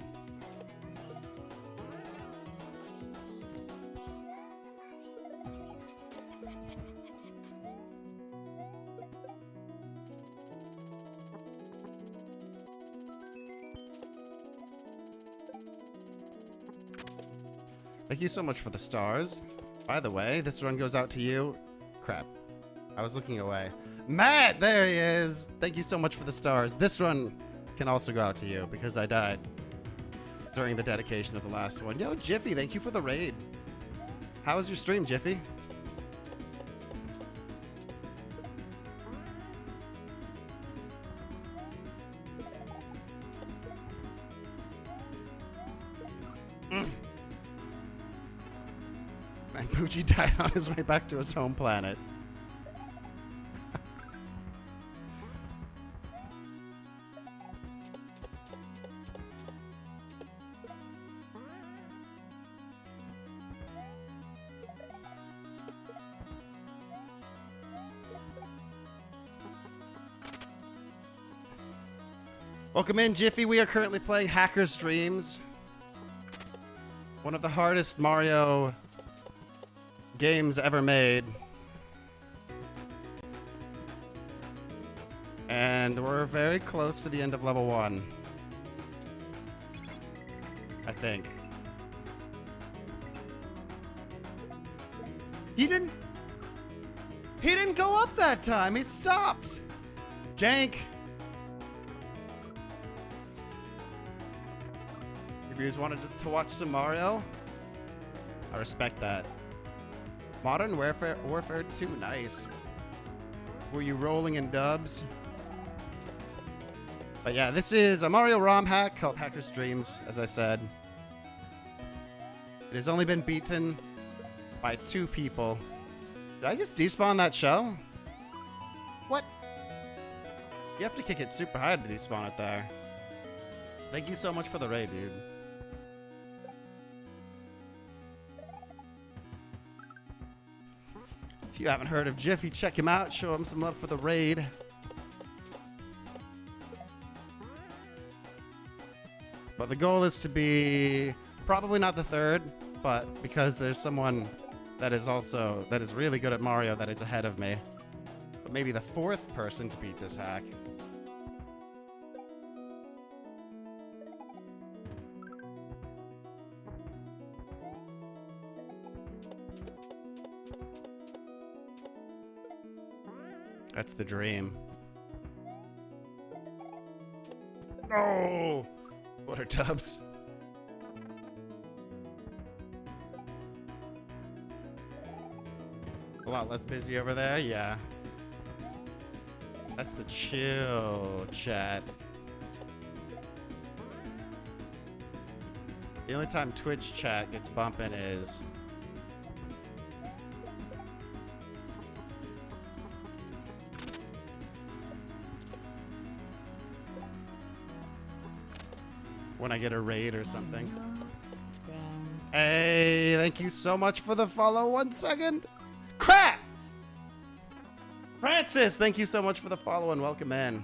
Thank you so much for the stars. By the way, this run goes out to you. Crap. I was looking away. Matt, there he is. Thank you so much for the stars. This run can also go out to you because I died during the dedication of the last one. Yo, Jiffy, thank you for the raid. How was your stream, Jiffy? And Poochie died on his way back to his home planet. Welcome in, Jiffy. We are currently playing Hacker's Dreams. One of the hardest Mario games ever made. And we're very close to the end of level 1. I think. He didn't go up that time. He stopped. Jank. You just wanted to watch some Mario? I respect that. Modern Warfare 2, nice. Were you rolling in dubs? But yeah, this is a Mario ROM hack called Hacker's Dreams, as I said. It has only been beaten by 2 people. Did I just despawn that shell? What? You have to kick it super high to despawn it there. Thank you so much for the raid, dude. If you haven't heard of Jiffy, check him out. Show him some love for the raid. But the goal is to be probably not the 3rd, but because there's someone that is really good at Mario that is ahead of me. But maybe the 4th person to beat this hack. That's the dream. Oh! Water tubs. A lot less busy over there, yeah. That's the chill chat. The only time Twitch chat gets bumping is when I get a raid or something. Hey, thank you so much for the follow. 1 second. Crap! Francis, thank you so much for the follow and welcome in.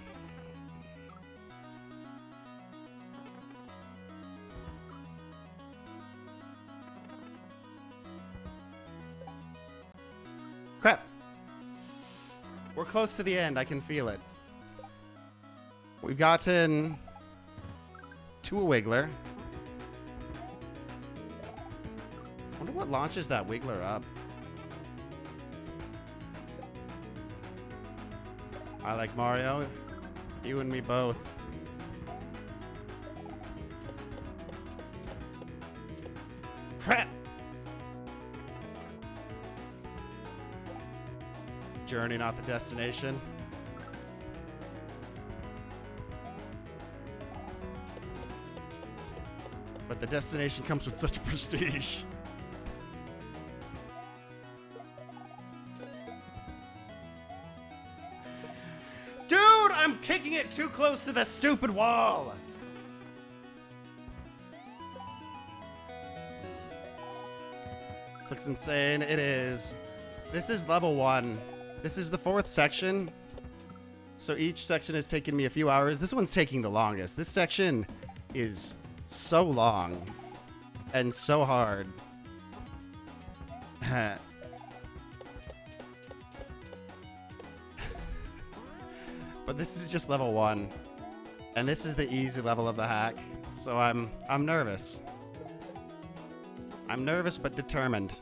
Crap. We're close to the end. I can feel it. We've gotten to a wiggler. I wonder what launches that wiggler up. I like Mario. You and me both. Crap! Journey, not the destination. But the destination comes with such prestige. Dude, I'm kicking it too close to the stupid wall. This looks insane. It is. This is level 1. This is the 4th section. So each section has taken me a few hours. This one's taking the longest. This section is so long and so hard. But this is just level 1. And this is the easy level of the hack. So I'm nervous. I'm nervous but determined.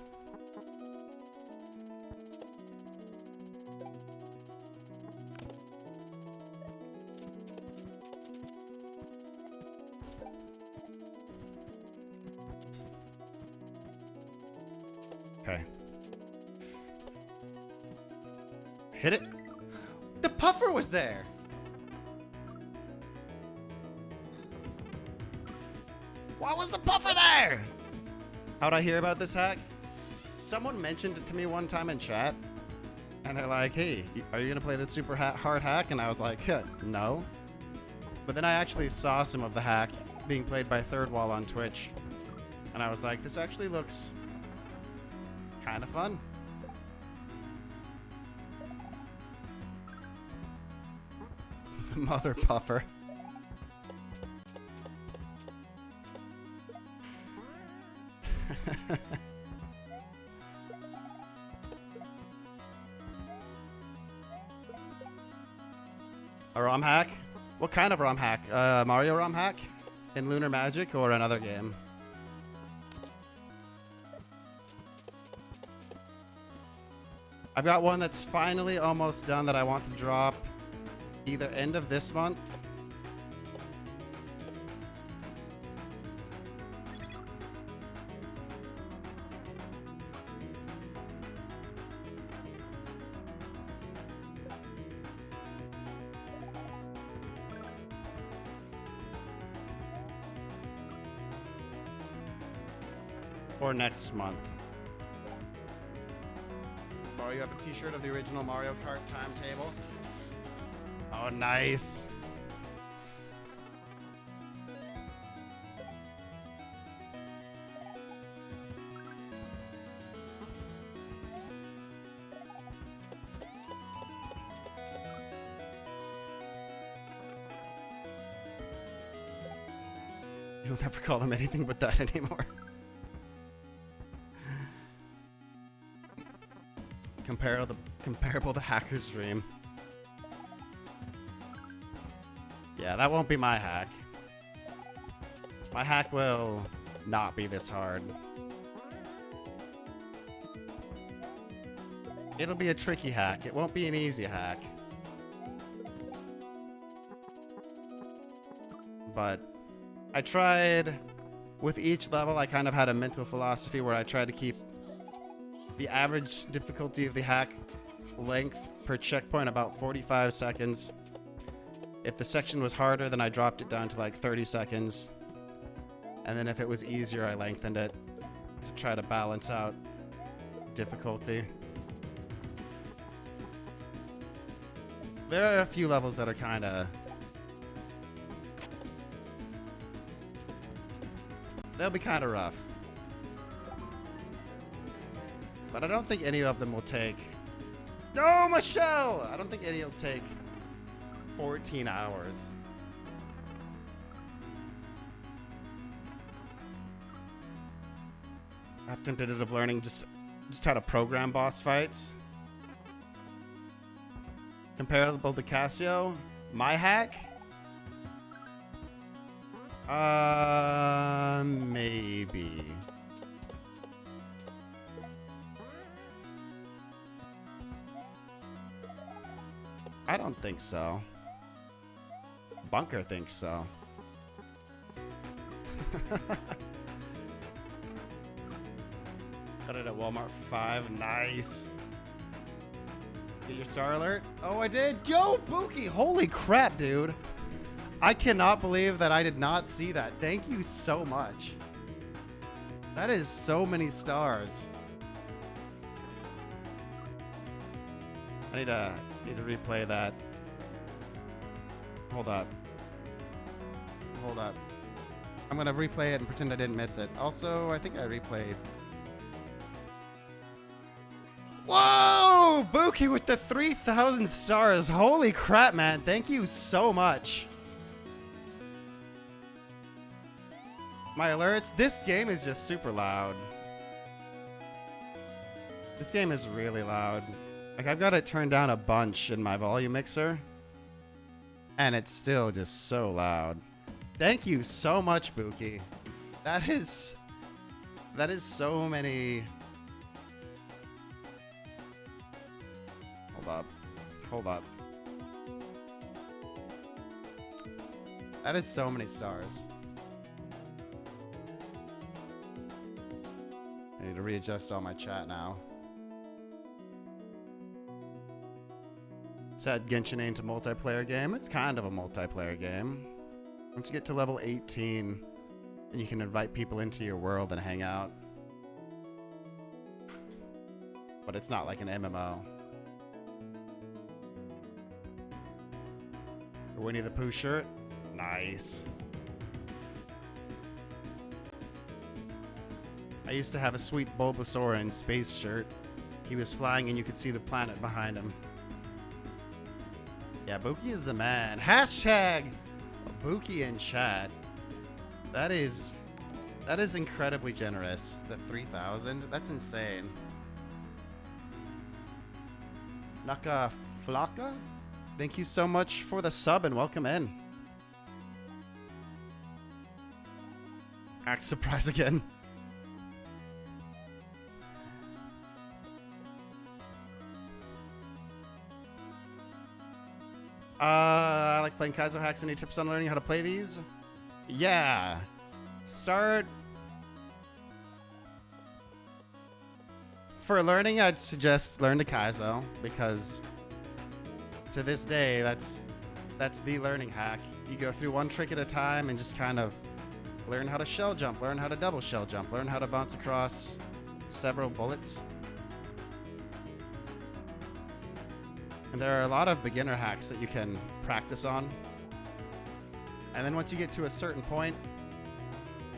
Okay. Hit it. The puffer was there. Why was the puffer there? How'd I hear about this hack? Someone mentioned it to me one time in chat. And they're like, hey, are you going to play this super hard hack? And I was like, no. But then I actually saw some of the hack being played by Third Wall on Twitch. And I was like, this actually looks kind of fun. The mother puffer. A ROM hack? What kind of ROM hack? Mario ROM hack? In Lunar Magic or another game? I've got one that's finally almost done that I want to drop either end of this month or next month. Oh, you have a t-shirt of the original Mario Kart timetable? Oh, nice. You'll never call them anything but that anymore. Comparable to Hacker's Dream. Yeah, that won't be my hack. My hack will not be this hard. It'll be a tricky hack. It won't be an easy hack. But I tried, with each level, I kind of had a mental philosophy where I tried to keep the average difficulty of the hack length per checkpoint about 45 seconds. If the section was harder, then I dropped it down to like 30 seconds. And then if it was easier, I lengthened it to try to balance out difficulty. There are a few levels that are kind of... they'll be kind of rough. But I don't think any of them will take... No, Michelle! I don't think any will take 14 hours. I have tentative learning just how to program boss fights. Comparable to Casio, my hack Maybe. I don't think so. Bunker thinks so. Got it at Walmart for 5. Nice. Get your star alert? Oh, I did. Yo, Buki. Holy crap, dude. I cannot believe that I did not see that. Thank you so much. That is so many stars. I need to replay that. Hold up. Hold up. I'm gonna replay it and pretend I didn't miss it. Also, I think I replayed. Whoa! Buki with the 3,000 stars. Holy crap, man. Thank you so much. My alerts. This game is just super loud. This game is really loud. Like, I've got it turned down a bunch in my volume mixer. And it's still just so loud. Thank you so much, Buki. That is so many. Hold up. Hold up. That is so many stars. I need to readjust all my chat now. Said Genshin ain't a multiplayer game. It's kind of a multiplayer game. Once you get to level 18, then you can invite people into your world and hang out. But it's not like an MMO. Winnie the Pooh shirt. Nice. I used to have a sweet Bulbasaur in space shirt. He was flying and you could see the planet behind him. Yeah, Buki is the man. Hashtag Buki in chat. That is incredibly generous. The 3,000? That's insane. Naka Flaka? Thank you so much for the sub and welcome in. Act surprise again. I like playing Kaizo hacks. Any tips on learning how to play these? Yeah. Start. For learning, I'd suggest learn to Kaizo because to this day, that's the learning hack. You go through one trick at a time and just kind of learn how to shell jump, learn how to double shell jump, learn how to bounce across several bullets. And there are a lot of beginner hacks that you can practice on. And then once you get to a certain point,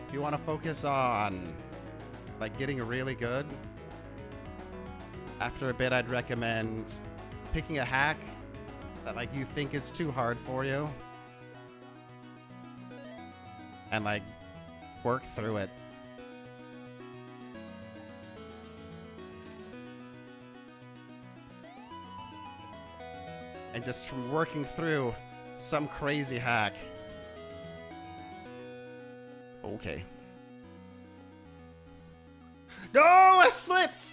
if you want to focus on like getting really good, after a bit I'd recommend picking a hack that like you think is too hard for you and like work through it. And just from working through some crazy hack. Okay. No, I slipped!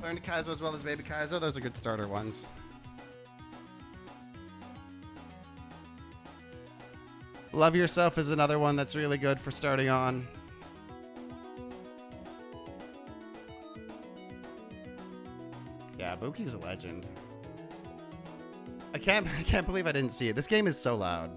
Learn to Kaizo as well as Baby Kaizo. Those are good starter ones. Love Yourself is another one that's really good for starting on. Yeah, Buki's a legend. I can't believe I didn't see it. This game is so loud.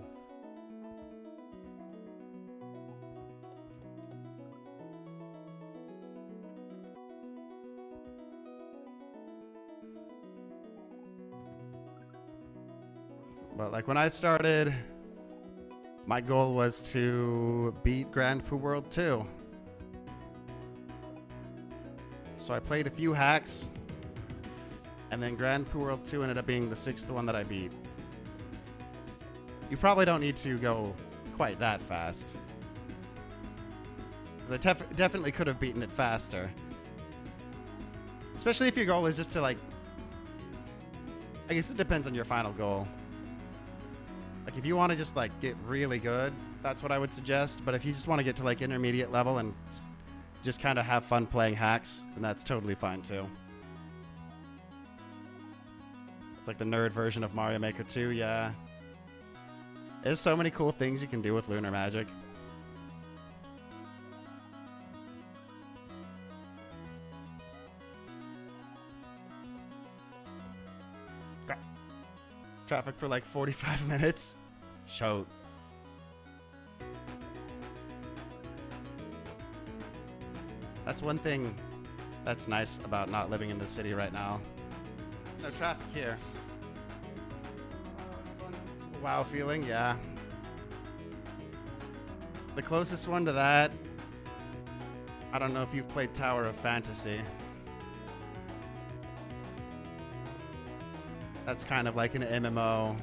But like when I started, my goal was to beat Grand Poo World 2. So I played a few hacks. And then Grand Poo World 2 ended up being the 6th one that I beat. You probably don't need to go quite that fast. Because I definitely could have beaten it faster. Especially if your goal is just to like... I guess it depends on your final goal. Like Like, if you want to just, like, get really good, that's what I would suggest. But if you just want to get to, like, intermediate level and just kind of have fun playing hacks, then that's totally fine, too. It's like the nerd version of Mario Maker 2, yeah. There's so many cool things you can do with lunar magic. Traffic for like 45 minutes. Shout. That's one thing that's nice about not living in the city right now. No traffic here. Wow feeling, yeah. The closest one to that, I don't know if you've played Tower of Fantasy. That's kind of like an MMO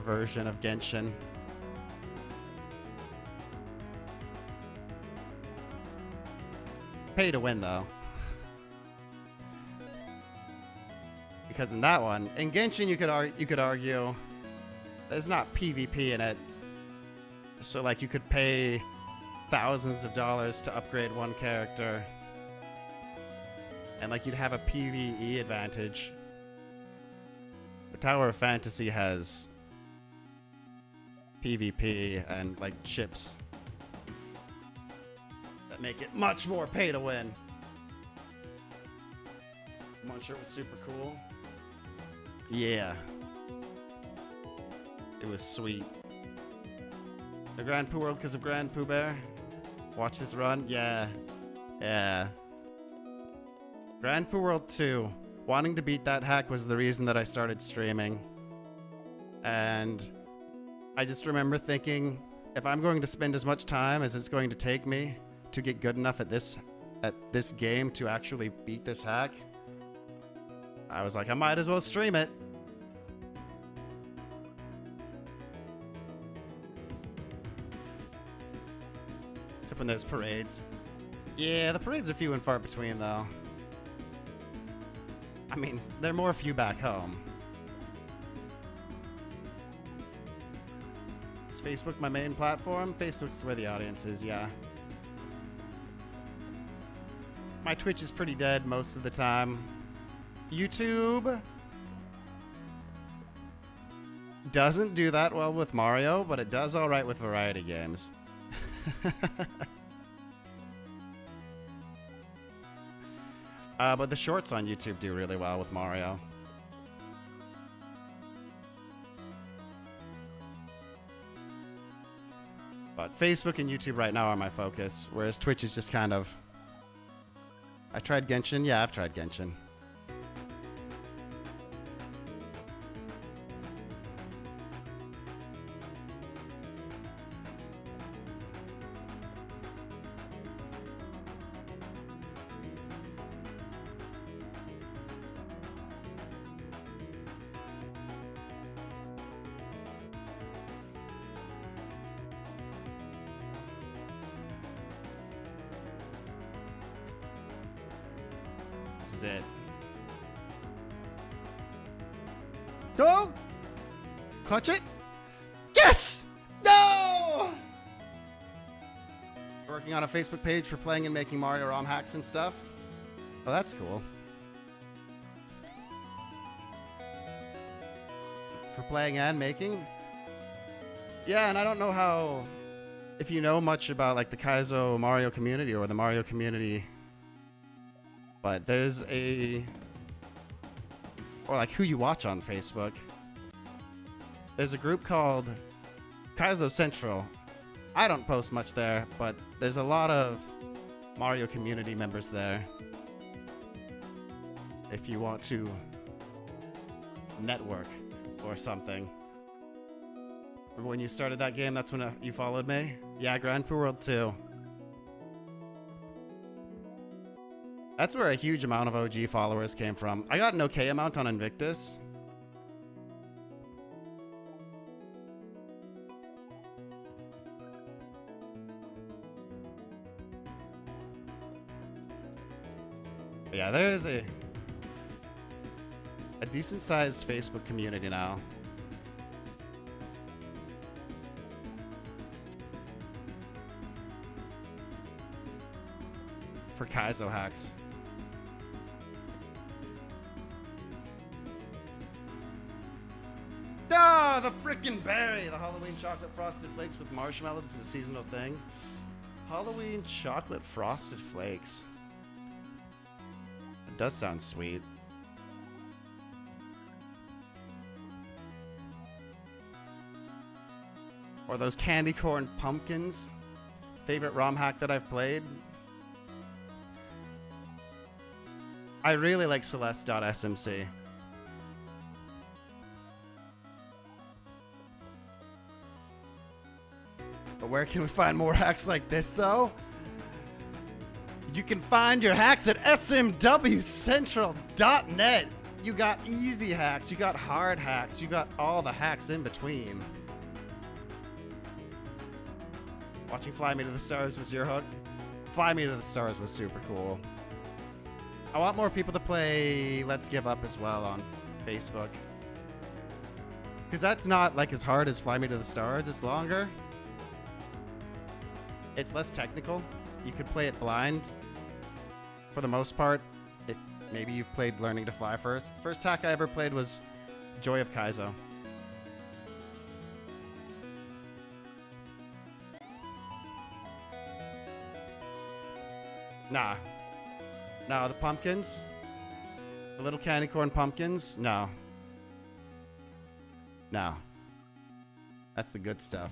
version of Genshin. Pay to win, though. Because in that one, in Genshin, you could argue there's not PvP in it. So, like, you could pay thousands of dollars to upgrade one character. And, like, you'd have a PvE advantage. The Tower of Fantasy has PvP and, like, chips that make it much more pay to win. One shirt was super cool. Yeah. It was sweet. The Grand Pooh World because of Grand Pooh Bear. Watch this run. Yeah. Yeah. Grand Pooh World 2. Wanting to beat that hack was the reason that I started streaming. And I just remember thinking, if I'm going to spend as much time as it's going to take me to get good enough at this game to actually beat this hack, I was like, I might as well stream it. Except when there's parades. Yeah, the parades are few and far between, though. I mean, they're more few back home. Is Facebook my main platform? Facebook's where the audience is, yeah. My Twitch is pretty dead most of the time. YouTube doesn't do that well with Mario, but it does alright with variety games. But the shorts on YouTube do really well with Mario. But Facebook and YouTube right now are my focus, whereas Twitch is just kind of... I tried Genshin? Yeah, I've tried Genshin. This is it. Go! Clutch it! Yes! No! Working on a Facebook page for playing and making Mario ROM hacks and stuff. Oh, that's cool. For playing and making? Yeah, and I don't know how... If you know much about, like, the Kaizo Mario community or the Mario community... But there's a... Or, like, who you watch on Facebook. There's a group called Kaizo Central. I don't post much there, but there's a lot of Mario community members there. If you want to network or something. Remember when you started that game, that's when you followed me? Yeah, Grand Pooh World 2. That's where a huge amount of OG followers came from. I got an okay amount on Invictus. But yeah, there is a decent-sized Facebook community now. for Kaizo hacks. Ah, the frickin' berry! The Halloween chocolate frosted flakes with marshmallows is a seasonal thing. Halloween chocolate frosted flakes. It does sound sweet. Or those candy corn pumpkins. Favorite ROM hack that I've played. I really like Celeste.smc. But where can we find more hacks like this, though? You can find your hacks at smwcentral.net. You got easy hacks, you got hard hacks, you got all the hacks in between. Watching Fly Me to the Stars was your hook? Fly Me to the Stars was super cool. I want more people to play Let's Give Up as well on Facebook. Because that's not like as hard as Fly Me to the Stars, it's longer. It's less technical. You could play it blind for the most part. If maybe you've played Learning to Fly first. First hack I ever played was Joy of Kaizo. Nah. No, the pumpkins. The little candy corn pumpkins. No. No. That's the good stuff.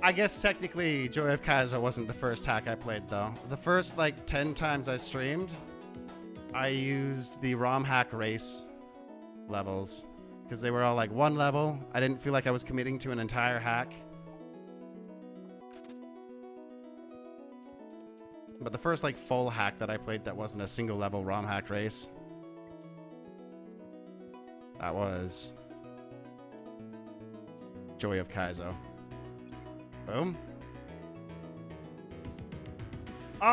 I guess technically Joy of Kaizo wasn't the first hack I played though. The first like 10 times I streamed, I used the ROM hack race levels because they were all like one level. I didn't feel like I was committing to an entire hack. But the first like full hack that I played that wasn't a single level ROM hack race, that was Joy of Kaizo. Boom. Oh,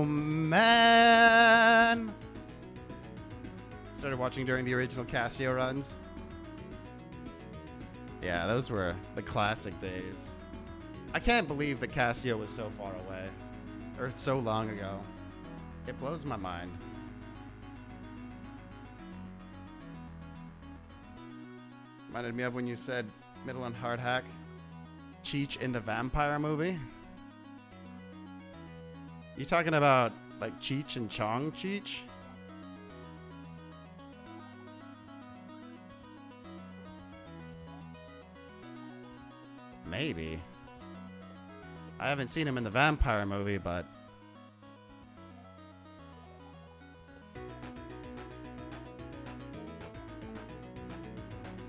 man. Started watching during the original Casio runs. Yeah, those were the classic days. I can't believe that Casio was so far away. Or so long ago. It blows my mind. Reminded me of when you said middle and hard hack. Cheech in the vampire movie. You talking about like Cheech and Chong Cheech? Maybe. I haven't seen him in the vampire movie, but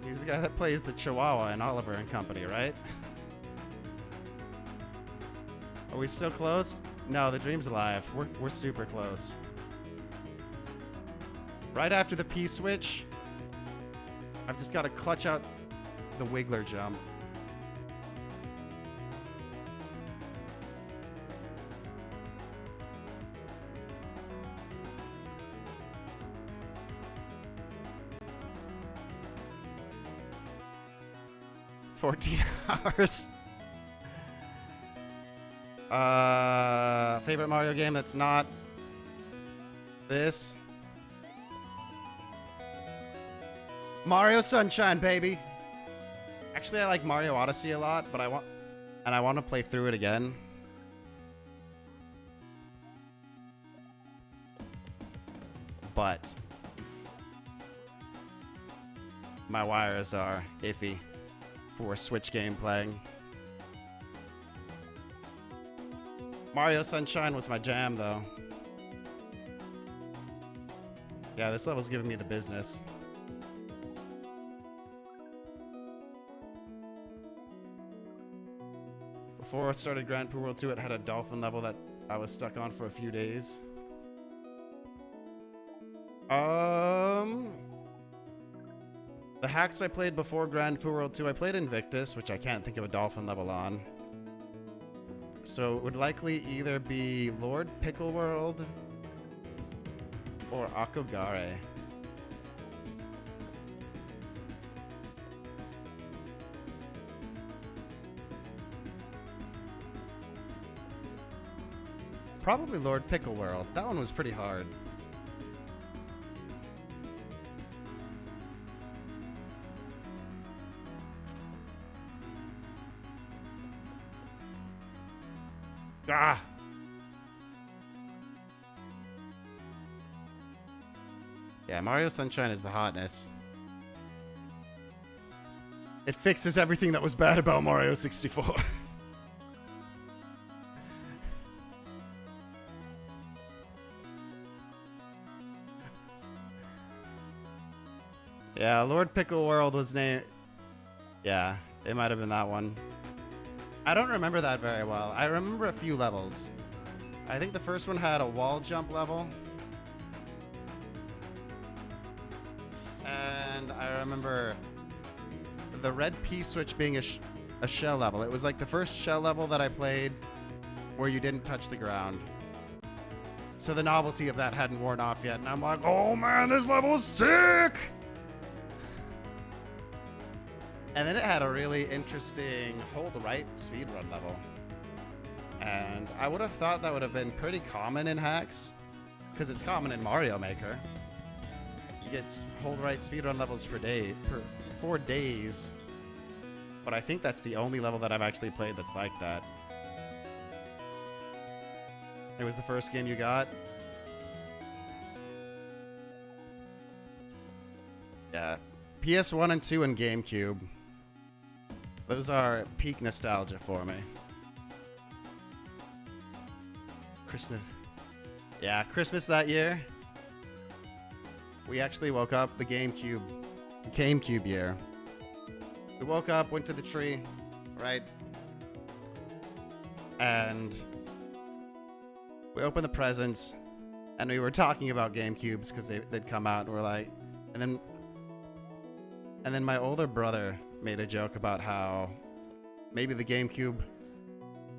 he's the guy that plays the Chihuahua in Oliver and Company, right? Are we still close? No, the dream's alive. We're super close. Right after the P switch, I've just got to clutch out the Wiggler jump. $14. Favorite Mario game that's not this? Mario Sunshine, baby. Actually, I like Mario Odyssey a lot, but I want to play through it again. But my wires are iffy for Switch game playing. Mario Sunshine was my jam, though. Yeah, this level's giving me the business. Before I started Grand Prix World 2, it had a dolphin level that I was stuck on for a few days. The hacks I played before Grand Prix World 2, I played Invictus, which I can't think of a dolphin level on. So it would likely either be Lord Pickle World or Akogare. Probably Lord Pickle World. That one was pretty hard. Ah! Yeah, Mario Sunshine is the hotness. It fixes everything that was bad about Mario 64. Yeah, Lord Pickle World was named... Yeah, it might have been that one. I don't remember that very well. I remember a few levels. I think the first one had a wall jump level. And I remember the red P-switch being a shell level. It was like the first shell level that I played where you didn't touch the ground. So the novelty of that hadn't worn off yet. And I'm like, oh man, this level is sick! And then it had a really interesting hold right speedrun level. And I would have thought that would have been pretty common in hacks, because it's common in Mario Maker. You get hold right speedrun levels for 4 days. But I think that's the only level that I've actually played that's like that. It was the first game you got? Yeah. PS1 and 2 and GameCube. Those are peak nostalgia for me. Christmas. Yeah, Christmas that year. We actually woke up the GameCube year. We woke up, went to the tree, right? And we opened the presents, and we were talking about GameCubes because they'd come out, and we're like, and then my older brother made a joke about how maybe the GameCube,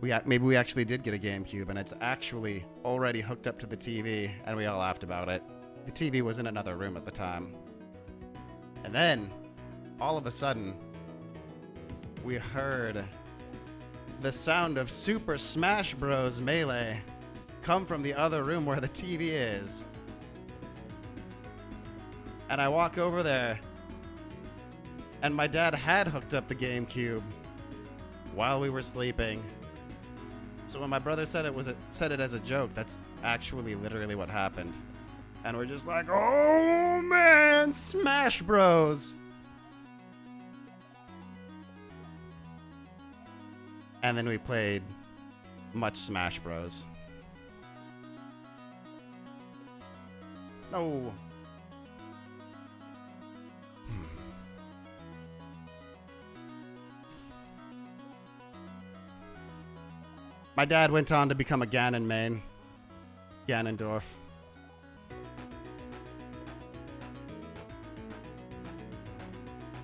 maybe we actually did get a GameCube, and it's actually already hooked up to the TV, and we all laughed about it. The TV was in another room at the time. And then, all of a sudden, we heard the sound of Super Smash Bros. Melee come from the other room where the TV is. And I walk over there, and my dad had hooked up the GameCube while we were sleeping. So when my brother said it as a joke, that's actually literally what happened. And we're just like, oh man, Smash Bros. And then we played much Smash Bros. No. My dad went on to become a Ganon main. Ganondorf.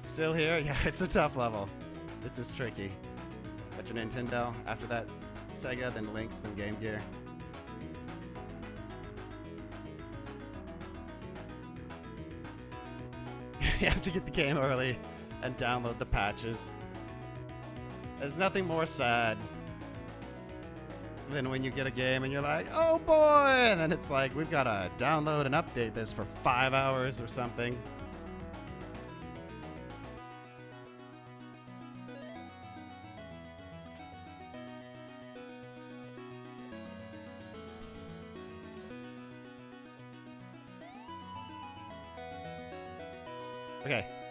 Still here? Yeah, it's a tough level. This is tricky. Got your Nintendo. After that, Sega, then Lynx, then Game Gear. You have to get the game early and download the patches. There's nothing more sad than when you get a game and you're like, oh boy, and then it's like, we've got to download and update this for 5 hours or something.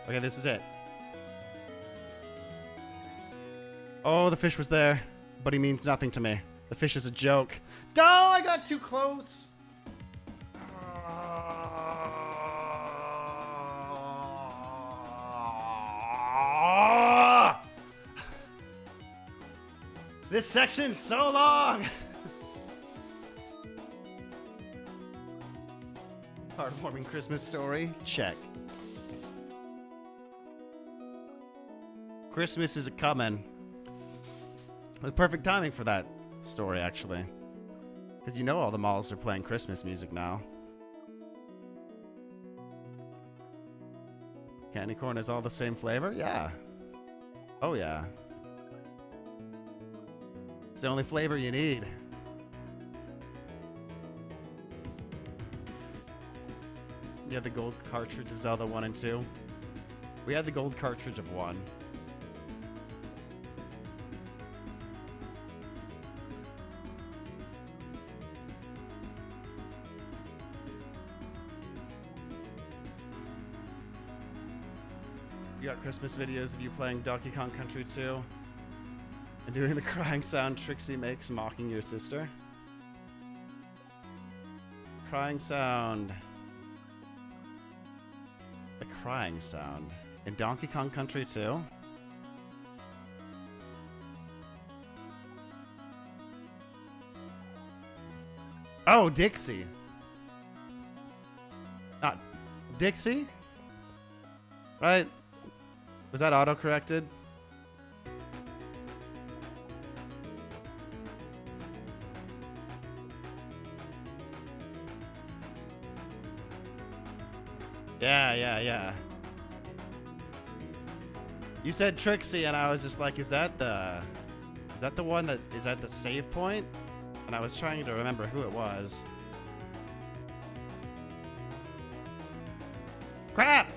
Okay, this is it. Oh, the fish was there, but he means nothing to me. The fish is a joke. Oh, I got too close. This section's so long. Heartwarming Christmas story? Check. Christmas is a-comin'. The perfect timing for that. story, actually. Because you know all the malls are playing Christmas music now. Candy corn is all the same flavor? Yeah. Oh, yeah. It's the only flavor you need. You had the gold cartridge of Zelda 1 and 2. We had the gold cartridge of 1. You got Christmas videos of you playing Donkey Kong Country 2 and doing the crying sound Trixie makes mocking your sister. Crying sound. The crying sound in Donkey Kong Country 2. Oh, Dixie. Not Dixie? Right? Was that auto-corrected? Yeah. You said Trixie, and I was just like, is that the one that is at the save point? And I was trying to remember who it was. Crap!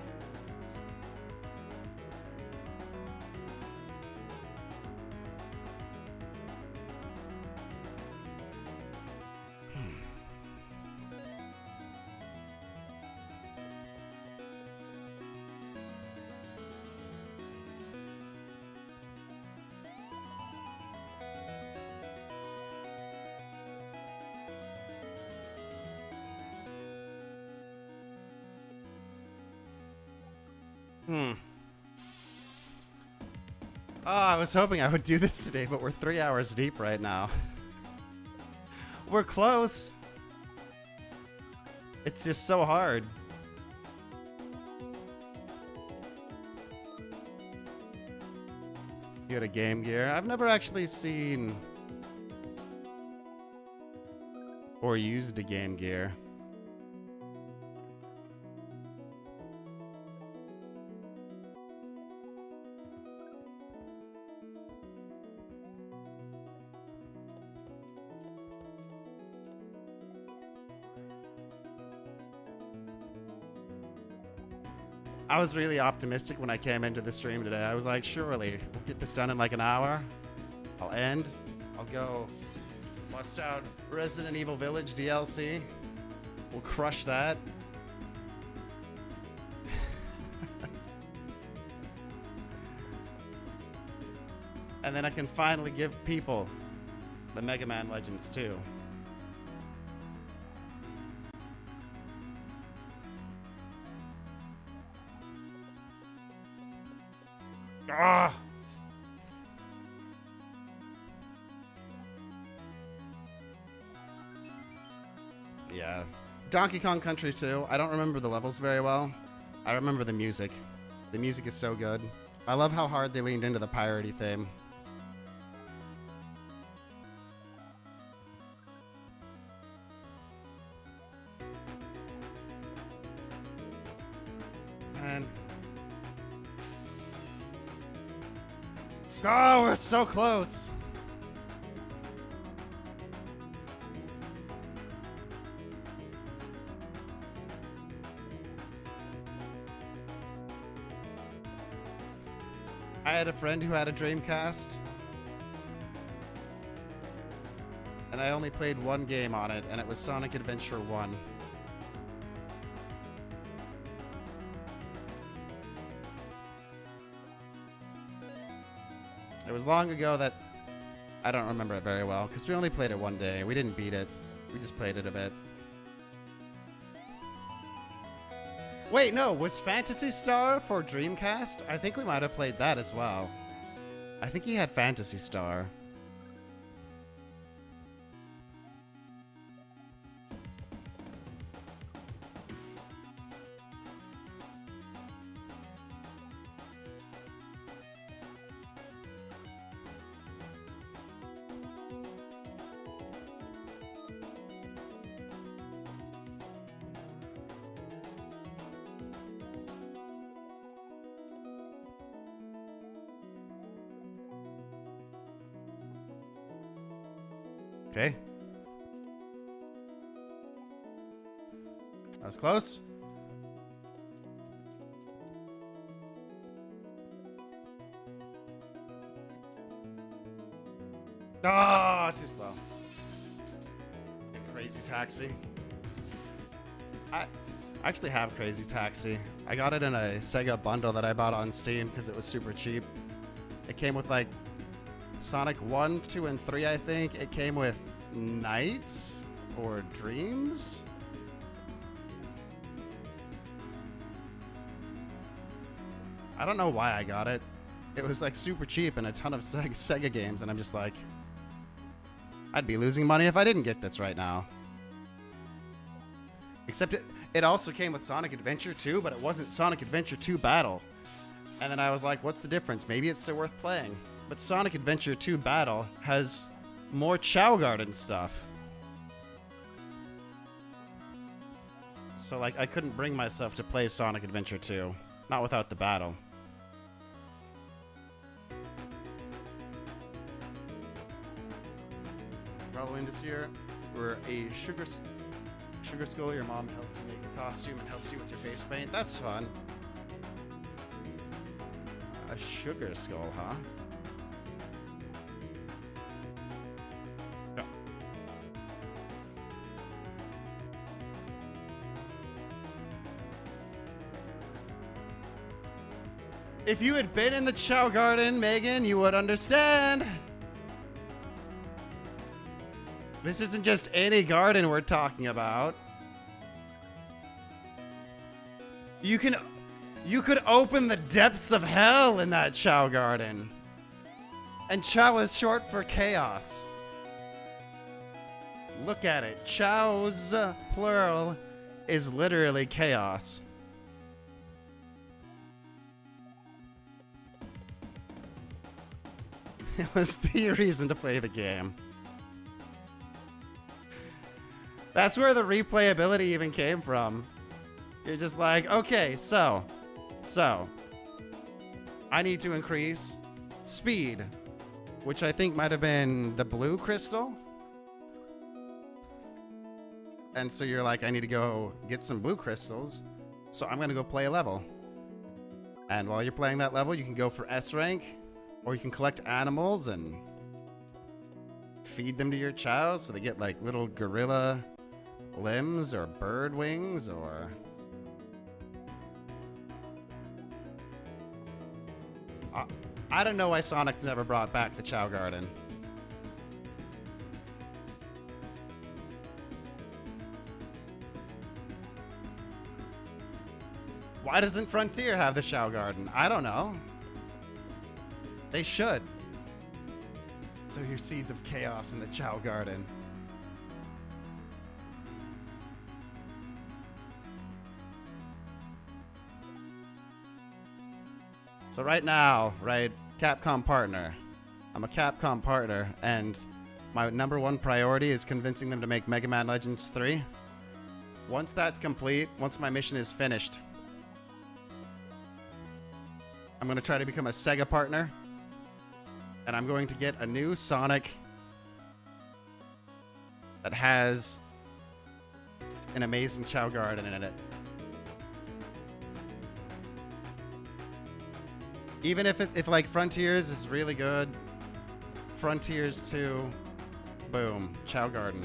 Oh, I was hoping I would do this today, but we're 3 hours deep right now. We're close. It's just so hard. You had a Game Gear. I've never actually seen or used a Game Gear. I was really optimistic when I came into the stream today. I was like, surely we'll get this done in like an hour. I'll end. I'll go bust out Resident Evil Village DLC. We'll crush that. And then I can finally give people the Mega Man Legends 2. Ah! Yeah. Donkey Kong Country 2. I don't remember the levels very well. I remember the music. The music is so good. I love how hard they leaned into the piratey theme. Man. Oh, we're so close. I had a friend who had a Dreamcast, and I only played one game on it, and it was Sonic Adventure 1. It was long ago that I don't remember it very well, because we only played it one day. We didn't beat it. We just played it a bit. Wait, no, was Phantasy Star for Dreamcast? I think we might have played that as well. I think he had Phantasy Star. Okay. That was close. Oh, too slow. Crazy Taxi. I actually have Crazy Taxi. I got it in a Sega bundle that I bought on Steam because it was super cheap. It came with like Sonic 1, 2, and 3, I think. It came with Nights or Dreams. I don't know why I got it. It was like super cheap and a ton of Sega games, and I'm just like, I'd be losing money if I didn't get this right now. Except it also came with Sonic Adventure 2, but it wasn't Sonic Adventure 2 Battle. And then I was like, what's the difference? Maybe it's still worth playing. But Sonic Adventure 2 Battle has more Chow Garden stuff. So like, I couldn't bring myself to play Sonic Adventure 2. Not without the battle. For Halloween this year, we're a sugar skull. Your mom helped you make a costume and helped you with your face paint. That's fun. A sugar skull, huh? Yeah. If you had been in the Chow Garden, Megan, you would understand. This isn't just any garden we're talking about. You could open the depths of hell in that Chow Garden. And Chow is short for chaos. Look at it. Chow's plural is literally chaos. It was the reason to play the game. That's where the replayability even came from. You're just like, okay, so I need to increase speed, which I think might have been the blue crystal. And so you're like, I need to go get some blue crystals, so I'm gonna go play a level. And while you're playing that level, you can go for S rank, or you can collect animals and feed them to your chow so they get like little gorilla limbs or bird wings or... I don't know why Sonic's never brought back the Chow Garden. Why doesn't Frontier have the Chow Garden? I don't know. They should. So here's seeds of chaos in the Chow Garden. So right now, right, Capcom partner. I'm a Capcom partner, and my #1 priority is convincing them to make Mega Man Legends 3. Once that's complete, once my mission is finished, I'm going to try to become a Sega partner, and I'm going to get a new Sonic that has an amazing Chow Garden in it. Even if like Frontiers is really good, Frontiers 2, boom, Chow Garden.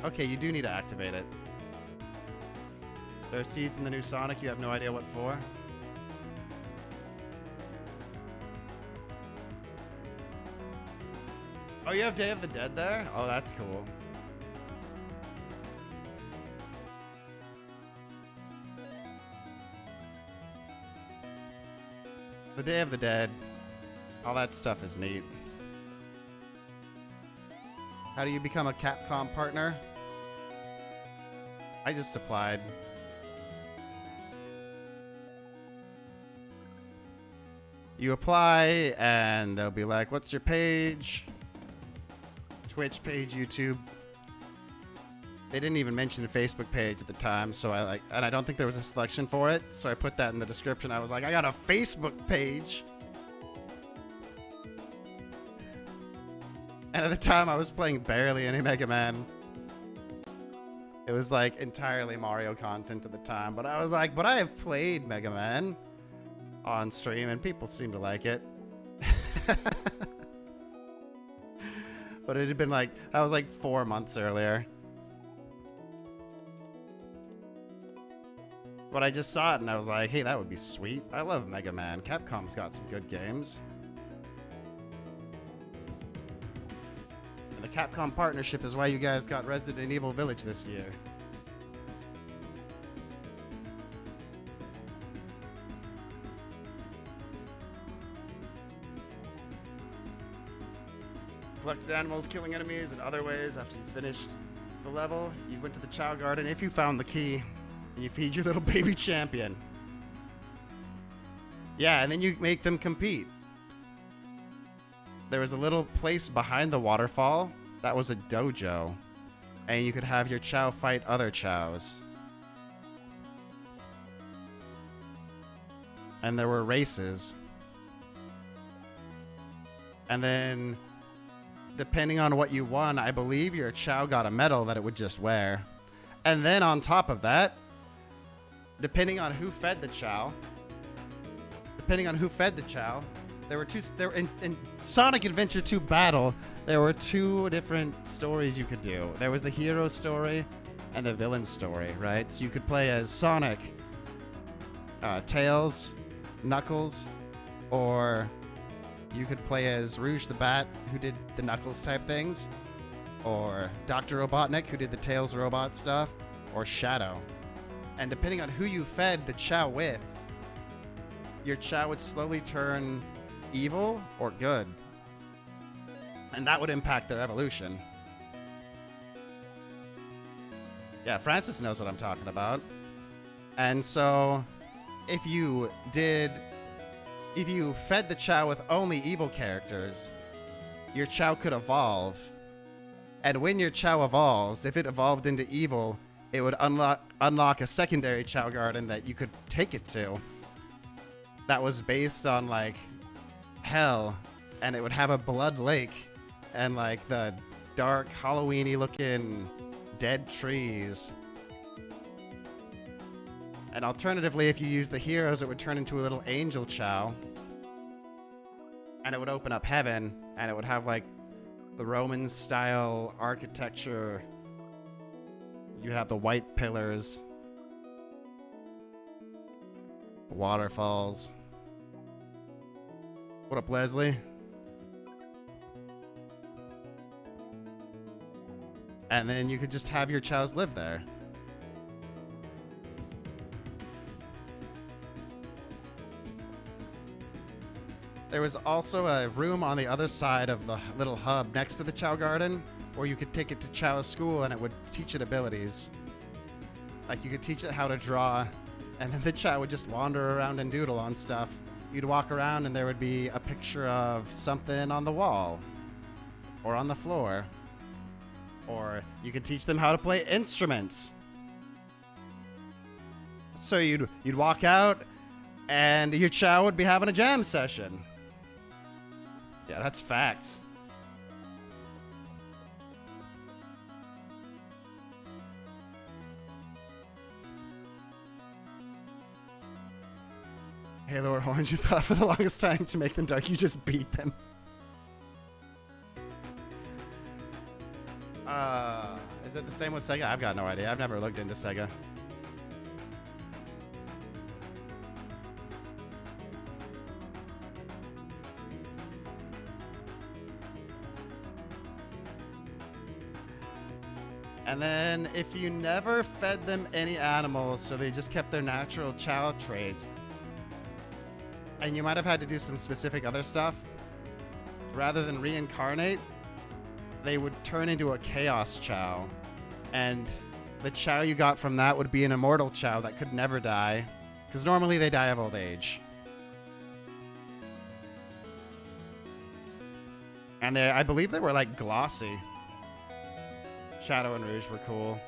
Okay, you do need to activate it. There are seeds in the new Sonic, you have no idea what for. Oh, you have Day of the Dead there? Oh, that's cool. The Day of the Dead. All that stuff is neat. How do you become a Capcom partner? I just applied. You apply, and they'll be like, what's your page? Twitch page, YouTube. They didn't even mention a Facebook page at the time, so and I don't think there was a selection for it, so I put that in the description. I was like, I got a Facebook page. And at the time, I was playing barely any Mega Man. It was like entirely Mario content at the time. But I was like, but I have played Mega Man on stream and people seem to like it. But it had been like, that was like 4 months earlier. But I just saw it and I was like, hey, that would be sweet. I love Mega Man. Capcom's got some good games. And the Capcom partnership is why you guys got Resident Evil Village this year. Collected animals, killing enemies in other ways after you finished the level. You went to the Chow Garden if you found the key. And you feed your little baby champion. Yeah, and then you make them compete. There was a little place behind the waterfall that was a dojo. And you could have your Chow fight other Chows. And there were races. And then, depending on what you won, I believe your Chow got a medal that it would just wear. And then on top of that, depending on who fed the Chow, there were in Sonic Adventure 2 Battle, there were two different stories you could do. There was the hero story and the villain story, right? So you could play as Sonic, Tails, Knuckles, or you could play as Rouge the Bat, who did the Knuckles type things, or Dr. Robotnik, who did the Tails robot stuff, or Shadow. And depending on who you fed the Chow with, your Chow would slowly turn evil or good. And that would impact their evolution. Yeah, Francis knows what I'm talking about. And so, if you fed the Chow with only evil characters, your Chow could evolve. And when your Chow evolves, if it evolved into evil, it would unlock a secondary Chow Garden that you could take it to. That was based on, like, hell. And it would have a blood lake. And, like, the dark, Halloween-y looking dead trees. And alternatively, if you use the heroes, it would turn into a little angel Chow. And it would open up heaven. And it would have, like, the Roman-style architecture. You'd have the white pillars. Waterfalls. What up, Leslie? And then you could just have your Chows live there. There was also a room on the other side of the little hub next to the Chow Garden where you could take it to Chow school and it would teach it abilities. Like you could teach it how to draw, and then the Chow would just wander around and doodle on stuff. You'd walk around and there would be a picture of something on the wall or on the floor. Or you could teach them how to play instruments. So you'd walk out and your Chow would be having a jam session. Yeah, that's facts. Hey, Lord Orange, you thought for the longest time to make them dark, you just beat them. Is it the same with Sega? I've got no idea. I've never looked into Sega. And then if you never fed them any animals, so they just kept their natural Chow traits, and you might have had to do some specific other stuff, rather than reincarnate, they would turn into a Chaos Chow. And the Chow you got from that would be an immortal Chow that could never die, because normally they die of old age. And I believe they were like glossy. Shadow and Rouge were cool.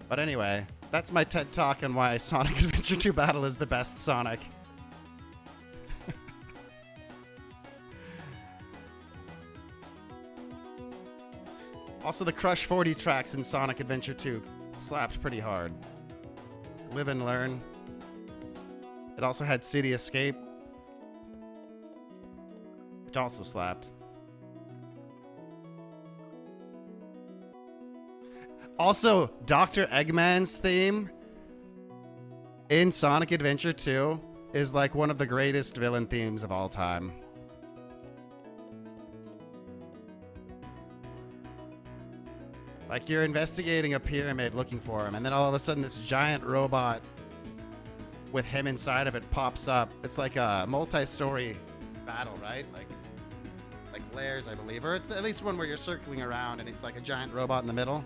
But anyway, That's my TED Talk on why Sonic Adventure 2 Battle is the best Sonic. Also, the Crush 40 tracks in Sonic Adventure 2 slapped pretty hard. Live and Learn. It also had City Escape, which also slapped. Also, Dr. Eggman's theme in Sonic Adventure 2 is like one of the greatest villain themes of all time. Like, you're investigating a pyramid looking for him, and then all of a sudden this giant robot with him inside of it pops up. It's like a multi-story battle, right? Like layers, I believe. Or it's at least one where you're circling around and it's like a giant robot in the middle.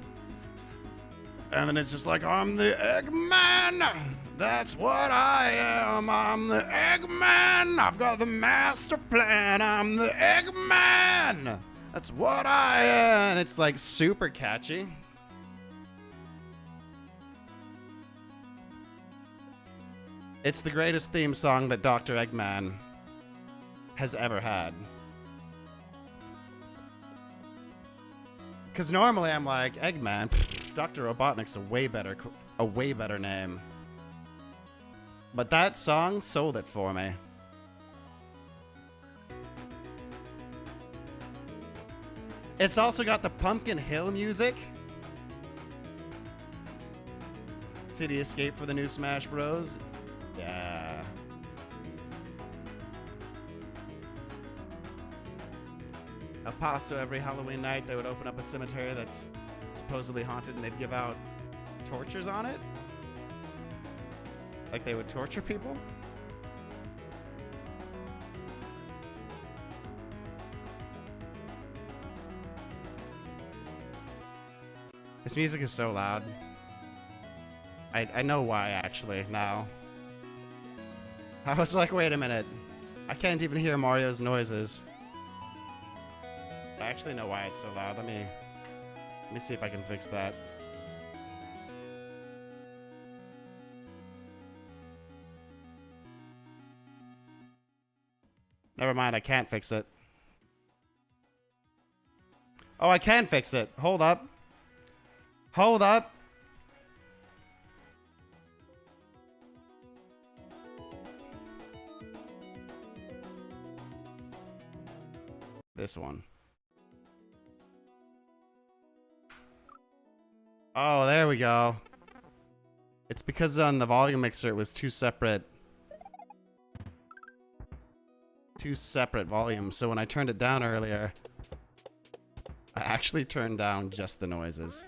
And then it's just like, I'm the Eggman! That's what I am! I'm the Eggman! I've got the master plan! I'm the Eggman! That's what I am! And it's like super catchy. It's the greatest theme song that Dr. Eggman has ever had. Because normally I'm like, Eggman, Dr. Robotnik's a way better name. But that song sold it for me. It's also got the Pumpkin Hill music. City Escape for the new Smash Bros. Yeah. El Paso, every Halloween night, they would open up a cemetery that's supposedly haunted and they'd give out tortures on it. Like they would torture people. This music is so loud. I know why, actually, now. I was like, wait a minute. I can't even hear Mario's noises. I actually know why it's so loud. Let me see if I can fix that. Never mind, I can't fix it. Oh, I can fix it. Hold up. Hold up. This one. Oh, there we go. It's because on the volume mixer it was two separate volumes. So when I turned it down earlier, I actually turned down just the noises.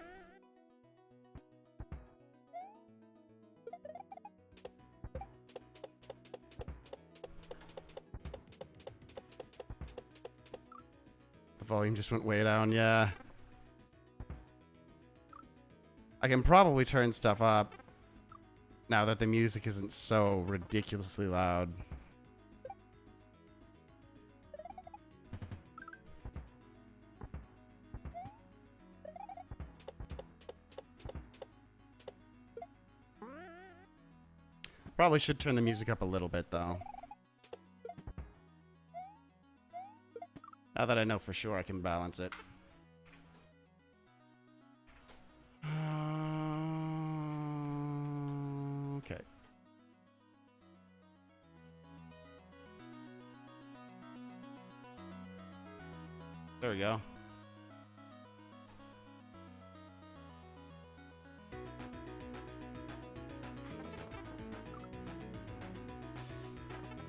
The volume just went way down, yeah. I can probably turn stuff up now that the music isn't so ridiculously loud. Probably should turn the music up a little bit, though. Now that I know for sure I can balance it. Okay. There we go.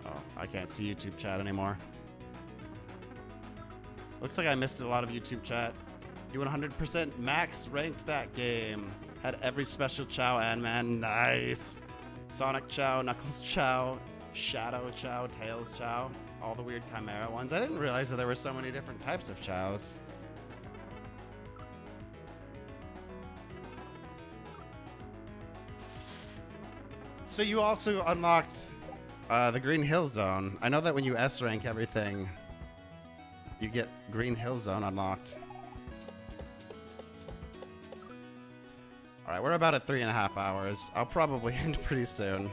Oh, I can't see YouTube chat anymore. Looks like I missed a lot of YouTube chat. You 100% max ranked that game. Had every special Chow and man. Nice. Sonic Chow, Knuckles Chow, Shadow Chow, Tails Chow. All the weird Chimera ones. I didn't realize that there were so many different types of Chows. So you also unlocked the Green Hill Zone. I know that when you S rank everything, you get Green Hill Zone unlocked. Alright, we're about at 3.5 hours. I'll probably end pretty soon.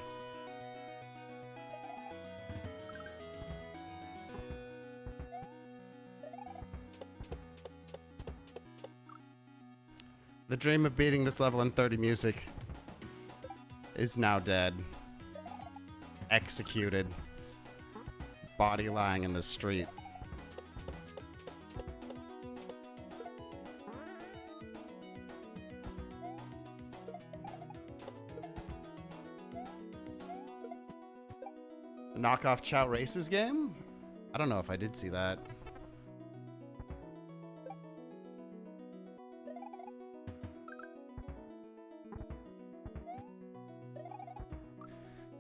The dream of beating this level in 30 music is now dead. Executed. Body lying in the street. A knockoff Chow Races game? I don't know if I did see that.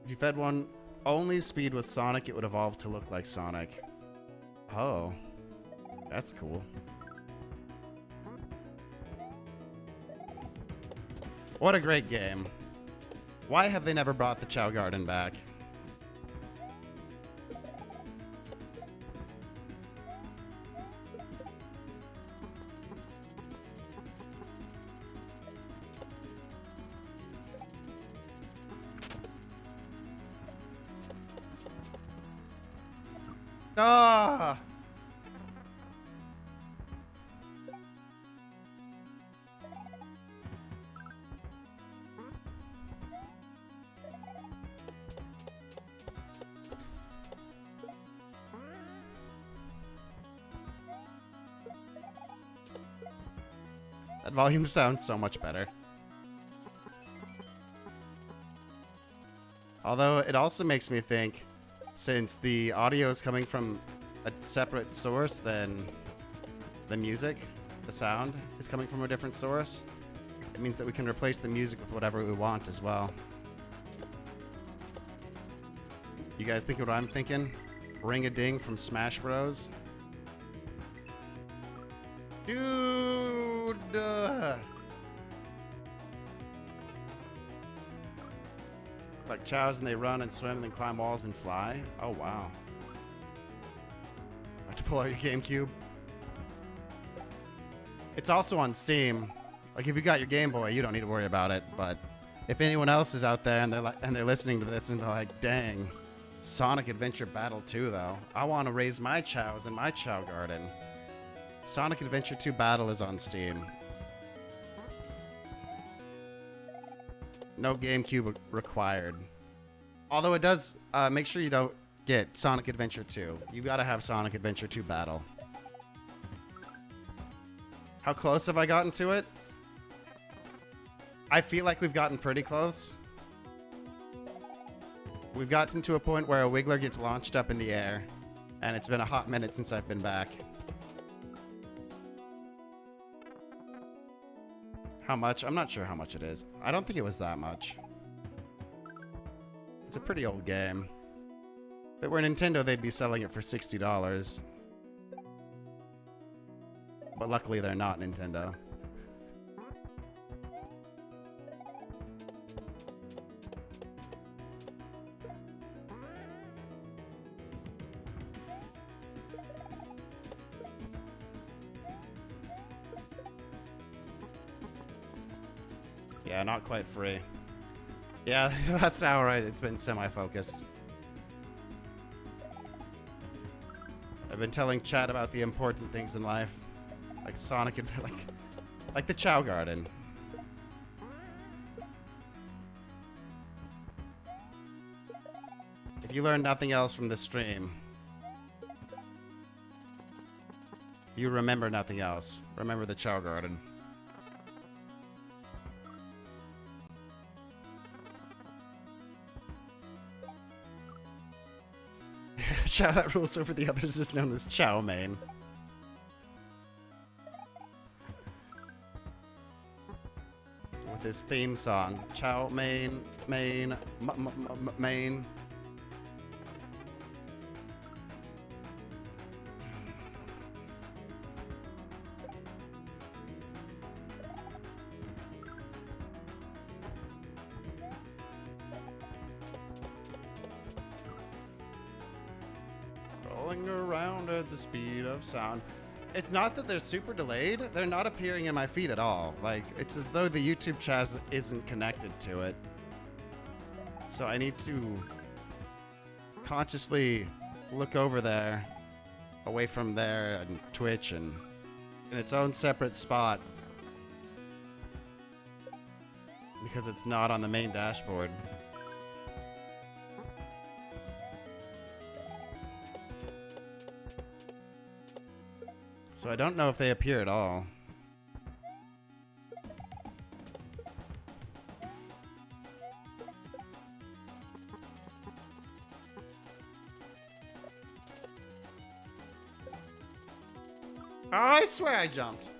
If you fed one only speed with Sonic, it would evolve to look like Sonic. Oh. That's cool. What a great game. Why have they never brought the Chow Garden back? Ah! That volume sounds so much better. Although it also makes me think, since the audio is coming from a separate source than the music, the sound is coming from a different source, it means that we can replace the music with whatever we want as well. You guys think what I'm thinking? Ring-a-ding from Smash Bros. Dude! Like chows and they run and swim and then climb walls and fly. Oh wow. Have to pull out your GameCube. It's also on Steam. Like if you got your Game Boy, you don't need to worry about it. But if anyone else is out there and they're listening to this and they're like, dang, Sonic Adventure Battle 2 though. I want to raise my chows in my Chow Garden. Sonic Adventure 2 Battle is on Steam. No GameCube required. Although it does, make sure you don't get Sonic Adventure 2. You gotta have Sonic Adventure 2 Battle. How close have I gotten to it? I feel like we've gotten pretty close. We've gotten to a point where a Wiggler gets launched up in the air, and it's been a hot minute since I've been back. How much? I'm not sure how much it is. I don't think it was that much. It's a pretty old game. If it were Nintendo, they'd be selling it for $60. But luckily, they're not Nintendo. Yeah, not quite free. Yeah, the last hour it's been semi-focused. I've been telling chat about the important things in life. Like Sonic and like the Chow Garden. If you learn nothing else from this stream, you remember nothing else. Remember the Chow Garden. Chow that rules over the others is known as Chow Mein. With his theme song, Chow Mein, Mein, Mein. Rolling around at the speed of sound. It's not that they're super delayed. They're not appearing in my feed at all. Like, it's as though the YouTube chat isn't connected to it. So I need to consciously look over there, away from there and Twitch, and in its own separate spot. Because it's not on the main dashboard. So I don't know if they appear at all. Oh, I swear I jumped.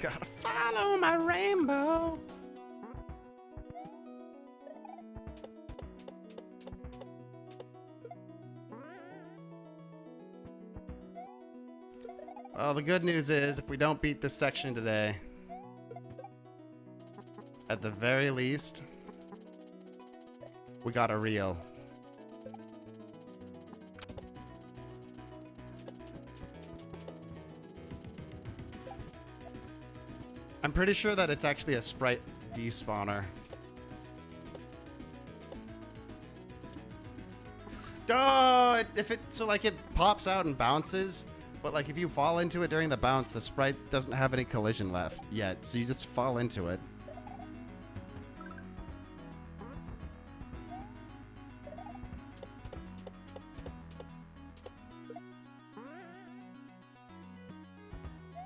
Gotta follow my rainbow. Well, the good news is, if we don't beat this section today, at the very least, we got a reel. I'm pretty sure that it's actually a sprite despawner. Duh! So like it pops out and bounces, but like if you fall into it during the bounce, the sprite doesn't have any collision left yet, so you just fall into it.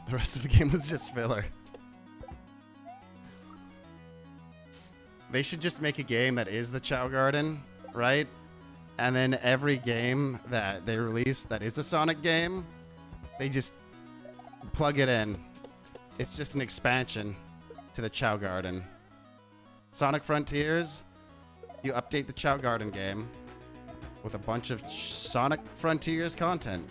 The rest of the game was just filler. They should just make a game that is the Chow Garden, right? And then every game that they release that is a Sonic game, they just plug it in. It's just an expansion to the Chow Garden. Sonic Frontiers, you update the Chow Garden game with a bunch of Sonic Frontiers content.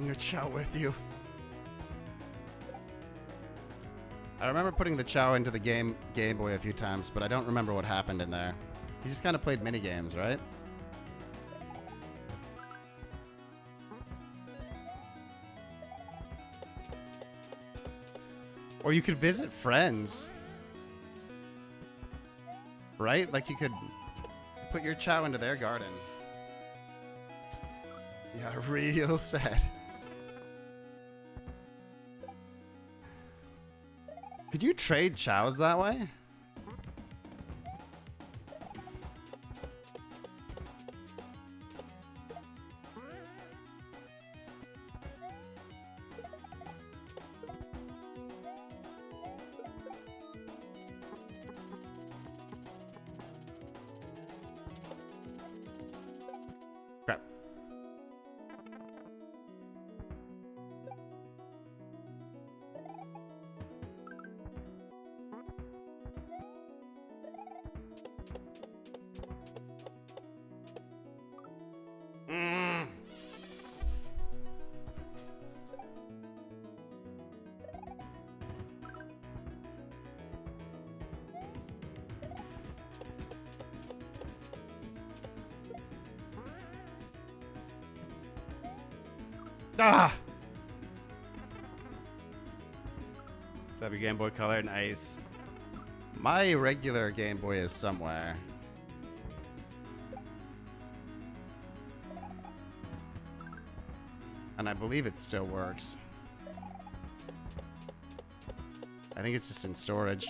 A Chow with you. I remember putting the Chow into the Game Boy a few times, but I don't remember what happened in there. You just kind of played mini games, right? Or you could visit friends, right? Like you could put your Chow into their garden. Yeah, real sad. Could you trade chows that way? Crap. Ah! Let's have your Game Boy Color. Nice. My regular Game Boy is somewhere. And I believe it still works. I think it's just in storage.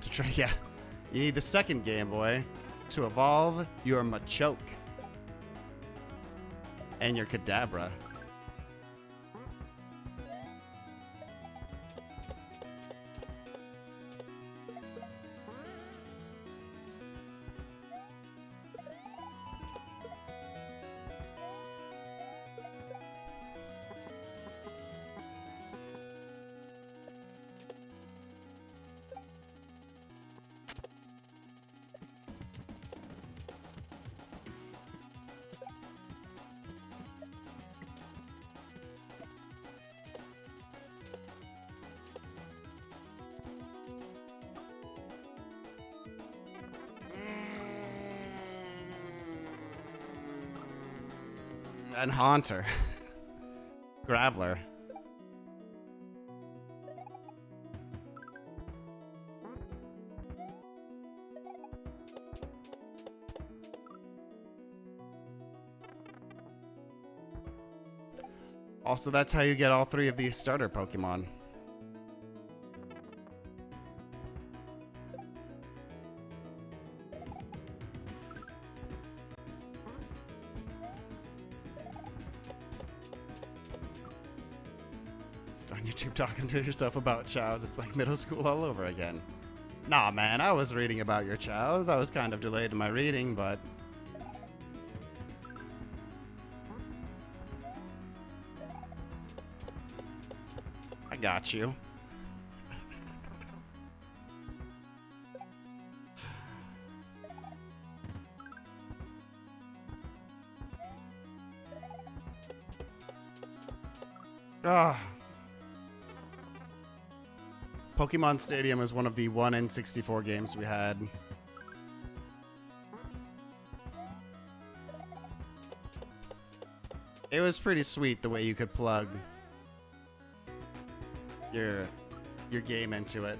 to try. Yeah, you need the second Game Boy to evolve your Machoke and your Kadabra. And Haunter. Graveler. Also, that's how you get all three of these starter Pokemon. On YouTube talking to yourself about chows, it's like middle school all over again. Nah, man, I was reading about your chows. I was kind of delayed in my reading, but... I got you. Ah. Pokemon Stadium is one of the 1 in 64 games we had. It was pretty sweet the way you could plug your game into it.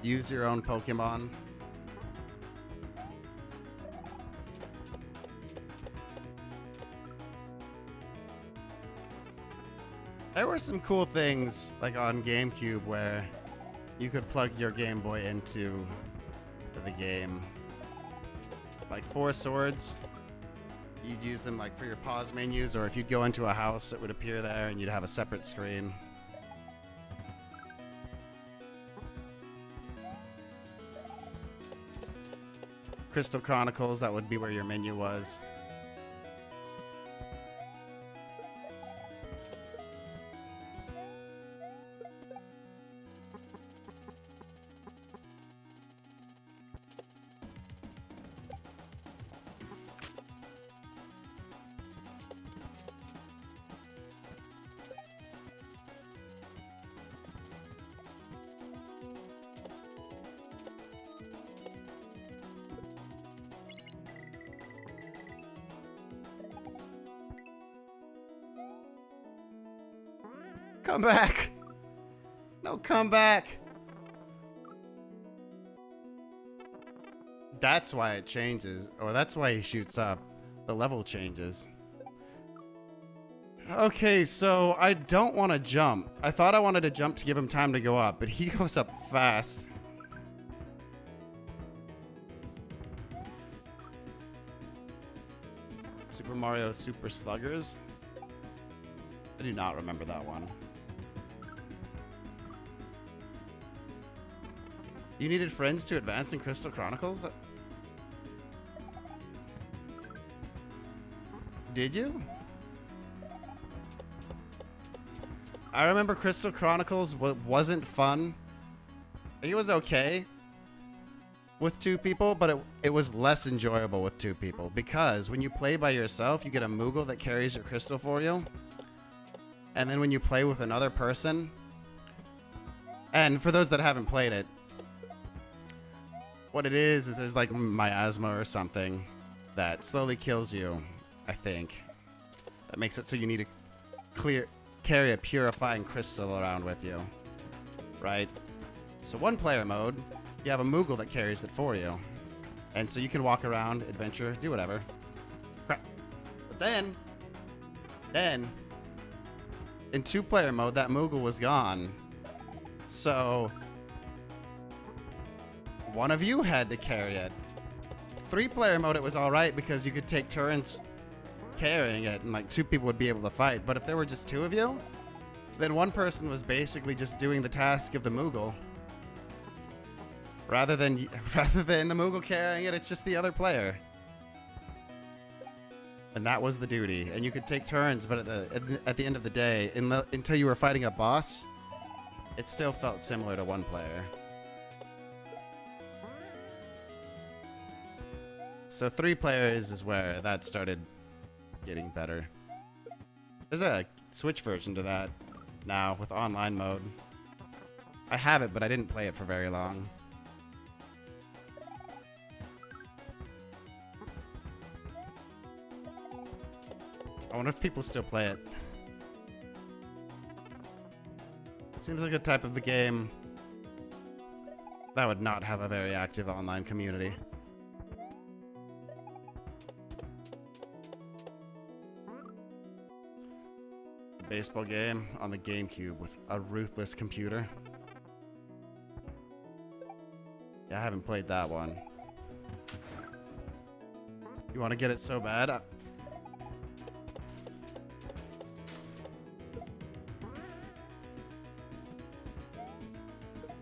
Use your own Pokemon. There were some cool things, like on GameCube, where you could plug your Game Boy into the game. Like 4 swords, you'd use them like for your pause menus, or if you'd go into a house, it would appear there and you'd have a separate screen. Crystal Chronicles, that would be where your menu was. Come back! No, come back! That's why it changes. Or that's why he shoots up. The level changes. Okay, so I don't want to jump. I thought I wanted to jump to give him time to go up, but he goes up fast. Super Mario Super Sluggers? I do not remember that one. You needed friends to advance in Crystal Chronicles? Did you? I remember Crystal Chronicles wasn't fun. It was okay with 2 people, but it was less enjoyable with 2 people, because when you play by yourself, you get a Moogle that carries your crystal for you. And then when you play with another person, and for those that haven't played it, what it is there's like miasma or something that slowly kills you, I think. That makes it so you need to carry a purifying crystal around with you, right? So 1-player mode, you have a Moogle that carries it for you. And so you can walk around, adventure, do whatever. Crap. But then, Then, in 2-player mode, that Moogle was gone. So, one of you had to carry it. 3-player mode, it was alright because you could take turns carrying it and like 2 people would be able to fight. But if there were just 2 of you, then one person was basically just doing the task of the Moogle. Rather than the Moogle carrying it, it's just the other player. And that was the duty. And you could take turns, but at the end of the day, until you were fighting a boss, it still felt similar to 1 player. So 3 players is where that started getting better. There's a Switch version to that now with online mode. I have it, but I didn't play it for very long. I wonder if people still play it. It seems like a type of the game that would not have a very active online community. Baseball game on the GameCube with a ruthless computer. Yeah, I haven't played that one. You want to get it so bad?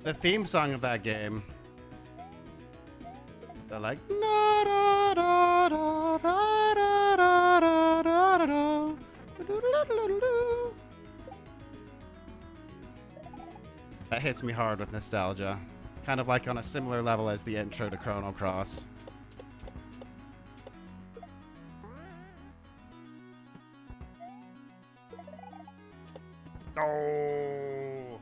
The theme song of that game. They're like na da da da da da da da da da. That hits me hard with nostalgia. Kind of like on a similar level as the intro to Chrono Cross. Oh!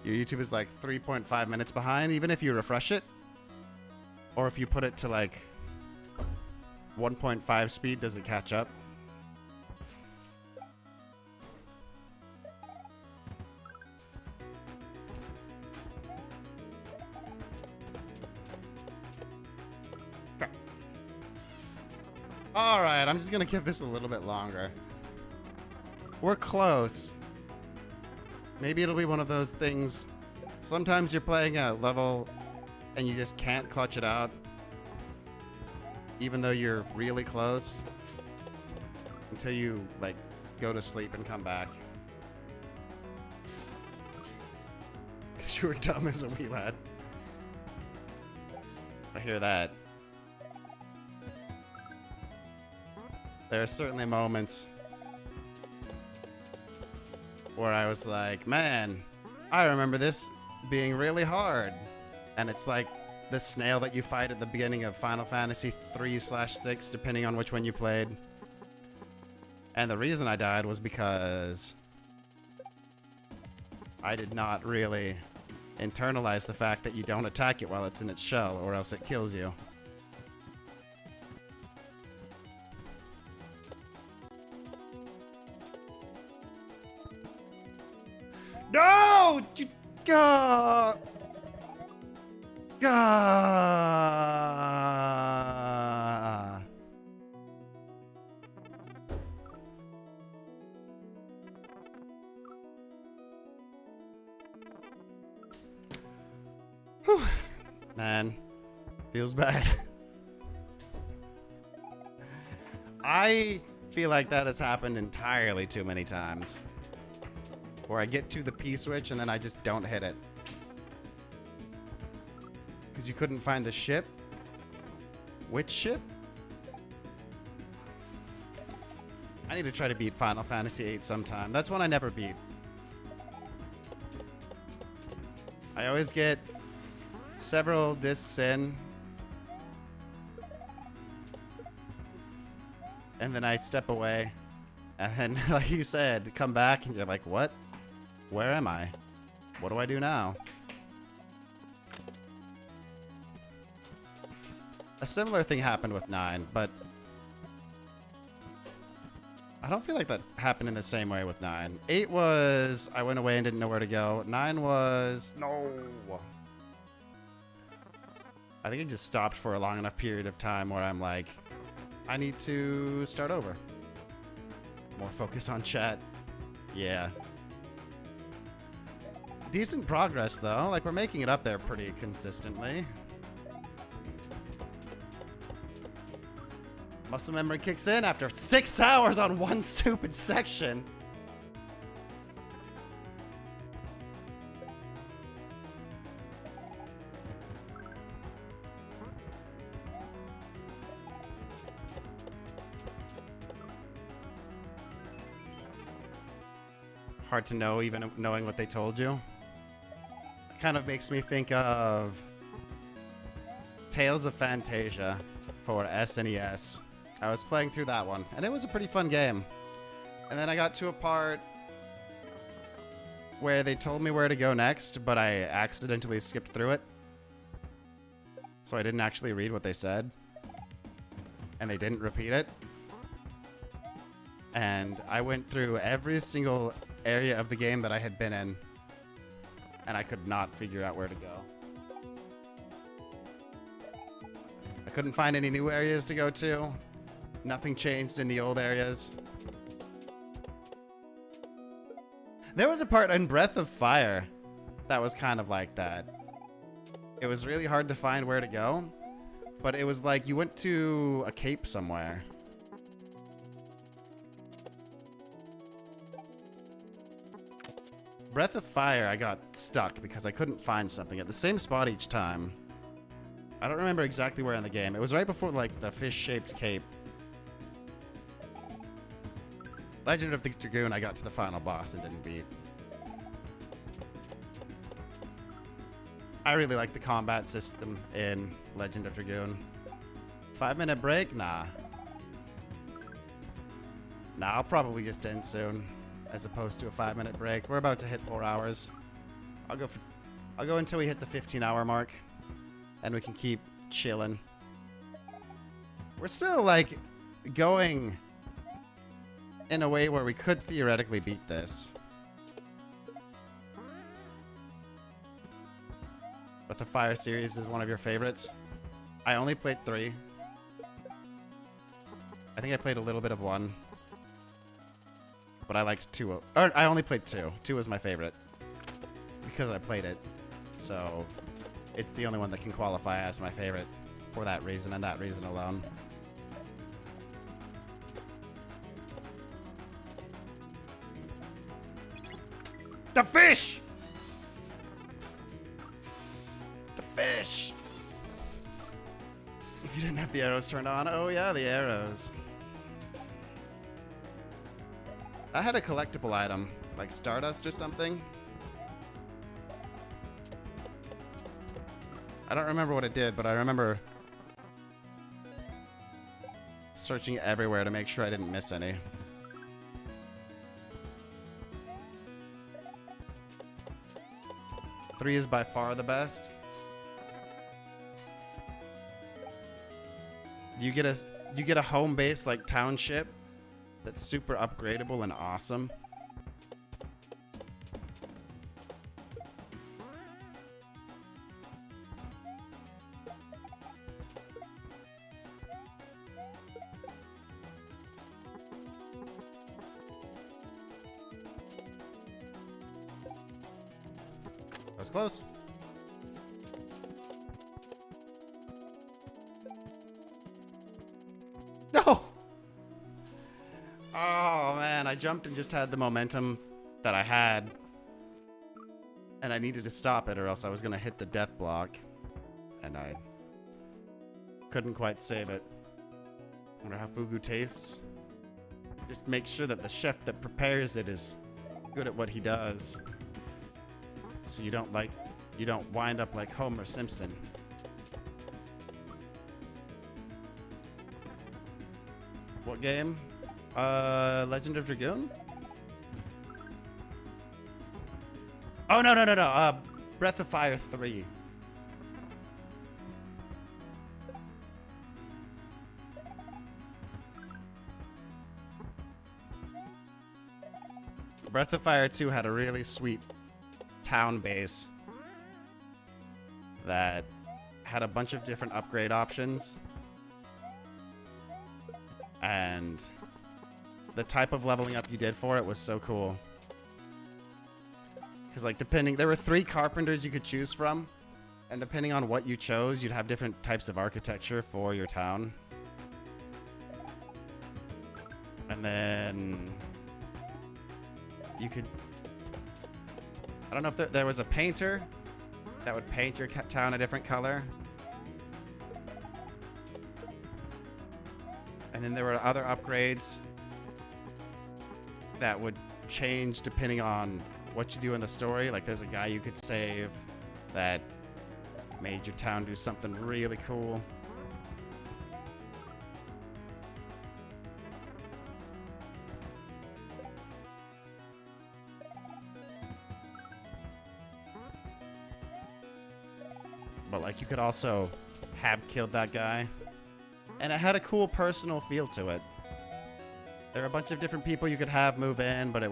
Your YouTube is like 3.5 minutes behind, even if you refresh it. Or if you put it to like 1.5 speed, does it catch up? Okay. Alright, I'm just gonna give this a little bit longer. We're close. Maybe it'll be one of those things. Sometimes you're playing a level and you just can't clutch it out, even though you're really close, until you like go to sleep and come back. Because you were dumb as a wee lad. I hear that. There are certainly moments where I was like, man, I remember this being really hard. And it's like the snail that you fight at the beginning of Final Fantasy 3/6, depending on which one you played. And the reason I died was because I did not really internalize the fact that you don't attack it while it's in its shell, or else it kills you. No! God! God! Whew. Man, feels bad. I feel like that has happened entirely too many times. Where I get to the P switch and then I just don't hit it. Because you couldn't find the ship? Which ship? I need to try to beat Final Fantasy VIII sometime. That's one I never beat. I always get several discs in. And then I step away. And then, like you said, come back and you're like, what? Where am I? What do I do now? A similar thing happened with 9, but I don't feel like that happened in the same way with 9. 8 was, I went away and didn't know where to go. 9 was, no. I think it just stopped for a long enough period of time where I'm like, I need to start over. More focus on chat. Yeah. Decent progress, though. Like, we're making it up there pretty consistently. Muscle memory kicks in after 6 hours on one stupid section. Hard to know, even knowing what they told you. It kind of makes me think of Tales of Phantasia for SNES. I was playing through that one, and it was a pretty fun game. And then I got to a part where they told me where to go next, but I accidentally skipped through it. So I didn't actually read what they said. And they didn't repeat it. And I went through every single area of the game that I had been in, and I could not figure out where to go. I couldn't find any new areas to go to. Nothing changed in the old areas. There was a part in Breath of Fire that was kind of like that. It was really hard to find where to go, but it was like you went to a cape somewhere. Breath of Fire, I got stuck because I couldn't find something at the same spot each time. I don't remember exactly where in the game. It was right before, like, the fish-shaped cape. Legend of the Dragoon, I got to the final boss and didn't beat. I really like the combat system in Legend of Dragoon. 5-minute break? Nah. Nah, I'll probably just end soon, as opposed to a 5-minute break. We're about to hit 4 hours. I'll go until we hit the 15-hour mark, and we can keep chilling. We're still, like, going in a way where we could theoretically beat this. But the Fire series is one of your favorites. I only played 3. I think I played a little bit of 1. But I liked 2. Or I only played 2. 2 was my favorite. Because I played it. So it's the only one that can qualify as my favorite for that reason and that reason alone. The fish! The fish! If you didn't have the arrows turned on. Oh yeah, the arrows. I had a collectible item, like Stardust or something. I don't remember what it did, but I remember searching everywhere to make sure I didn't miss any. Three is by far the best. You get a home base like township that's super upgradable and awesome. That was close. No! Oh man, I jumped and just had the momentum that I had. And I needed to stop it or else I was gonna hit the death block. And I couldn't quite save it. Wonder how fugu tastes. Just make sure that the chef that prepares it is good at what he does. So you don't wind up like Homer Simpson. What game? Legend of Dragoon? Oh, no. Breath of Fire 3. Breath of Fire 2 had a really sweet town base that had a bunch of different upgrade options. And the type of leveling up you did for it was so cool. Because, like, there were 3 carpenters you could choose from. And depending on what you chose, you'd have different types of architecture for your town. And then you could... I don't know if there was a painter that would paint your town a different color. And then there were other upgrades that would change depending on what you do in the story. Like, there's a guy you could save that made your town do something really cool. But, like, you could also have killed that guy. And it had a cool personal feel to it. There are a bunch of different people you could have move in, but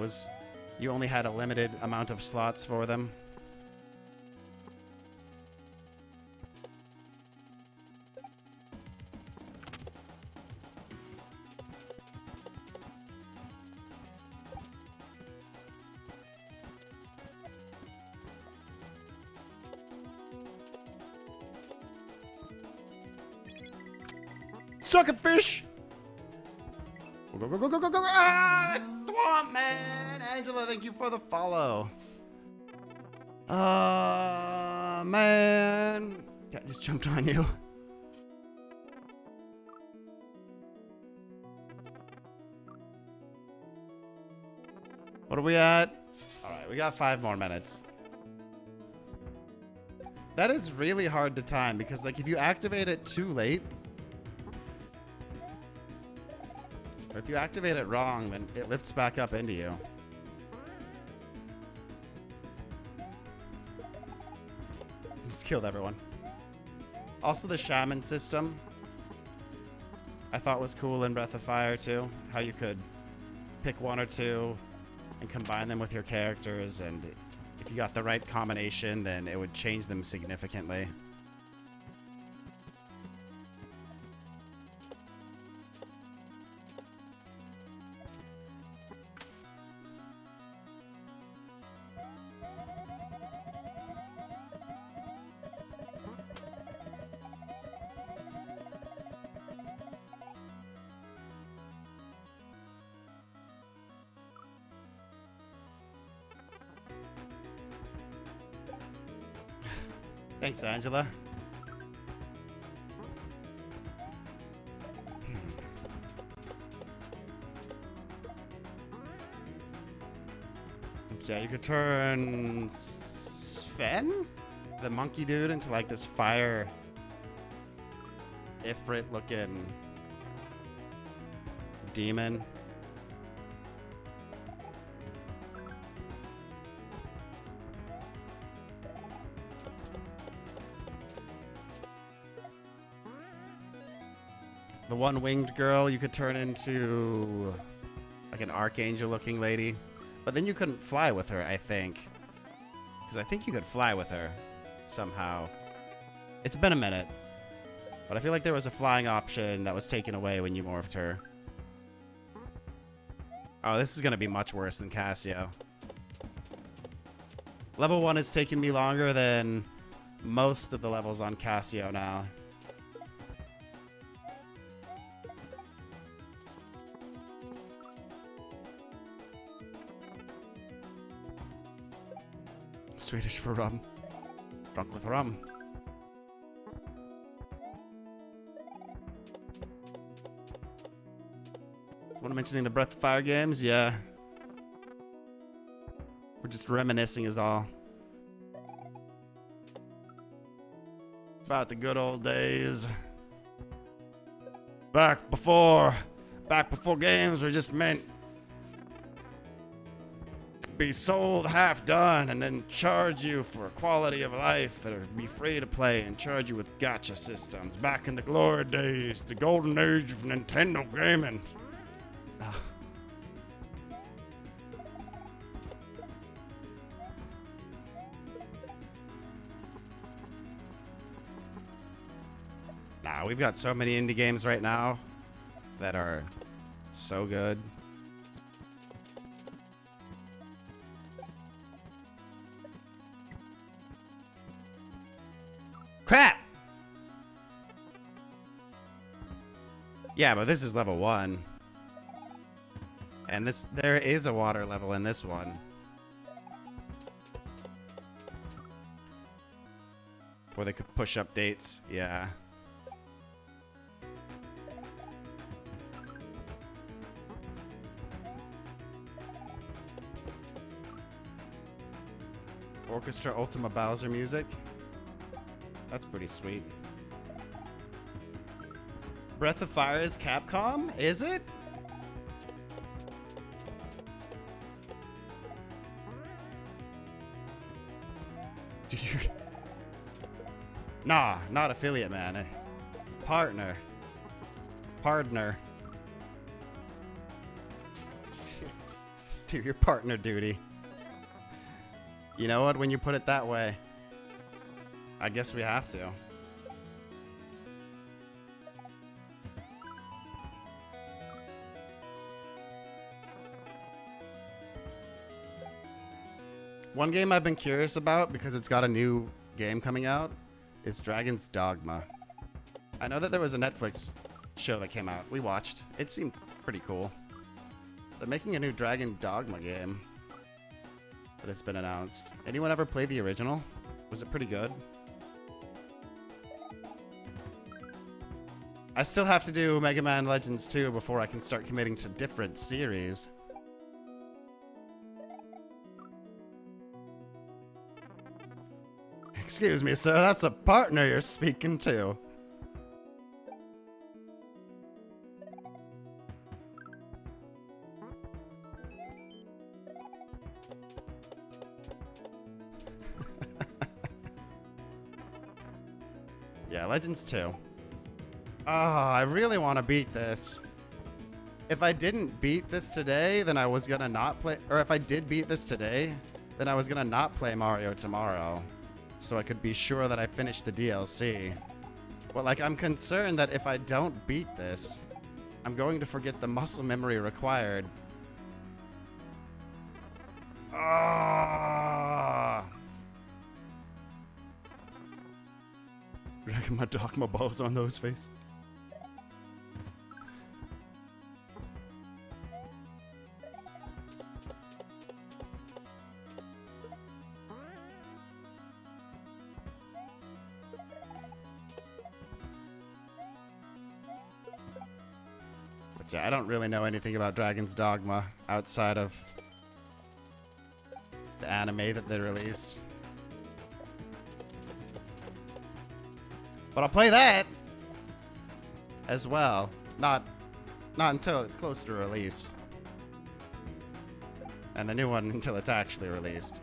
you only had a limited amount of slots for them. Suck it, fish! Go, go, go, go, go, go, go! Ah! Thwomp, man! Angela, thank you for the follow. Man. Cat just jumped on you. What are we at? Alright, we got 5 more minutes. That is really hard to time because, like, if you activate it too late, or if you activate it wrong, then it lifts back up into you. Just killed everyone. Also, the shaman system I thought was cool in Breath of Fire too. How you could pick 1 or 2 and combine them with your characters, and if you got the right combination, then it would change them significantly. Thanks, Angela. Yeah, you could turn Sven, the monkey dude, into like this fire Ifrit looking demon. The one-winged girl you could turn into like an archangel-looking lady. But then you couldn't fly with her, I think. Because I think you could fly with her somehow. It's been a minute. But I feel like there was a flying option that was taken away when you morphed her. Oh, this is going to be much worse than Cassio. Level 1 is taking me longer than most of the levels on Cassio now. Swedish for rum. Drunk with rum. Someone mentioning the Breath of Fire games? Yeah. We're just reminiscing is all. About the good old days. Back before games were just meant be sold half done and then charge you for quality of life, or be free to play and charge you with gacha systems. Back in the glory days, the golden age of Nintendo gaming. Wow, we've got so many indie games right now that are so good. Crap! Yeah, but this is level 1. And there is a water level in this one. Where they could push updates, yeah. Orchestra Ultima Bowser music. That's pretty sweet. Breath of Fire is Capcom? Is it? Dude. Nah, not affiliate, man. Partner. Partner. Do your partner duty. You know what? When you put it that way, I guess we have to. One game I've been curious about because it's got a new game coming out is Dragon's Dogma. I know that there was a Netflix show that came out. We watched. It seemed pretty cool. They're making a new Dragon Dogma game that has been announced. Anyone ever play the original? Was it pretty good? I still have to do Mega Man Legends 2 before I can start committing to different series. Excuse me, sir, that's a partner you're speaking to. Yeah, Legends 2. Oh, I really want to beat this. If I didn't beat this today, then I was gonna not play, or if I did beat this today, then I was gonna not play Mario tomorrow, so I could be sure that I finished the DLC. But like, I'm concerned that if I don't beat this, I'm going to forget the muscle memory required. Ah! Dragging my Dogma balls on those face. But yeah, I don't really know anything about Dragon's Dogma outside of the anime that they released. But I'll play that as well. Not until it's close to release. And the new one until it's actually released.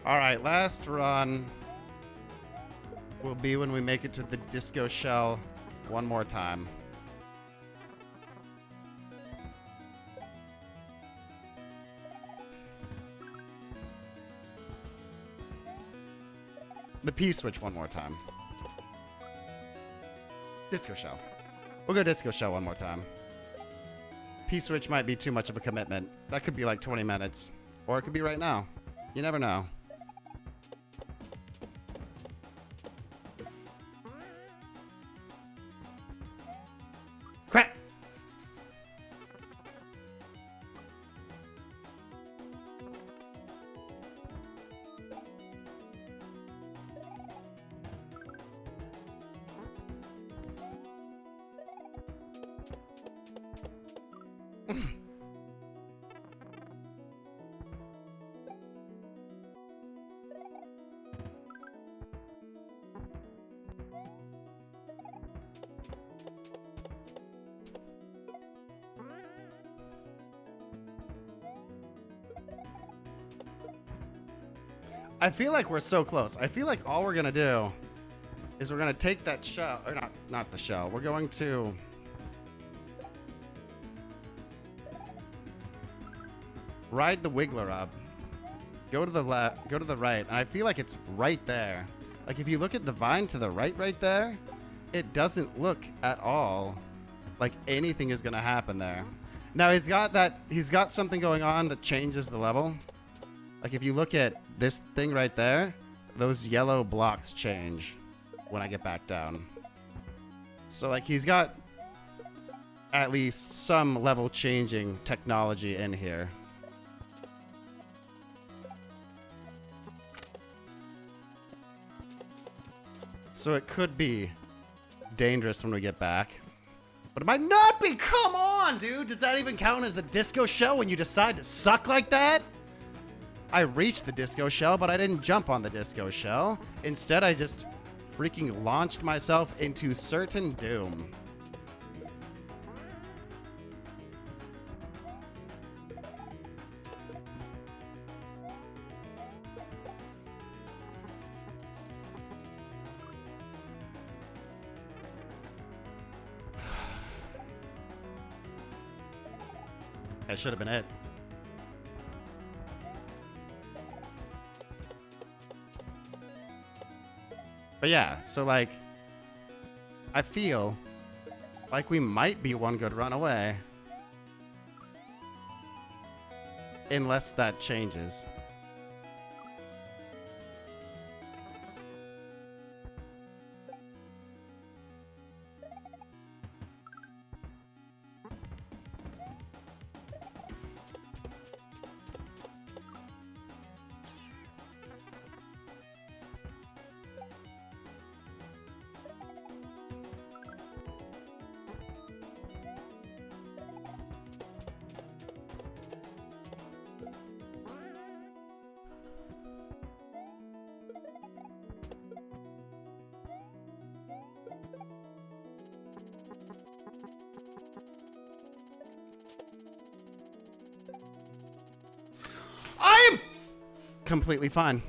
Alright, last run will be when we make it to the Disco Shell one more time. The P-switch one more time. Disco Shell. We'll go Disco Shell one more time. P-switch might be too much of a commitment. That could be like 20 minutes. Or it could be right now. You never know. Crap! I feel like we're so close. I feel like all we're gonna do is we're gonna take that shell, or not the shell. We're going to ride the wiggler up. Go to the left, go to the right, and I feel like it's right there. Like if you look at the vine to the right there, it doesn't look at all like anything is gonna happen there. Now he's got something going on that changes the level. Like if you look at this thing right there, those yellow blocks change when I get back down. So like he's got at least some level changing technology in here. So it could be dangerous when we get back. But it might not be! Come on, dude! Does that even count as the disco shell when you decide to suck like that? I reached the disco shell, but I didn't jump on the disco shell. Instead, I just freaking launched myself into certain doom. That should have been it. But yeah, so like, I feel like we might be one good run away. Unless that changes. I'm completely fine.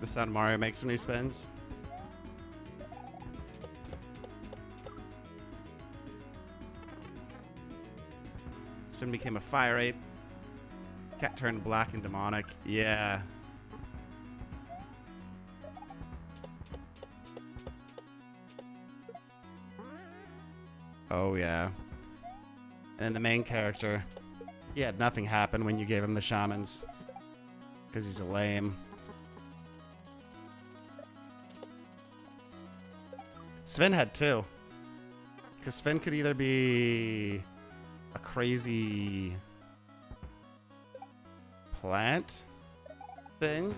The sound Mario makes when he spins. Sim became a fire ape. Cat turned black and demonic. Yeah. Oh, yeah. And the main character, he had nothing happen when you gave him the shamans. Because he's a lame. Sven had two. Because Sven could either be a crazy plant thing,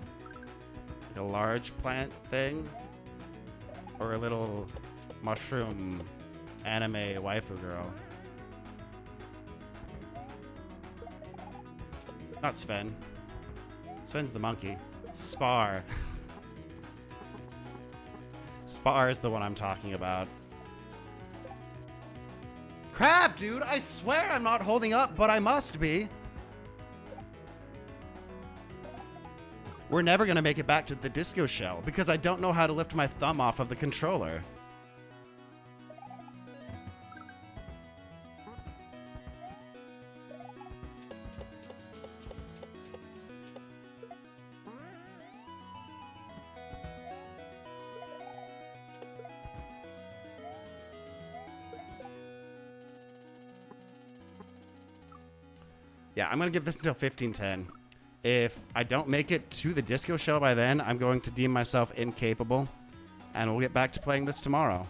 like a large plant thing, or a little mushroom anime waifu girl. Not Sven. Sven's the monkey. Spar. Spar is the one I'm talking about. Crap, dude! I swear I'm not holding up, but I must be. We're never gonna make it back to the disco shell because I don't know how to lift my thumb off of the controller. Yeah, I'm going to give this until 1510. If I don't make it to the disco shell by then, I'm going to deem myself incapable. And we'll get back to playing this tomorrow.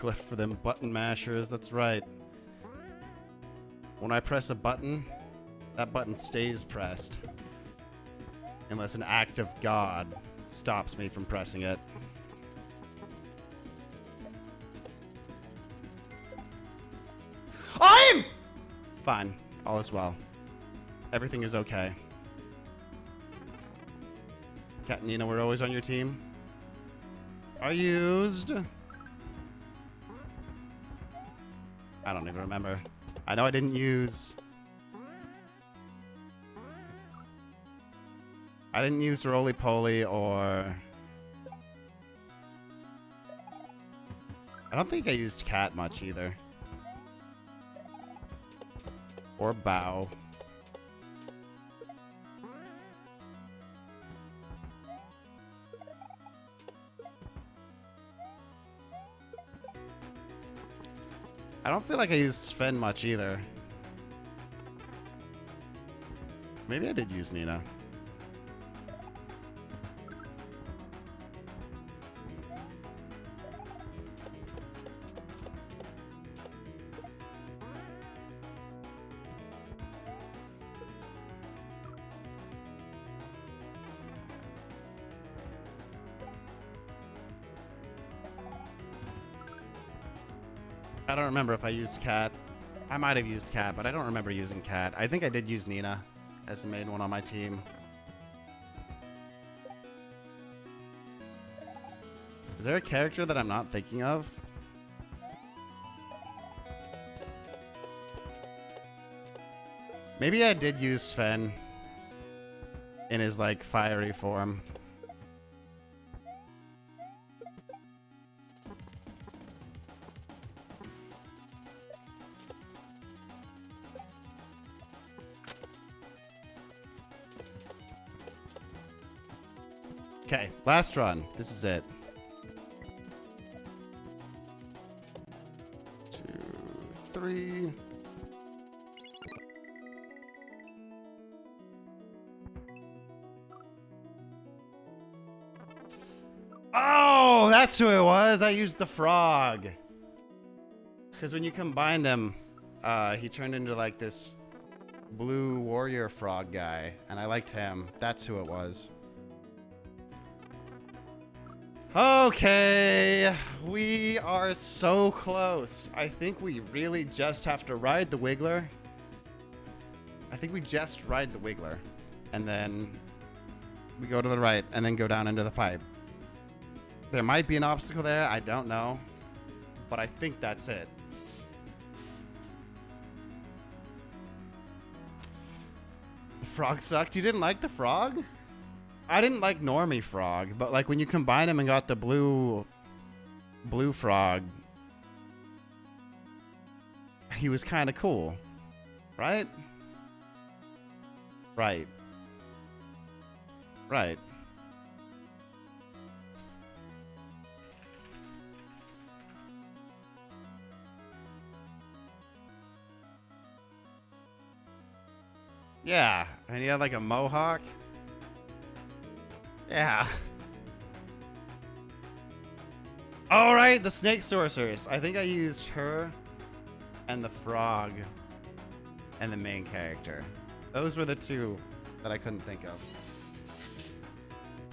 Forklift for them button mashers, that's right. When I press a button, that button stays pressed. Unless an act of God stops me from pressing it. I'm fine. All is well. Everything is okay. Cat and Nina were always on your team. I used... I don't even remember. I know I didn't use... I didn't use Roly Poly or... I don't think I used Cat much either. Or Bow. I don't feel like I used Sven much either. Maybe I did use Nina. I don't remember if I used Cat. I might have used Cat, but I don't remember using Cat. I think I did use Nina as the main one on my team. Is there a character that I'm not thinking of? Maybe I did use Sven in his, like, fiery form. Okay, last run. This is it. 2, 3. Oh, that's who it was. I used the frog. Because when you combined him, he turned into like this blue warrior frog guy. And I liked him. That's who it was. Okay, we are so close. I think we really just have to ride the Wiggler. I think we just ride the Wiggler. And then we go to the right and then go down into the pipe. There might be an obstacle there. I don't know. But I think that's it. The frog sucked. You didn't like the frog? I didn't like Normie Frog, but like when you combine him and got the blue frog, he was kind of cool, right? Right. Right. Yeah, and he had like a mohawk. Yeah. All right, the snake sorceress. I think I used her and the frog and the main character. Those were the two that I couldn't think of.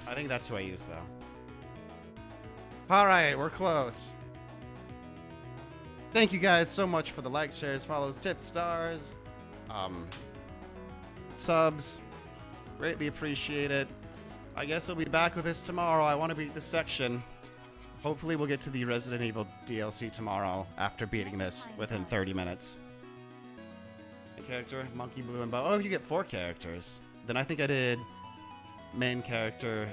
I think that's who I used though. All right, we're close. Thank you guys so much for the likes, shares, follows, tips, stars, subs. Greatly appreciate it. I guess we'll be back with this tomorrow. I want to beat this section. Hopefully we'll get to the Resident Evil DLC tomorrow after beating this within 30 minutes. Main character, Monkey, Blue, and Bow. Oh, you get 4 characters. Then I think I did main character,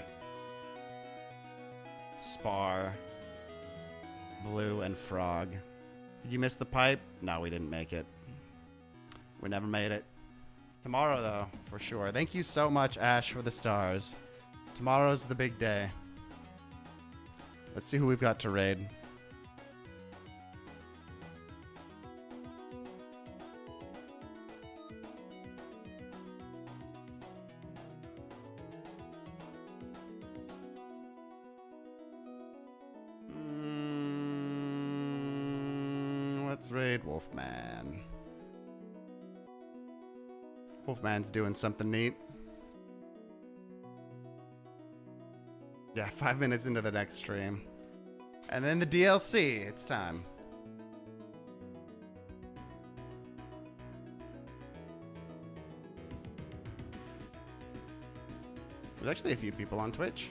Spar, Blue, and Frog. Did you miss the pipe? No, we didn't make it. We never made it. Tomorrow, though, for sure. Thank you so much, Ash, for the stars. Tomorrow's the big day. Let's see who we've got to raid. Let's raid Wolfman. Wolfman's doing something neat. Yeah, 5 minutes into the next stream. And then the DLC. It's time. There's actually a few people on Twitch.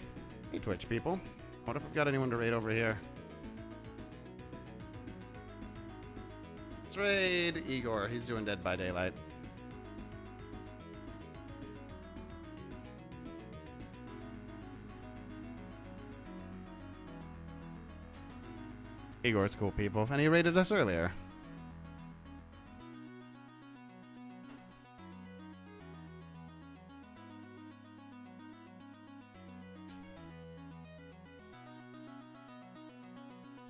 Hey, Twitch people. What if we've got anyone to raid over here? Let's raid Igor. He's doing Dead by Daylight. Igor's cool, people. And he raided us earlier.